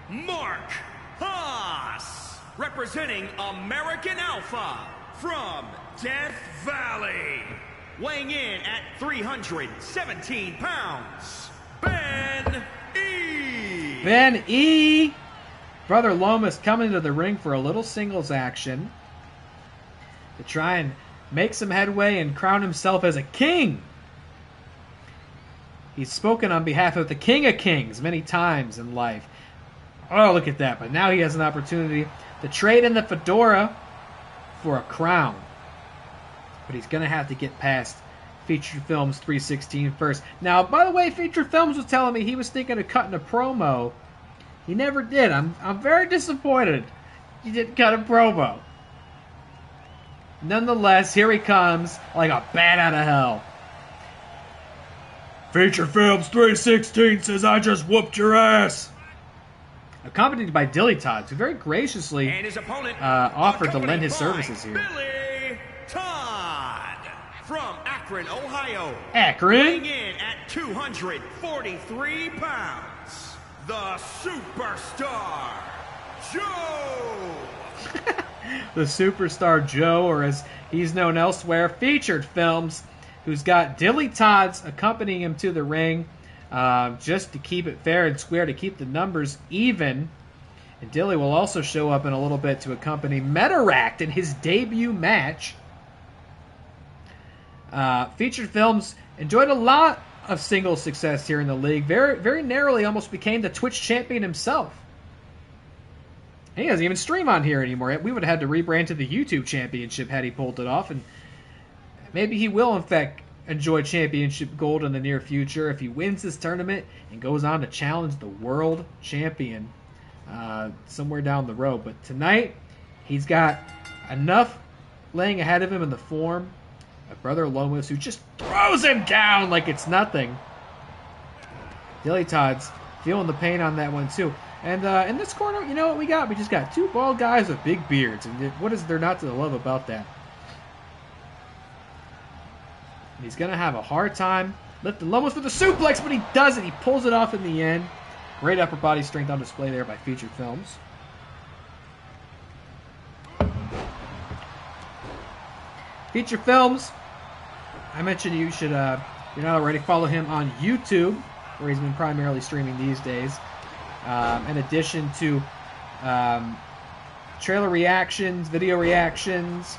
Mark Haas, representing American Alpha from Death Valley. Weighing in at 317 pounds, Ben E. Ben E. Brother Lomas coming to the ring for a little singles action to try and make some headway and crown himself as a king. He's spoken on behalf of the King of Kings many times in life. Oh, look at that. But now he has an opportunity to trade in the fedora for a crown. But he's going to have to get past Featured Films 316 first. Now, by the way, Featured Films was telling me he was thinking of cutting a promo. He never did. I'm very disappointed he didn't cut a promo. Nonetheless, here he comes like a bat out of hell. Featured Films 316 says, I just whooped your ass. Accompanied by DillyTodds, who very graciously and his opponent, offered to lend his services here. DillyTodds from Akron, Ohio. Akron? Weighing in at 243 pounds, the Superstar Joe. The Superstar Joe, or as he's known elsewhere, Featured Films, who's got DillyTodds accompanying him to the ring just to keep it fair and square, to keep the numbers even. And Dilly will also show up in a little bit to accompany Metaract in his debut match. Featured Films enjoyed a lot of singles success here in the league. Very, very narrowly almost became the Twitch champion himself. He doesn't even stream on here anymore. We would have had to rebrand to the YouTube Championship had he pulled it off. And maybe he will, in fact, enjoy championship gold in the near future if he wins this tournament and goes on to challenge the world champion somewhere down the road. But tonight, he's got enough laying ahead of him in the form of Brother Lomas, who just throws him down like it's nothing. DillyTodds feeling the pain on that one, too. And in this corner, you know what we got? We just got two bald guys with big beards. And what is there not to love about that? He's going to have a hard time lifting Lomas with a suplex, but he does it. He pulls it off in the end. Great upper body strength on display there by Featured Films. Featured Films, I mentioned you should, if you're not already, follow him on YouTube, where he's been primarily streaming these days. In addition to trailer reactions, video reactions,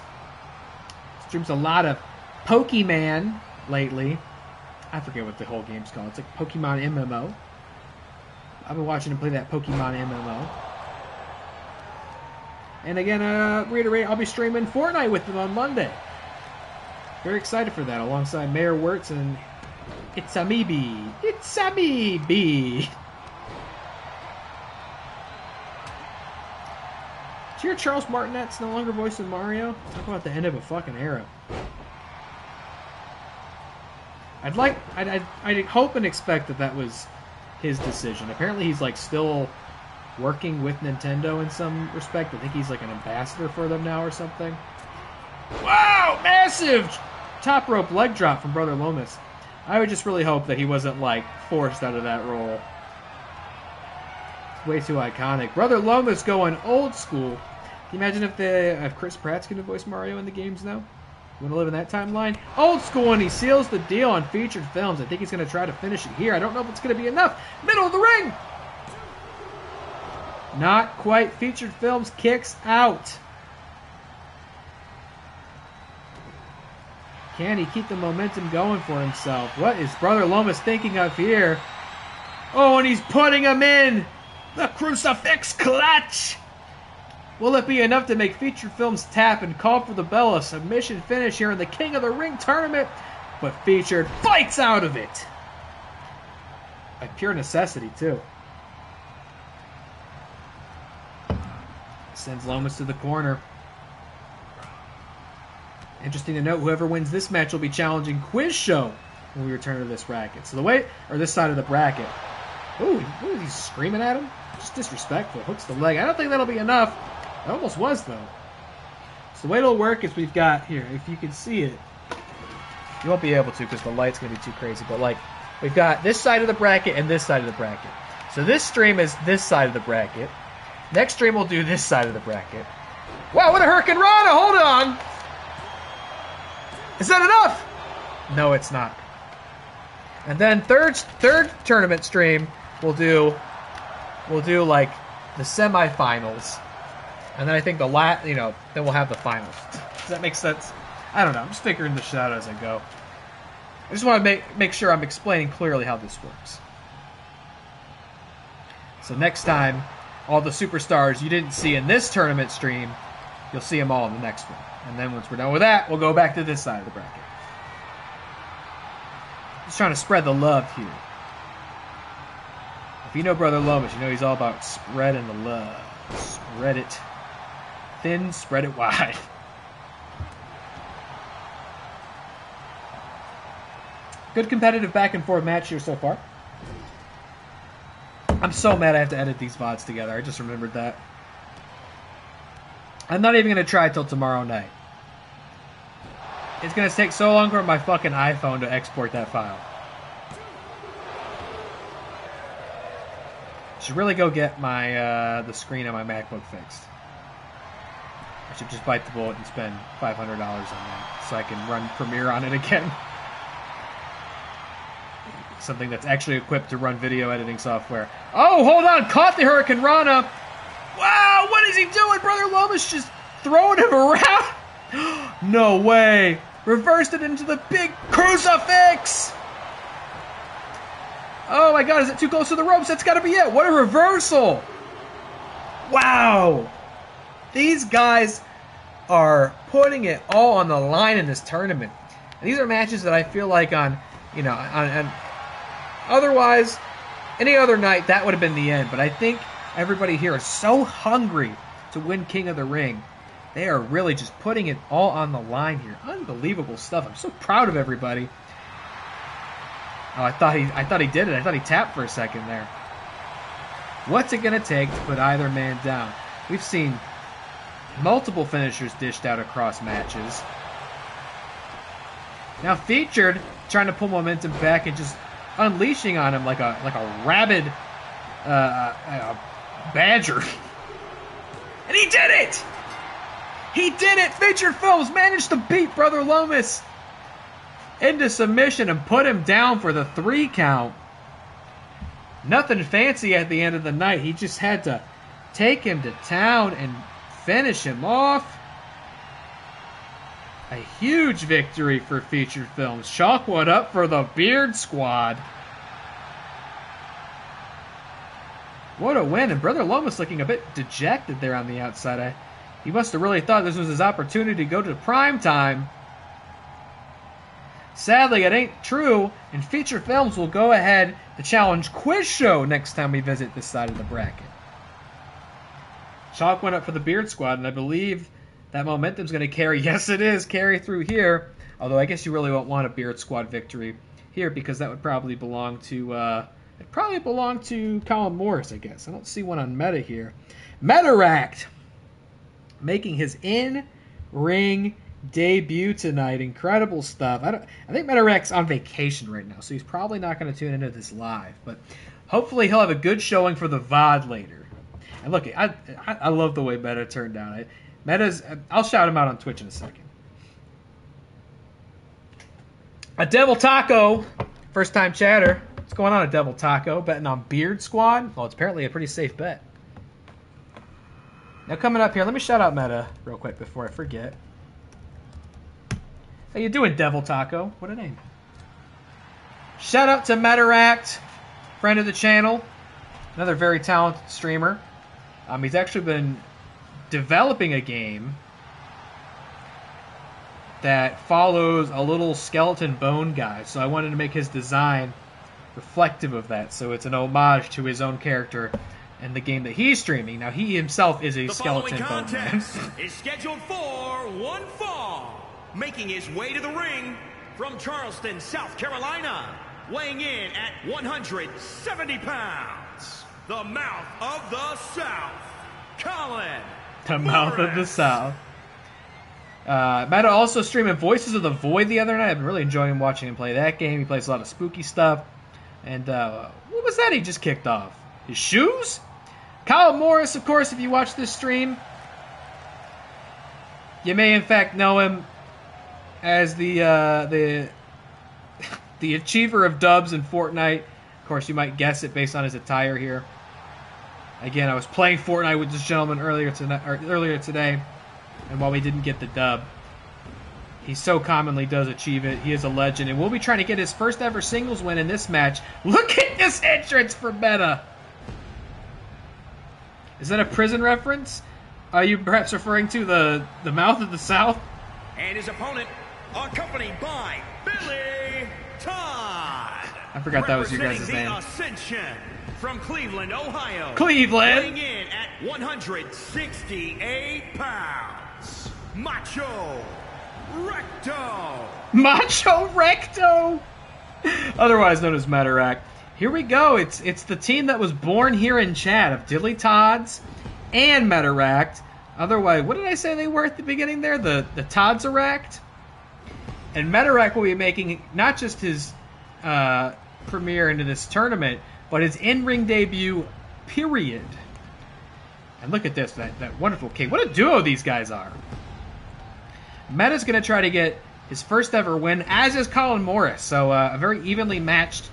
streams a lot of Pokemon lately. I forget what the whole game's called. It's like Pokemon MMO. I've been watching him play that Pokemon MMO. And again, reiterate, I'll be streaming Fortnite with him on Monday. Very excited for that, alongside Mayor Wirtz and It's a Me B. It's a Me B. Did you hear Charles Martinet's no longer voicing Mario? Talk about the end of a fucking era. I'd hope and expect that was his decision. Apparently he's like still working with Nintendo in some respect. I think he's like an ambassador for them now or something. Wow, massive top rope leg drop from Brother Lomas. I would just really hope that he wasn't like forced out of that role. It's way too iconic. Brother Lomas going old school. Can you imagine if Chris Pratt's going to voice Mario in the games now? You want to live in that timeline? Old school, and he seals the deal on Featured Films. I think he's going to try to finish it here. I don't know if it's going to be enough. Middle of the ring! Not quite. Featured Films kicks out. Can he keep the momentum going for himself? What is Brother Lomas thinking of here? Oh, and he's putting him in! The crucifix clutch! Will it be enough to make Featured Films tap and call for the bell? A submission finish here in the King of the Ring tournament, but Featured fights out of it. By pure necessity, too. Sends Lomas to the corner. Interesting to note, whoever wins this match will be challenging Quiz Show when we return to this bracket. So this side of the bracket. Ooh, he's screaming at him. Just disrespectful. Hooks the leg. I don't think that'll be enough. It almost was, though. So the way it'll work is we've got here, if you can see it. You won't be able to because the light's going to be too crazy. But, like, we've got this side of the bracket and this side of the bracket. So this stream is this side of the bracket. Next stream we'll do this side of the bracket. Wow, what a Hurricane Rana! Hold on! Is that enough? No, it's not. And then third tournament stream we'll do like the semifinals. And then I think then we'll have the finals. Does that make sense? I don't know. I'm just figuring this shit out as I go. I just want to make sure I'm explaining clearly how this works. So next time, all the superstars you didn't see in this tournament stream, you'll see them all in the next one. And then once we're done with that, we'll go back to this side of the bracket. Just trying to spread the love here. If you know Brother Lomas, you know he's all about spreading the love. Spread it thin, spread it wide. Good competitive back and forth match here so far. I'm so mad I have to edit these VODs together. I just remembered that. I'm not even going to try till tomorrow night. It's going to take so long for my fucking iPhone to export that file. Should really go get my the screen on my MacBook fixed. I should just bite the bullet and spend $500 on that so I can run Premiere on it again. Something that's actually equipped to run video editing software. Oh, hold on! Caught the Hurricane Rana! Wow, what is he doing? Brother Lomas just throwing him around? No way! Reversed it into the big crucifix! Oh my god, is it too close to the ropes? That's gotta be it! What a reversal! Wow! These guys are putting it all on the line in this tournament. And these are matches that I feel like on otherwise, any other night, that would have been the end. But I think everybody here is so hungry to win King of the Ring. They are really just putting it all on the line here. Unbelievable stuff. I'm so proud of everybody. Oh, I thought he did it. I thought he tapped for a second there. What's it going to take to put either man down? We've seen multiple finishers dished out across matches. Now Featured trying to pull momentum back and just unleashing on him like a rabid badger. And he did it! He did it! FeaturedFilms managed to beat Brother Lomas into submission and put him down for the 3 count. Nothing fancy at the end of the night. He just had to take him to town and finish him off. A huge victory for FeaturedFilms. Chalk one up for the Beard Squad. What a win. And Brother Lomas looking a bit dejected there on the outside. He must have really thought this was his opportunity to go to prime time. Sadly, it ain't true, and FeaturedFilms will go ahead to challenge Quiz Show next time we visit this side of the bracket. Chalk went up for the Beard Squad, and I believe that momentum's going to carry. Yes, it is. Carry through here. Although I guess you really won't want a Beard Squad victory here because that would probably belong to Colin Morris, I guess. I don't see one on Meta here. Metaract making his in-ring debut tonight. Incredible stuff. I think Metaract's on vacation right now, so he's probably not going to tune into this live. But hopefully he'll have a good showing for the VOD later. And look, I love the way Meta turned out. I'll shout him out on Twitch in a second. A Devil Taco, first time chatter. What's going on, a Devil Taco? Betting on Beard Squad? Well, it's apparently a pretty safe bet. Now coming up here, let me shout out Meta real quick before I forget. How you doing, Devil Taco? What a name. Shout out to Metaract, friend of the channel. Another very talented streamer. He's actually been developing a game that follows a little skeleton bone guy. So I wanted to make his design reflective of that. So it's an homage to his own character and the game that he's streaming. Now, he himself is a skeleton bone man. Is scheduled for one fall. Making his way to the ring from Charleston, South Carolina, weighing in at 170 pounds, the mouth of the South, Colin. The mouth of the South. Meta also streaming Voices of the Void the other night. I've been really enjoying watching him play that game. He plays a lot of spooky stuff. And what was that he just kicked off? His shoes? Colin Morris, of course, if you watch this stream, you may in fact know him as the achiever of dubs in Fortnite. Of course, you might guess it based on his attire here. Again, I was playing Fortnite with this gentleman earlier today, and while we didn't get the dub, he so commonly does achieve it. He is a legend, and we'll be trying to get his first ever singles win in this match. Look at this entrance for Meta. Is that a prison reference? Are you perhaps referring to the mouth of the South? And his opponent, accompanied by DillyTodds. I forgot that was your guys' name. Ascension from Cleveland, Ohio. Cleveland! Weighing in at 168 pounds, Macho Recto. Macho Recto! Otherwise known as Metaract. Here we go. It's the team that was born here in chat of DillyTodds and Metaract. Otherwise, what did I say they were at the beginning there? The Todseract? And Metaract will be making not just his premiere into this tournament, but his in-ring debut, period. And look at this, that wonderful King. What a duo these guys are. Meta's going to try to get his first ever win, as is Colin Morris. So a very evenly matched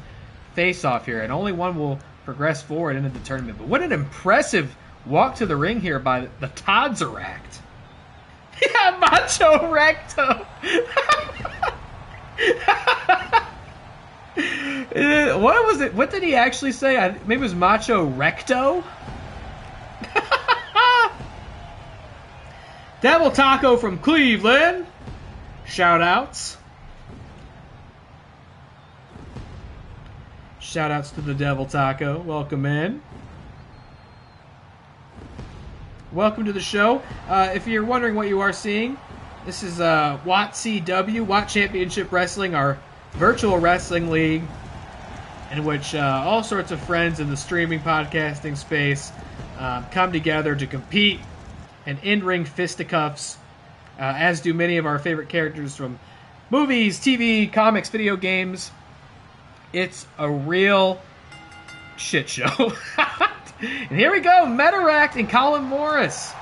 face-off here, and only one will progress forward into the tournament. But what an impressive walk to the ring here by the Todseract. Yeah, Macho Recto. What was it? What did he actually say? Maybe it was Macho Recto? Devil Taco from Cleveland. Shout-outs. Shout-outs to the Devil Taco. Welcome in. Welcome to the show. If you're wondering what you are seeing, this is WATCW, WAT Championship Wrestling, our virtual wrestling league, in which all sorts of friends in the streaming podcasting space come together to compete in in-ring fisticuffs, as do many of our favorite characters from movies, TV, comics, video games. It's a real shit show. And here we go, Metaract and Colin Morris.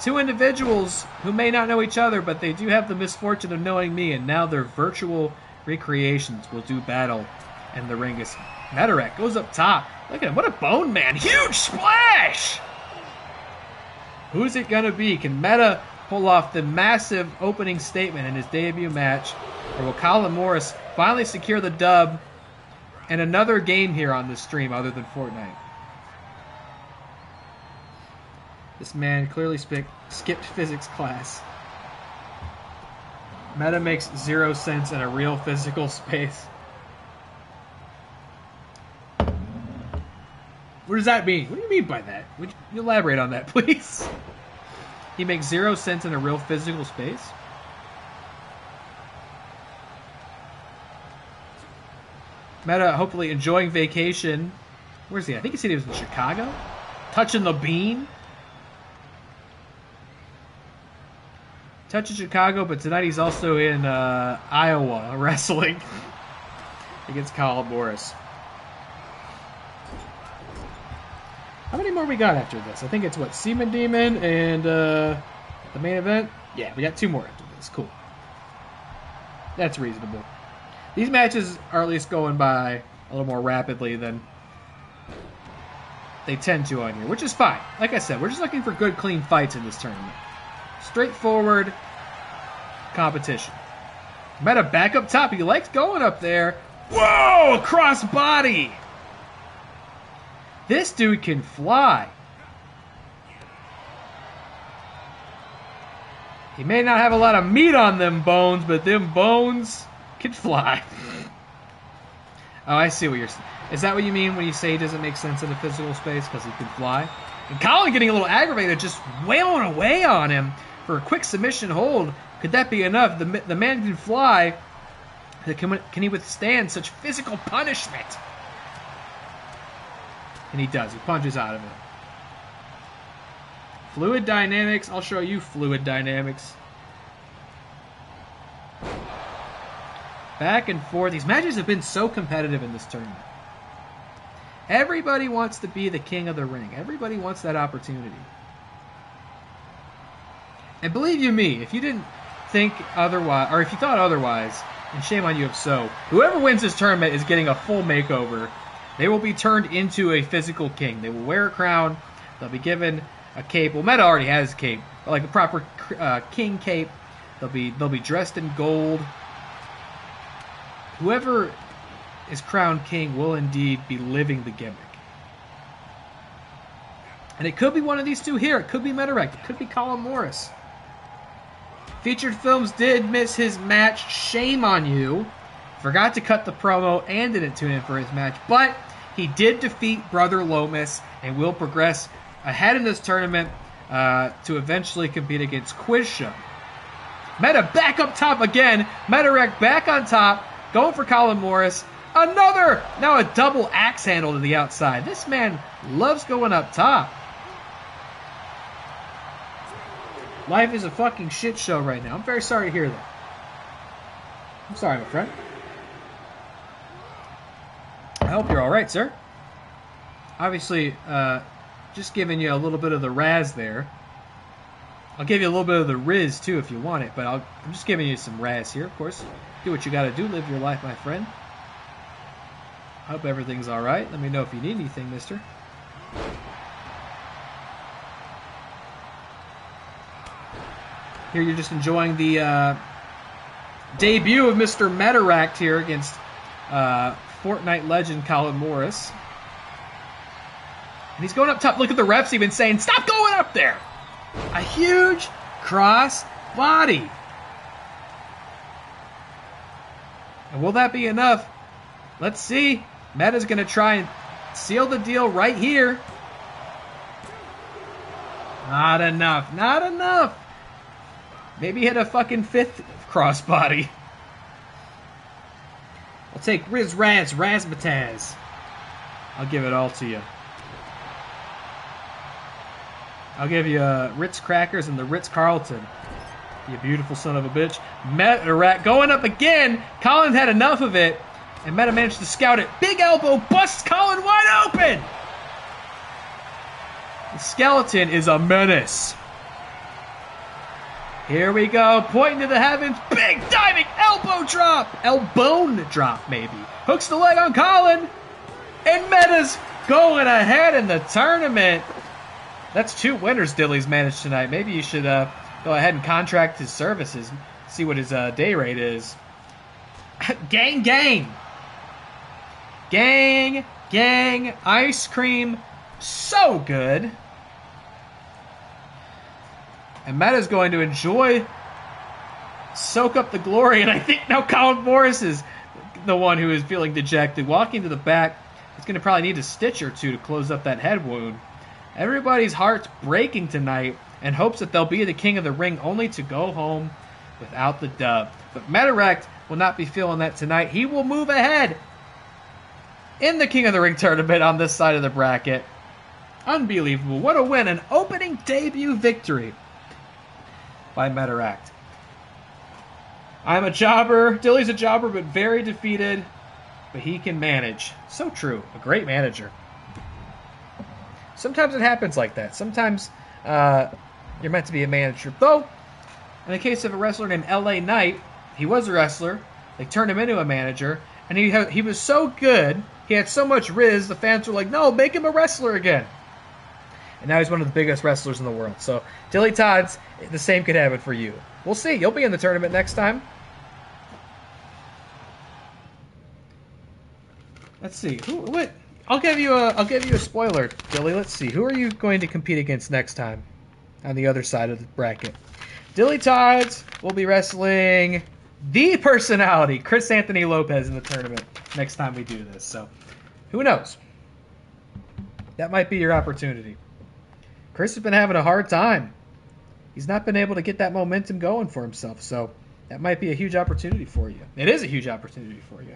Two individuals who may not know each other, but they do have the misfortune of knowing me, and now their virtual recreations will do battle in the ring. As Metaract goes up top. Look at him, what a bone man. Huge splash! Who's it going to be? Can Meta pull off the massive opening statement in his debut match? Or will Colin Morris finally secure the dub and another game here on this stream other than Fortnite? This man clearly skipped physics class. Meta makes 0 sense in a real physical space. What does that mean? What do you mean by that? Would you elaborate on that, please? He makes 0 sense in a real physical space? Meta hopefully enjoying vacation. Where's he? I think he said he was in Chicago. Touching the bean. Touching Chicago, but tonight he's also in Iowa wrestling against Colin Morris. How many more we got after this? I think it's what, Seaman Demon and the main event? Yeah, we got 2 more after this. Cool. That's reasonable. These matches are at least going by a little more rapidly than they tend to on here, which is fine. Like I said, we're just looking for good, clean fights in this tournament. Straightforward competition. Meta back up top. He likes going up there. Whoa! Cross body! This dude can fly. He may not have a lot of meat on them bones, but them bones can fly. Oh, I see what you're saying. Is that what you mean when you say he doesn't make sense in a physical space because he can fly? And Colin getting a little aggravated, just wailing away on him for a quick submission hold. Could that be enough? The man can fly. Can he withstand such physical punishment? And he does. He punches out of it. Fluid dynamics. I'll show you fluid dynamics. Back and forth. These matches have been so competitive in this tournament. Everybody wants to be the king of the ring. Everybody wants that opportunity. And believe you me, if you didn't think otherwise, or if you thought otherwise, and shame on you if so, whoever wins this tournament is getting a full makeover. They will be turned into a physical king. They will wear a crown. They'll be given a cape. Well, Meta already has a cape, but like a proper king cape. They'll be dressed in gold. Whoever is crowned king will indeed be living the gimmick. And it could be one of these two here. It could be Metaract. It could be Colin Morris. Featured Films did miss his match. Shame on you. Forgot to cut the promo and didn't tune in for his match, but he did defeat Brother Lomas and will progress ahead in this tournament to eventually compete against Quiz Show. Meta back up top again. Metarek back on top, going for Colin Morris. Now a double axe handle to the outside. This man loves going up top. Life is a fucking shit show right now. I'm very sorry to hear that. I'm sorry, my friend. I hope you're alright, sir. Obviously, just giving you a little bit of the Raz there. I'll give you a little bit of the Riz, too, if you want it. But I'm just giving you some Raz here, of course. Do what you gotta do. Live your life, my friend. I hope everything's alright. Let me know if you need anything, mister. Here you're just enjoying the debut of Mr. Metaract here against Fortnite legend Colin Morris. And he's going up top. Look at the refs even saying, stop going up there! A huge cross body. And will that be enough? Let's see. Meta's going to try and seal the deal right here. Not enough. Not enough. Maybe hit a fucking fifth crossbody. I'll take Riz Raz Razmataz. I'll give it all to you. I'll give you Ritz Crackers and the Ritz Carlton. You beautiful son of a bitch. Meta going up again. Colin had enough of it. And Meta managed to scout it. Big elbow busts Colin wide open. The skeleton is a menace. Here we go. Pointing to the heavens. Big diving elbow drop. Elbone drop, maybe. Hooks the leg on Colin. And Meta's going ahead in the tournament. That's 2 winners Dilly's managed tonight. Maybe you should go ahead and contract his services. See what his day rate is. Gang, gang. Gang, gang. Ice cream. So good. And Meta's going to enjoy, soak up the glory. And I think now Colin Morris is the one who is feeling dejected. Walking to the back. He's going to probably need a stitch or two to close up that head wound. Everybody's heart's breaking tonight and hopes that they'll be the king of the ring only to go home without the dub. But Metarect will not be feeling that tonight. He will move ahead in the King of the Ring tournament on this side of the bracket. Unbelievable. What a win. An opening debut victory by Metaract. I'm a jobber. Dilly's a jobber, but very defeated. But he can manage. So true. A great manager. Sometimes it happens like that. Sometimes you're meant to be a manager. Though, in the case of a wrestler named LA Knight, he was a wrestler. They turned him into a manager. And he was so good, he had so much riz, the fans were like, no, make him a wrestler again. And now he's one of the biggest wrestlers in the world. So, DillyTodds, the same could happen for you. We'll see. You'll be in the tournament next time. Let's see. What? I'll give you a spoiler, Dilly. Let's see. Who are you going to compete against next time on the other side of the bracket? DillyTodds will be wrestling the personality, Chris Anthony Lopez, in the tournament next time we do this. So, who knows? That might be your opportunity. Chris has been having a hard time. He's not been able to get that momentum going for himself. So, that might be a huge opportunity for you. It is a huge opportunity for you.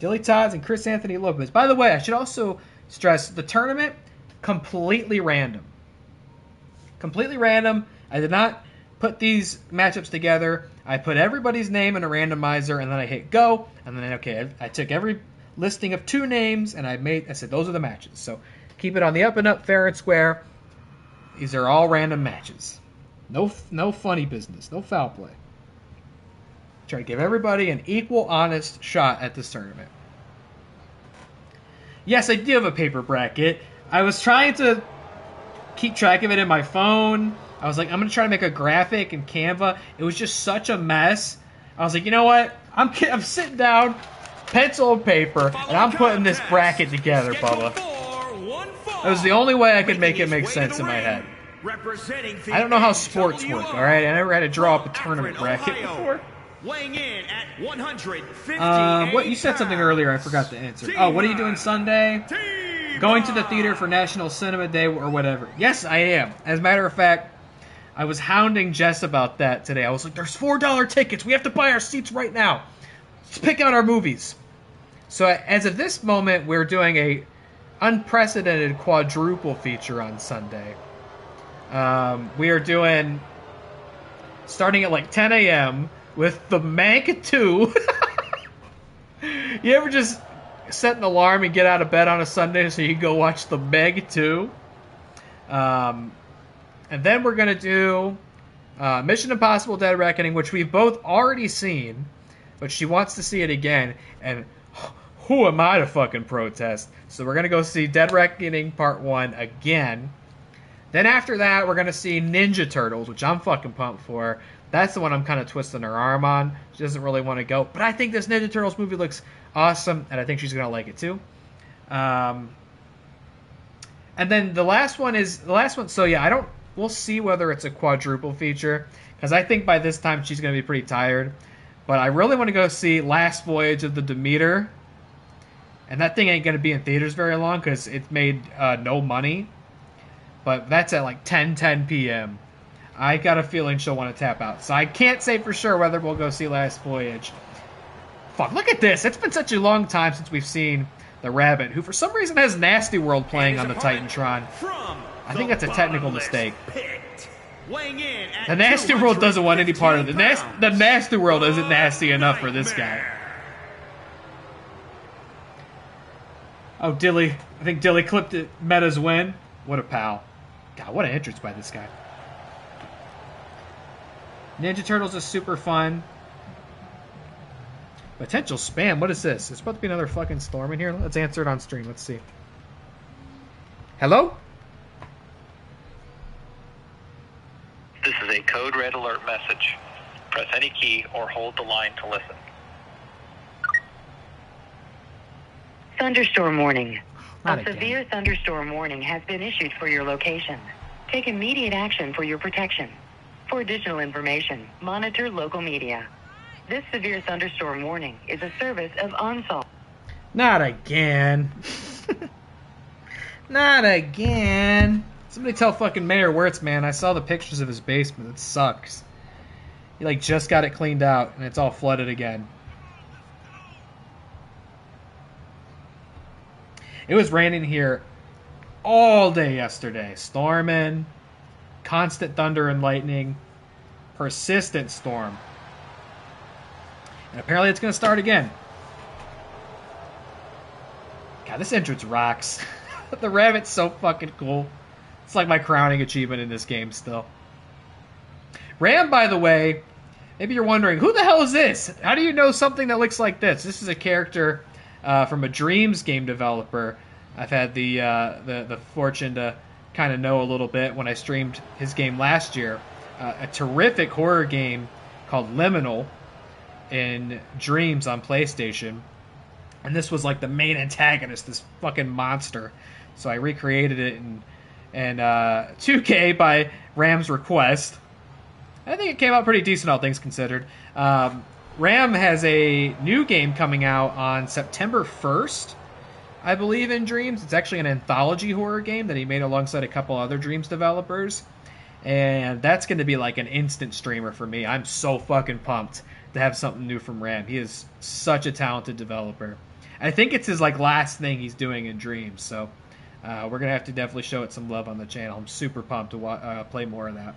DillyTodds and Chris Anthony Lopez. By the way, I should also stress the tournament, completely random. Completely random. I did not put these matchups together. I put everybody's name in a randomizer, and then I hit go. And then, okay, I took every listing of 2 names, and I said, those are the matches. So keep it on the up and up, fair and square. These are all random matches. No funny business. No foul play. Try to give everybody an equal, honest shot at this tournament. Yes, I do have a paper bracket. I was trying to keep track of it in my phone. I was like, I'm going to try to make a graphic in Canva. It was just such a mess. I was like, you know what? I'm sitting down, pencil and paper, and I'm putting this bracket together, Bubba. It was the only way I could make it make sense in my head. I don't know how sports work, all right? I never had to draw up a tournament bracket before. Weighing in at 150. What you said something earlier, I forgot to answer. Oh, what are you doing Sunday? Going to the theater for National Cinema Day or whatever. Yes, I am. As a matter of fact, I was hounding Jess about that today. I was like, there's $4 tickets. We have to buy our seats right now. Let's pick out our movies. So as of this moment, we're doing a unprecedented quadruple feature on Sunday. We are doing, starting at like 10 a.m. with The Meg 2. You ever just set an alarm and get out of bed on a Sunday so you can go watch The Meg 2? And then we're going to do Mission Impossible Dead Reckoning, which we've both already seen, but she wants to see it again. And who am I to fucking protest? So we're going to go see Dead Reckoning Part 1 again. Then after that, we're going to see Ninja Turtles, which I'm fucking pumped for. That's the one I'm kind of twisting her arm on. She doesn't really want to go. But I think this Ninja Turtles movie looks awesome, and I think she's going to like it too. And then the last one. So yeah, we'll see whether it's a quadruple feature, because I think by this time she's going to be pretty tired. But I really want to go see Last Voyage of the Demeter. And that thing ain't going to be in theaters very long because it made no money. But that's at like 10 p.m. I got a feeling she'll want to tap out. So I can't say for sure whether we'll go see Last Voyage. Fuck, look at this. It's been such a long time since we've seen the Rabbit, who for some reason has Nasty World playing on the Titantron. I think that's a technical mistake. The Nasty World doesn't want any part of it. The Nasty World isn't nasty enough for this guy. Oh, Dilly. I think Dilly clipped it. Meta's win. What a pal. God, what an entrance by this guy. Ninja Turtles is super fun. Potential spam. What is this? There's about to be another fucking storm in here. Let's answer it on stream. Let's see. Hello? This is a code red alert message. Press any key or hold the line to listen. Thunderstorm warning. Not A again. severe thunderstorm warning has been issued for your location. Take immediate action for your protection. For additional information, monitor local media. This severe thunderstorm warning is a service of Onsol. Not again. Not again. Somebody tell fucking Mayor Wirtz, man. I saw the pictures of his basement. It sucks. He like just got it cleaned out and it's all flooded again. It was raining here all day yesterday. Storming, constant thunder and lightning, persistent storm. And apparently it's going to start again. God, this entrance rocks. The rabbit's so fucking cool. It's like my crowning achievement in this game still. Ram, by the way, maybe you're wondering, who the hell is this? How do you know something that looks like this? This is a character from a Dreams game developer. I've had the fortune to kind of know a little bit when I streamed his game last year. A terrific horror game called Liminal in Dreams on PlayStation. And this was like the main antagonist, this fucking monster. So I recreated it in 2K by Ram's request. I think it came out pretty decent, all things considered. Ram has a new game coming out on September 1st, I believe, in Dreams. It's actually an anthology horror game that he made alongside a couple other Dreams developers. And that's going to be like an instant streamer for me. I'm so fucking pumped to have something new from Ram. He is such a talented developer. I think it's his like last thing he's doing in Dreams. So we're going to have to definitely show it some love on the channel. I'm super pumped to play more of that.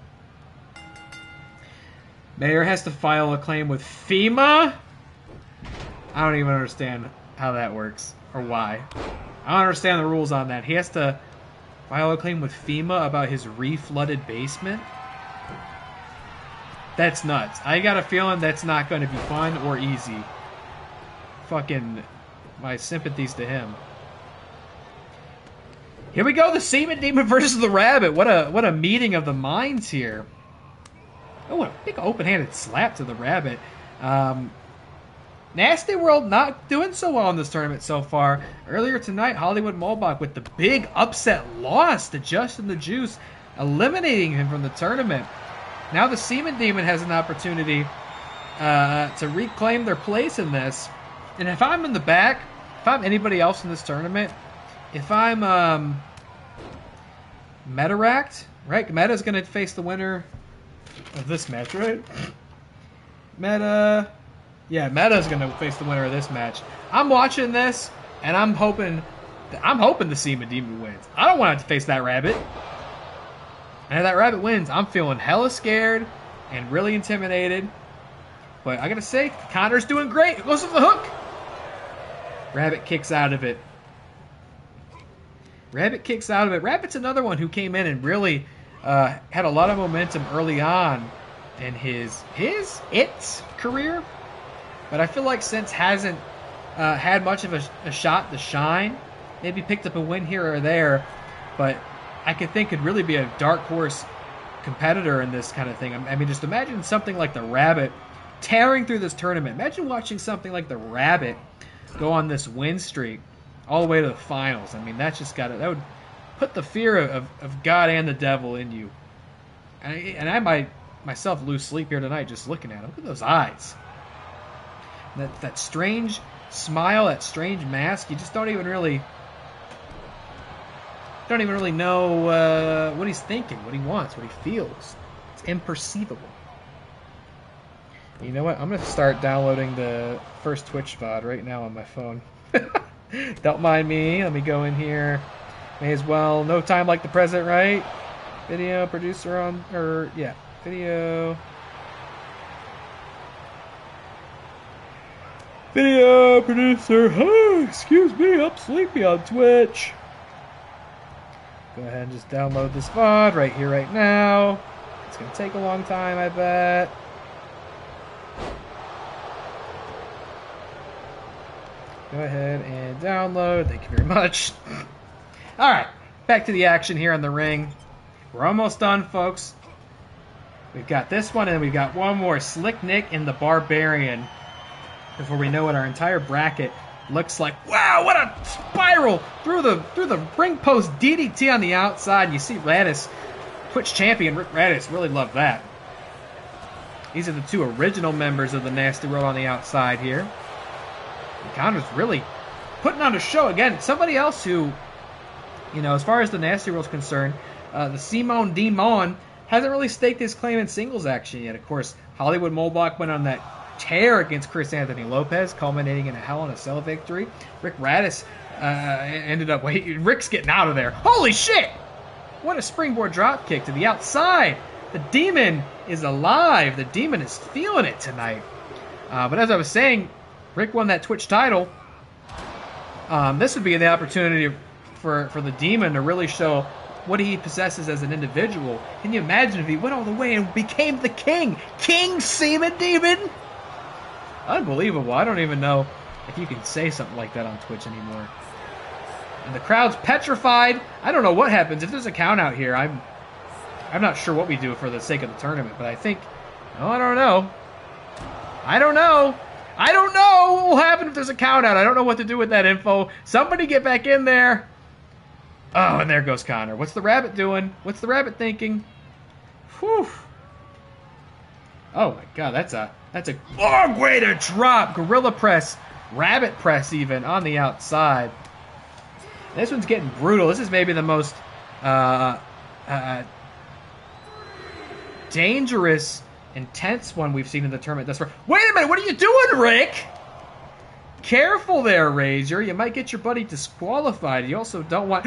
Mayor has to file a claim with FEMA? I don't even understand how that works or why. I don't understand the rules on that. He has to file a claim with FEMA about his re-flooded basement? That's nuts. I got a feeling that's not going to be fun or easy. Fucking my sympathies to him. Here we go, the Semen Demon versus the Rabbit. What a meeting of the minds here. Oh, a big open-handed slap to the Rabbit. Nasty World not doing so well in this tournament so far. Earlier tonight, Hollywood Muhlbach with the big upset loss to Justin the Juice, eliminating him from the tournament. Now the Semen Demon has an opportunity to reclaim their place in this. And if I'm in the back, if I'm anybody else in this tournament, if I'm Metaract, right? Meta's going to face the winner of this match, right? Meta's going to face the winner of this match. I'm watching this, and I'm hoping to see Medema wins. I don't want to have to face that rabbit. And if that rabbit wins, I'm feeling hella scared and really intimidated. But I gotta say, Connor's doing great. It goes for the hook. Rabbit kicks out of it. Rabbit's another one who came in and really had a lot of momentum early on in his career. But I feel like since hasn't had much of a shot to shine. Maybe picked up a win here or there, but I could think could really be a dark horse competitor in this kind of thing. I mean, just imagine something like the Rabbit tearing through this tournament. Imagine watching something like the Rabbit go on this win streak all the way to the finals. I mean, that would put the fear of God and the devil in you. And I might myself lose sleep here tonight just looking at him. Look at those eyes. That strange smile, that strange mask. You just don't even really know what he's thinking, what he wants, what he feels. It's imperceivable. You know what? I'm going to start downloading the first Twitch VOD right now on my phone. Don't mind me. Let me go in here. May as well. No time like the present, right? Video producer on, video. Video producer. Oh, excuse me, I'm sleepy on Twitch. Go ahead and just download this VOD right here, right now. It's going to take a long time, I bet. Go ahead and download. Thank you very much. All right, back to the action here in the ring. We're almost done, folks. We've got this one, and we've got one more. Slick Nick and the Barbarian. Before we know it, our entire bracket looks like, wow, what a spiral through the ring post DDT on the outside. You see Raddus, Twitch champion Rick Raddus, really love that. These are the two original members of the Nasty World on the outside here. And Connor's really putting on a show. Again, somebody else who, as far as the Nasty World's concerned, the Simone Demon hasn't really staked his claim in singles action yet. Of course, Hollywood Muhlbach went on that tear against Chris Anthony Lopez, culminating in a Hell in a Cell victory. Rick Raddus ended up... Rick's getting out of there. Holy shit! What a springboard drop kick to the outside. The Demon is alive. The Demon is feeling it tonight. But as I was saying, Rick won that Twitch title. This would be the opportunity for the Demon to really show what he possesses as an individual. Can you imagine if he went all the way and became the king? King Seaman Demon? Unbelievable. I don't even know if you can say something like that on Twitch anymore. And the crowd's petrified. I don't know what happens. If there's a count out here, I'm not sure what we do for the sake of the tournament, but I think... I don't know. I don't know what will happen if there's a count out. I don't know what to do with that info. Somebody get back in there. Oh, and there goes Connor. What's the Rabbit doing? What's the Rabbit thinking? Whew. Oh my God, that's a long way to drop. Gorilla press, Rabbit press even on the outside. This one's getting brutal. This is maybe the most dangerous, intense one we've seen in the tournament thus far. Wait a minute, what are you doing, Rick? Careful there, Razor. You might get your buddy disqualified. You also don't want...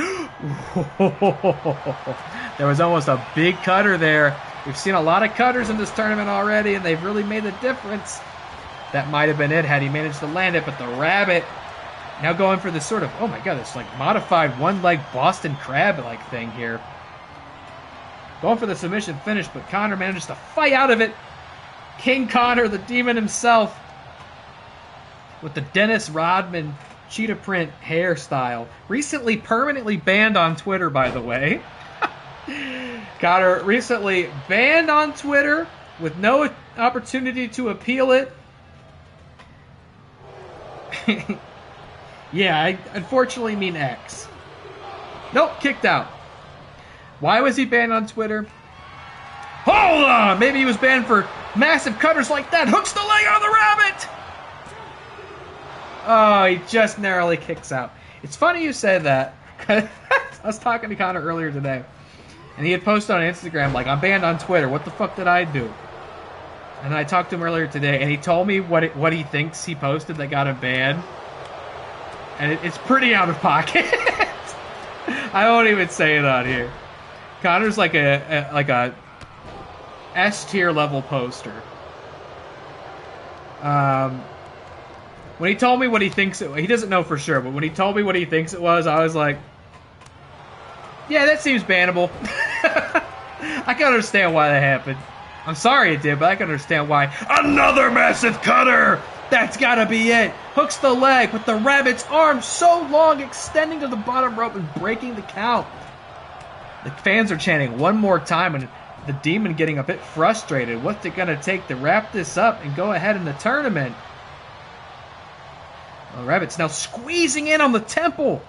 There was almost a big cutter there. We've seen a lot of cutters in this tournament already, and they've really made a difference. That might have been it had he managed to land it, but the Rabbit now going for this sort of... Oh my God, this like modified one-leg Boston Crab-like thing here. Going for the submission finish, but Connor manages to fight out of it. King Connor, the Demon himself, with the Dennis Rodman cheetah print hairstyle. Recently permanently banned on Twitter, by the way. Connor recently banned on Twitter with no opportunity to appeal it. Yeah, I unfortunately mean X. Nope, kicked out. Why was he banned on Twitter? Hold on! Maybe he was banned for Massive cutters like that. Hooks the leg on the rabbit. Oh, he just narrowly kicks out. It's funny you say that. I was talking to Connor earlier today, and he had posted on Instagram, like, I'm banned on Twitter. What the fuck did I do? And I talked to him earlier today, and he told me what he thinks he posted that got him banned. And it's pretty out of pocket. I won't even say it on here. Connor's like a S tier level poster. When he told me what he thinks he doesn't know for sure, but when he told me what he thinks it was, I was like, yeah, that seems bannable. I can understand why that happened. I'm sorry it did, but I can understand why. Another massive cutter! That's gotta be it. Hooks the leg with the rabbit's arm so long, extending to the bottom rope and breaking the count. The fans are chanting one more time, and the Demon getting a bit frustrated. What's it gonna take to wrap this up and go ahead in the tournament? Well, Rabbit's now squeezing in on the temple.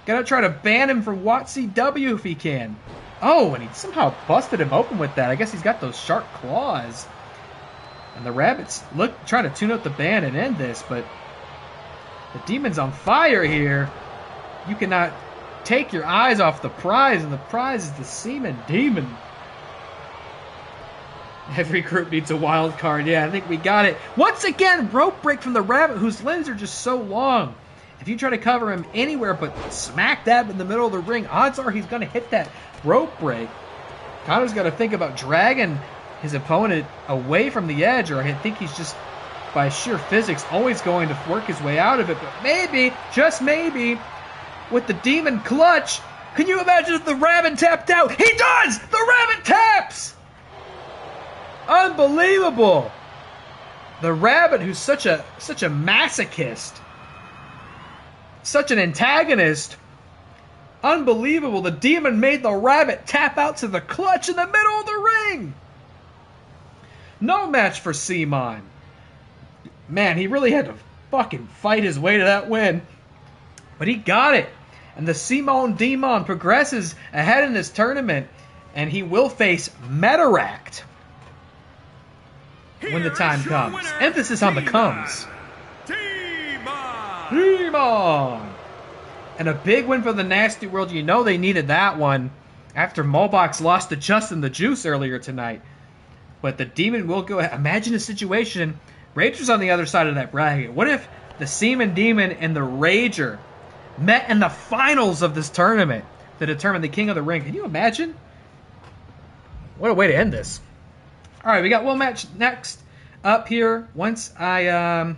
Gonna try to ban him from WATCW if he can. Oh, and he somehow busted him open with that. I guess he's got those sharp claws. And the Rabbits trying to tune up the ban and end this, but the Demon's on fire here. You cannot take your eyes off the prize, and the prize is the Seaman Demon. Every group needs a wild card. Yeah, I think we got it. Once again, rope break from the Rabbit, whose limbs are just so long. If you try to cover him anywhere but smack dab in the middle of the ring, odds are he's going to hit that rope break. Connor's got to think about dragging his opponent away from the edge, or I think he's just, by sheer physics, always going to work his way out of it. But maybe, just maybe, with the Demon clutch, can you imagine if the Rabbit tapped out? He does! The Rabbit taps! Unbelievable! The Rabbit, who's such a masochist, such an antagonist, unbelievable. The Demon made the Rabbit tap out to the clutch in the middle of the ring. No match for Seaman. Man, he really had to fucking fight his way to that win. But he got it. And the Seaman Demon progresses ahead in this tournament, and he will face Metaract when the time comes. Winner, emphasis on the comes. Demon! And a big win for the Nasty World. You know they needed that one after Muhlbach lost to Justin the Juice earlier tonight. But the Demon will go ahead. Imagine a situation. Rager's on the other side of that bracket. What if the Seaman Demon and the Rager met in the finals of this tournament to determine the King of the Ring? Can you imagine? What a way to end this. All right, we got one match next up here. Once I'm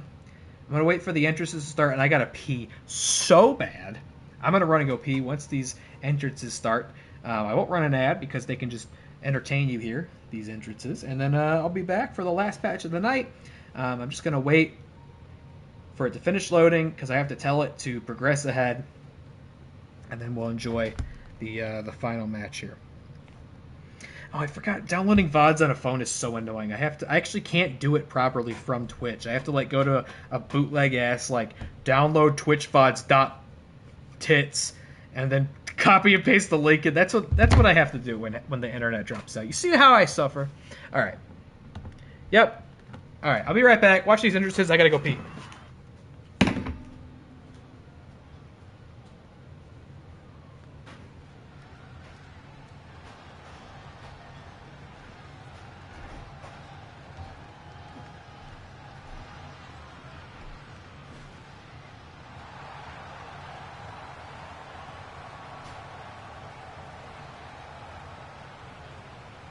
going to wait for the entrances to start, and I got to pee so bad. I'm going to run and go pee once these entrances start. I won't run an ad because they can just entertain you here, these entrances. And then I'll be back for the last match of the night. I'm just going to wait for it to finish loading because I have to tell it to progress ahead. And then we'll enjoy the final match here. Oh, I forgot. Downloading VODs on a phone is so annoying. I actually can't do it properly from Twitch. I have to go to a bootleg ass download Twitch VODs.tits and then copy and paste the link. And that's what I have to do when the internet drops out. You see how I suffer? All right. Yep. All right. I'll be right back. Watch these entrances. I gotta go pee.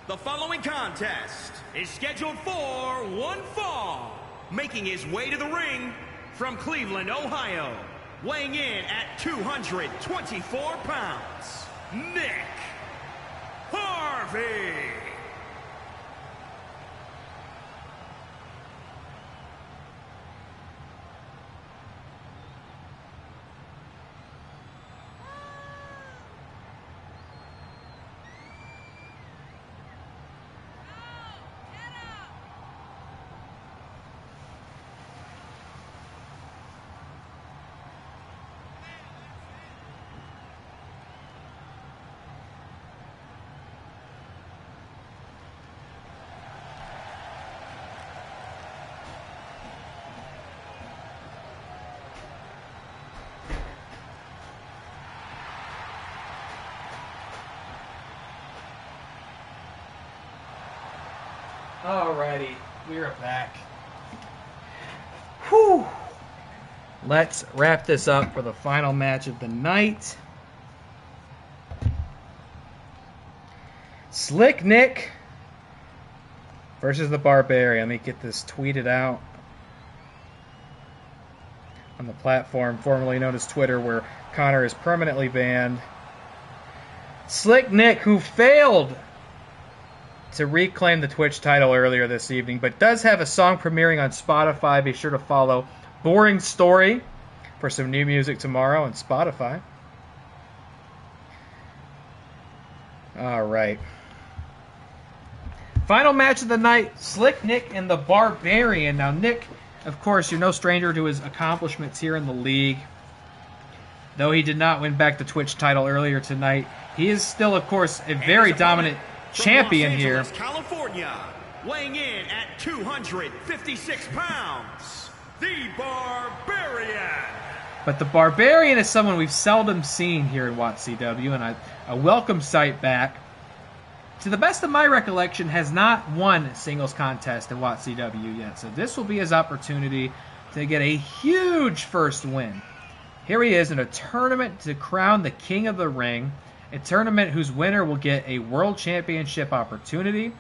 The following contest is scheduled for one fall. Making his way to the ring from Cleveland, Ohio, weighing in at 224 pounds, Nick Harvey. Alrighty, we're back. Whew. Let's wrap this up for the final match of the night. Slick Nick versus the Barbarian. Let me get this tweeted out on the platform formerly known as Twitter, where Connor is permanently banned. Slick Nick, who failed to reclaim the Twitch title earlier this evening, but does have a song premiering on Spotify. Be sure to follow Boring Story for some new music tomorrow on Spotify. All right. Final match of the night, Slick Nick and the Barbarian. Now, Nick, of course, you're no stranger to his accomplishments here in the league. Though he did not win back the Twitch title earlier tonight, he is still, of course, a very dominant champion Los Angeles, here. California, weighing in at 256 pounds, the Barbarian. But the Barbarian is someone we've seldom seen here in WATCW, and a welcome sight back. To the best of my recollection, has not won a singles contest in WATCW yet, so this will be his opportunity to get a huge first win. Here he is in a tournament to crown the King of the Ring, a tournament whose winner will get a World Championship opportunity,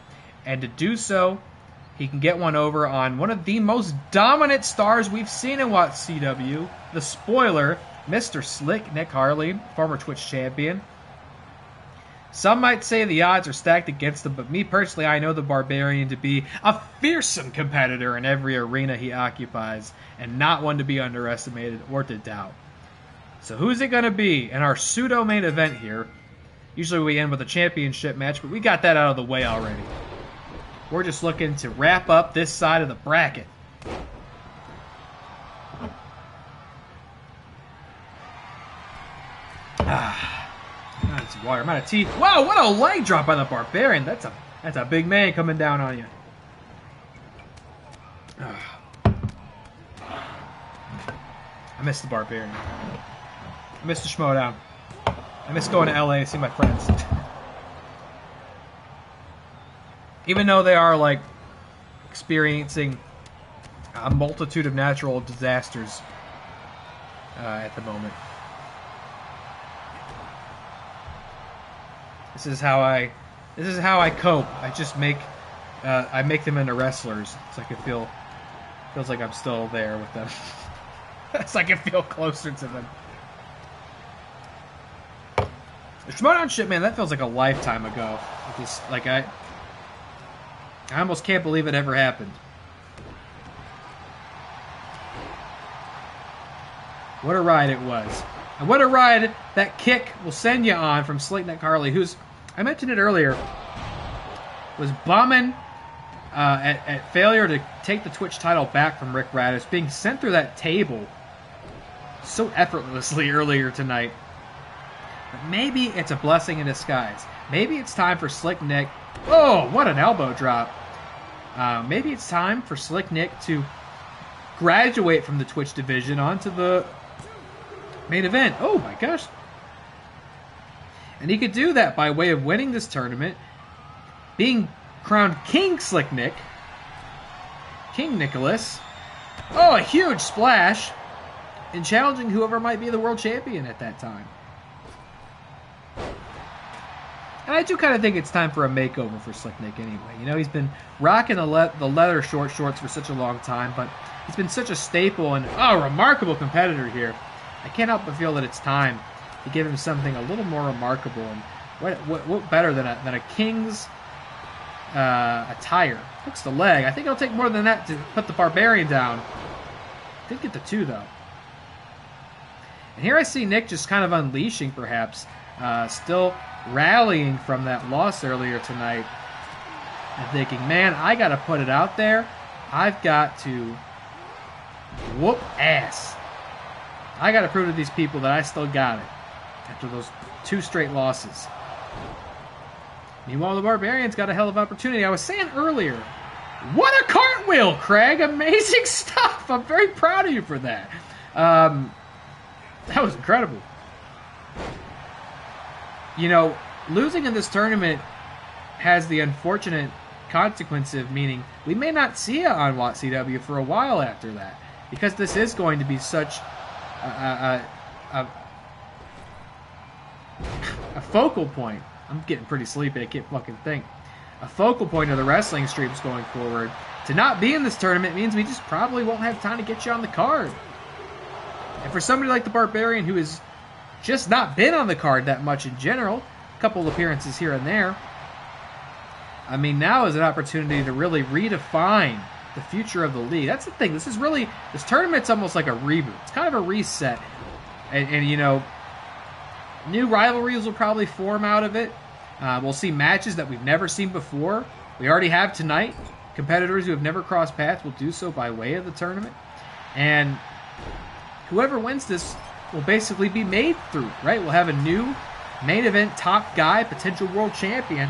and to do so, he can get one over on one of the most dominant stars we've seen in WATCW, the spoiler, Mr. Slick Nick Harley, former Twitch champion. Some might say the odds are stacked against him, but me personally, I know the Barbarian to be a fearsome competitor in every arena he occupies, and not one to be underestimated or to doubt. So who's it going to be in our pseudo-main event here? Usually we end with a championship match, but we got that out of the way already. We're just looking to wrap up this side of the bracket. That's water. I'm out of tea. Wow, what a leg drop by the Barbarian. That's a big man coming down on you. I miss the Barbarian. I miss the Schmodown. I miss going to LA and see my friends. Even though they are, like, experiencing a multitude of natural disasters at the moment. This is how I cope. I just make them into wrestlers, so I can feels like I'm still there with them. So I can feel closer to them. The Schmodown shit, man, that feels like a lifetime ago. I almost can't believe it ever happened. What a ride it was. And what a ride that kick will send you on from Slick Nick Harley, who's, I mentioned it earlier, was bumming at failure to take the Twitch title back from Rick Raddus, being sent through that table so effortlessly earlier tonight. But maybe it's a blessing in disguise. Maybe it's time for Slick Nick. Oh, what an elbow drop. Maybe it's time for Slick Nick to graduate from the Twitch division onto the main event. Oh my gosh. And he could do that by way of winning this tournament, being crowned King Slick Nick, King Nicholas. Oh, a huge splash, and challenging whoever might be the world champion at that time. And I do kind of think it's time for a makeover for Slick Nick anyway. You know, he's been rocking the leather short shorts for such a long time, but he's been such a staple and, remarkable competitor here. I can't help but feel that it's time to give him something a little more remarkable. And what better than a King's attire? Hooks the leg. I think it'll take more than that to put the Barbarian down. Did get the 2, though. And here I see Nick just kind of unleashing, perhaps. Still rallying from that loss earlier tonight. And thinking, man, I got to put it out there. I've got to whoop ass. I got to prove to these people that I still got it after those 2 straight losses. Meanwhile, the Barbarian's got a hell of an opportunity. I was saying earlier, what a cartwheel, Craig. Amazing stuff. I'm very proud of you for that. That was incredible. You know, losing in this tournament has the unfortunate consequentive, meaning we may not see it on WATCW for a while after that, because this is going to be such a focal point. I'm getting pretty sleepy. I can't fucking think. A focal point of the wrestling streams going forward. To not be in this tournament means we just probably won't have time to get you on the card. And for somebody like the Barbarian, who has just not been on the card that much in general, a couple appearances here and there, I mean, now is an opportunity to really redefine the future of the league. That's the thing. This tournament's almost like a reboot. It's kind of a reset. And you know, new rivalries will probably form out of it. We'll see matches that we've never seen before. We already have tonight. Competitors who have never crossed paths will do so by way of the tournament. And whoever wins this will basically be made through, right? We'll have a new main event top guy, potential world champion.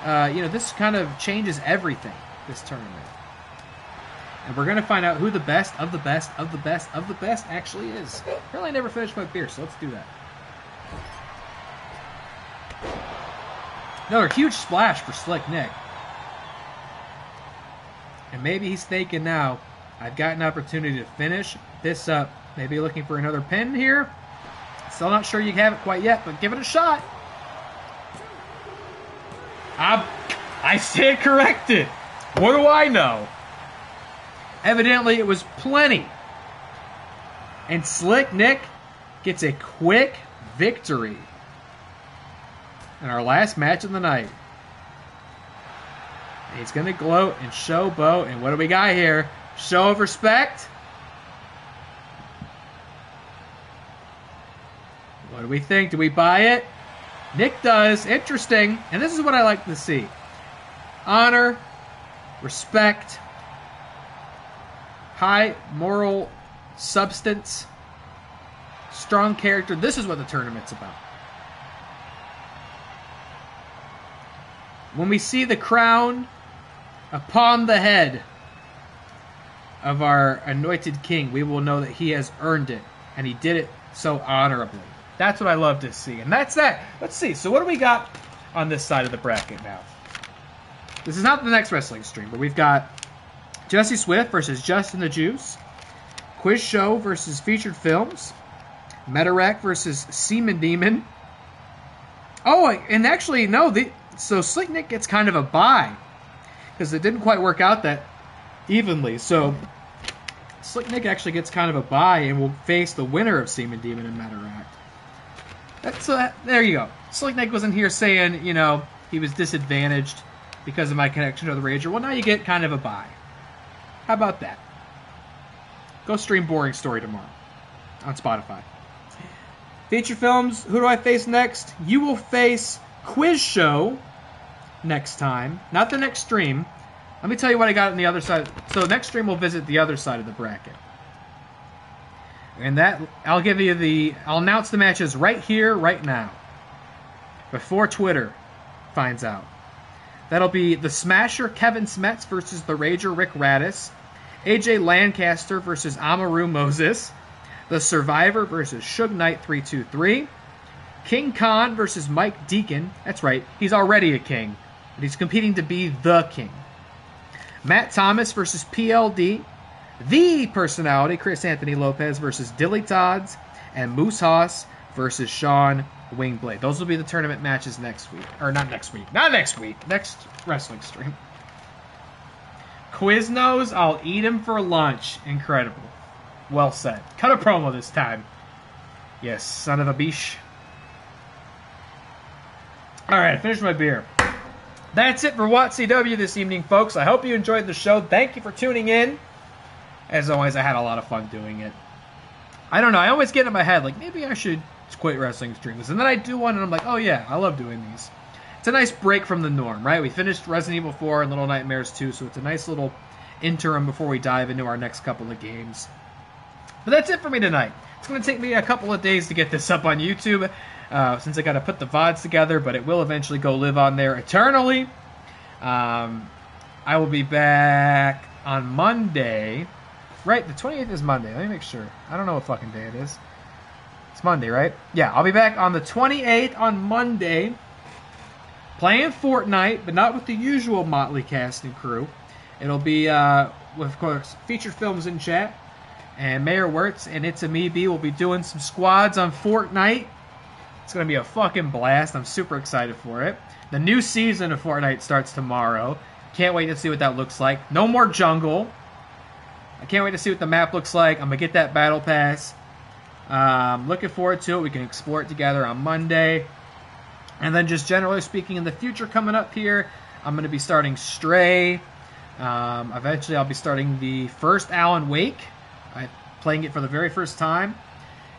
You know, this kind of changes everything, this tournament. And we're going to find out who the best of the best of the best of the best actually is. Apparently I never finished my beer, so let's do that. Another huge splash for Slick Nick. And maybe he's thinking now, I've got an opportunity to finish this up. Maybe looking for another pin here. Still not sure you have it quite yet, but give it a shot. I stand corrected. What do I know? Evidently, it was plenty. And Slick Nick gets a quick victory in our last match of the night. He's going to gloat and showboat. And what do we got here? Show of respect. What do we think? Do we buy it? Nick does. Interesting. And this is what I like to see. Honor, respect, high moral substance, strong character. This is what the tournament's about. When we see the crown upon the head of our anointed king, we will know that he has earned it, and he did it so honorably. That's what I love to see, and that's that. Let's see. So what do we got on this side of the bracket now? This is not the next wrestling stream, but we've got Jesse Swift versus Justin the Juice, Quiz Show versus Featured Films, Metarack versus Seaman Demon. Oh, and actually, no, so Slick Nick gets kind of a bye because it didn't quite work out that evenly. So Slick Nick actually gets kind of a bye and will face the winner of Seaman Demon and Metarack. That's there you go. Slick Nick wasn't here saying, you know, he was disadvantaged because of my connection to the Rager. Well, now you get kind of a bye. How about that? Go stream Boring Story tomorrow on Spotify. Feature Films, who do I face next? You will face Quiz Show next time. Not the next stream. Let me tell you what I got on the other side. So next stream we'll visit the other side of the bracket. And that, I'll announce the matches right here, right now. Before Twitter finds out. That'll be the Smasher Kevin Smets versus the Rager Rick Raddus. AJ Lancaster versus Amaru Moses. The Survivor versus Suge Knight 323. King Khan versus Mike Deacon. That's right, he's already a king, but he's competing to be the king. Matt Thomas versus PLD. The Personality, Chris Anthony Lopez versus DillyTodds. And Moose Haas versus Sean Wingblade. Those will be the tournament matches next week. Or not next week. Not next week. Next wrestling stream. Quiznos, I'll eat him for lunch. Incredible. Well said. Cut a promo this time. Yes, son of a biche. Alright, I finished my beer. That's it for WATCW this evening, folks. I hope you enjoyed the show. Thank you for tuning in. As always, I had a lot of fun doing it. I don't know, I always get in my head, like, maybe I should quit wrestling streams. And then I do one, and I'm like, oh yeah, I love doing these. It's a nice break from the norm, right? We finished Resident Evil 4 and Little Nightmares 2, so it's a nice little interim before we dive into our next couple of games. But that's it for me tonight. It's going to take me a couple of days to get this up on YouTube, since I got to put the VODs together, but it will eventually go live on there eternally. I will be back on Monday. Right, the 28th is Monday. Let me make sure. I don't know what fucking day it is. It's Monday, right? Yeah, I'll be back on the 28th on Monday playing Fortnite, but not with the usual motley cast and crew. It'll be, with, of course, FeaturedFilms in chat, and Mayor Wirtz and It's a Me B will be doing some squads on Fortnite. It's going to be a fucking blast. I'm super excited for it. The new season of Fortnite starts tomorrow. Can't wait to see what that looks like. No more jungle. I can't wait to see what the map looks like. I'm going to get that battle pass. Looking forward to it. We can explore it together on Monday. And then just generally speaking, in the future coming up here, I'm going to be starting Stray. Eventually, I'll be starting the first Alan Wake. I'm playing it for the very first time.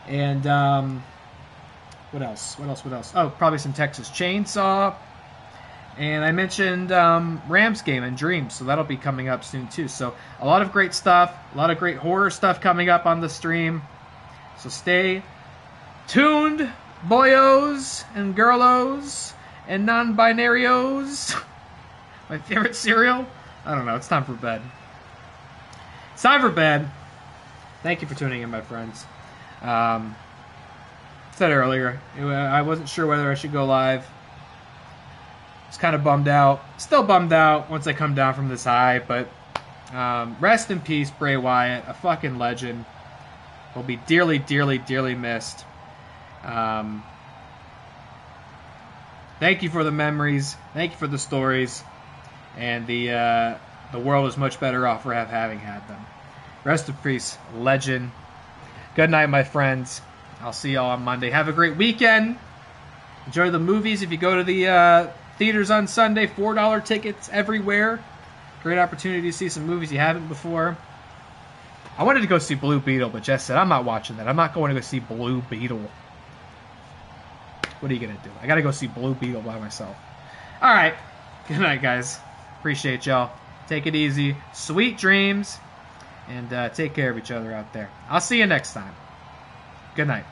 And what else? Oh, probably some Texas Chainsaw. And I mentioned Rams game and Dreams, so that'll be coming up soon too. So a lot of great stuff, a lot of great horror stuff coming up on the stream. So stay tuned, boyos and girlos and non-binarios. My favorite cereal? I don't know. It's time for bed. It's time for bed. Thank you for tuning in, my friends. Said earlier, I wasn't sure whether I should go live. I was kind of bummed out. Still bummed out once I come down from this high, but rest in peace, Bray Wyatt, a fucking legend. Will be dearly, dearly, dearly missed. Thank you for the memories. Thank you for the stories. And the world is much better off for having had them. Rest in peace, legend. Good night, my friends. I'll see y'all on Monday. Have a great weekend. Enjoy the movies. If you go to the theaters on Sunday, $4 tickets everywhere. Great opportunity to see some movies you haven't before. I wanted to go see Blue Beetle, but Jess said, I'm not watching that. I'm not going to go see Blue Beetle. What are you going to do? I got to go see Blue Beetle by myself. All right. Good night, guys. Appreciate y'all. Take it easy. Sweet dreams. And take care of each other out there. I'll see you next time. Good night.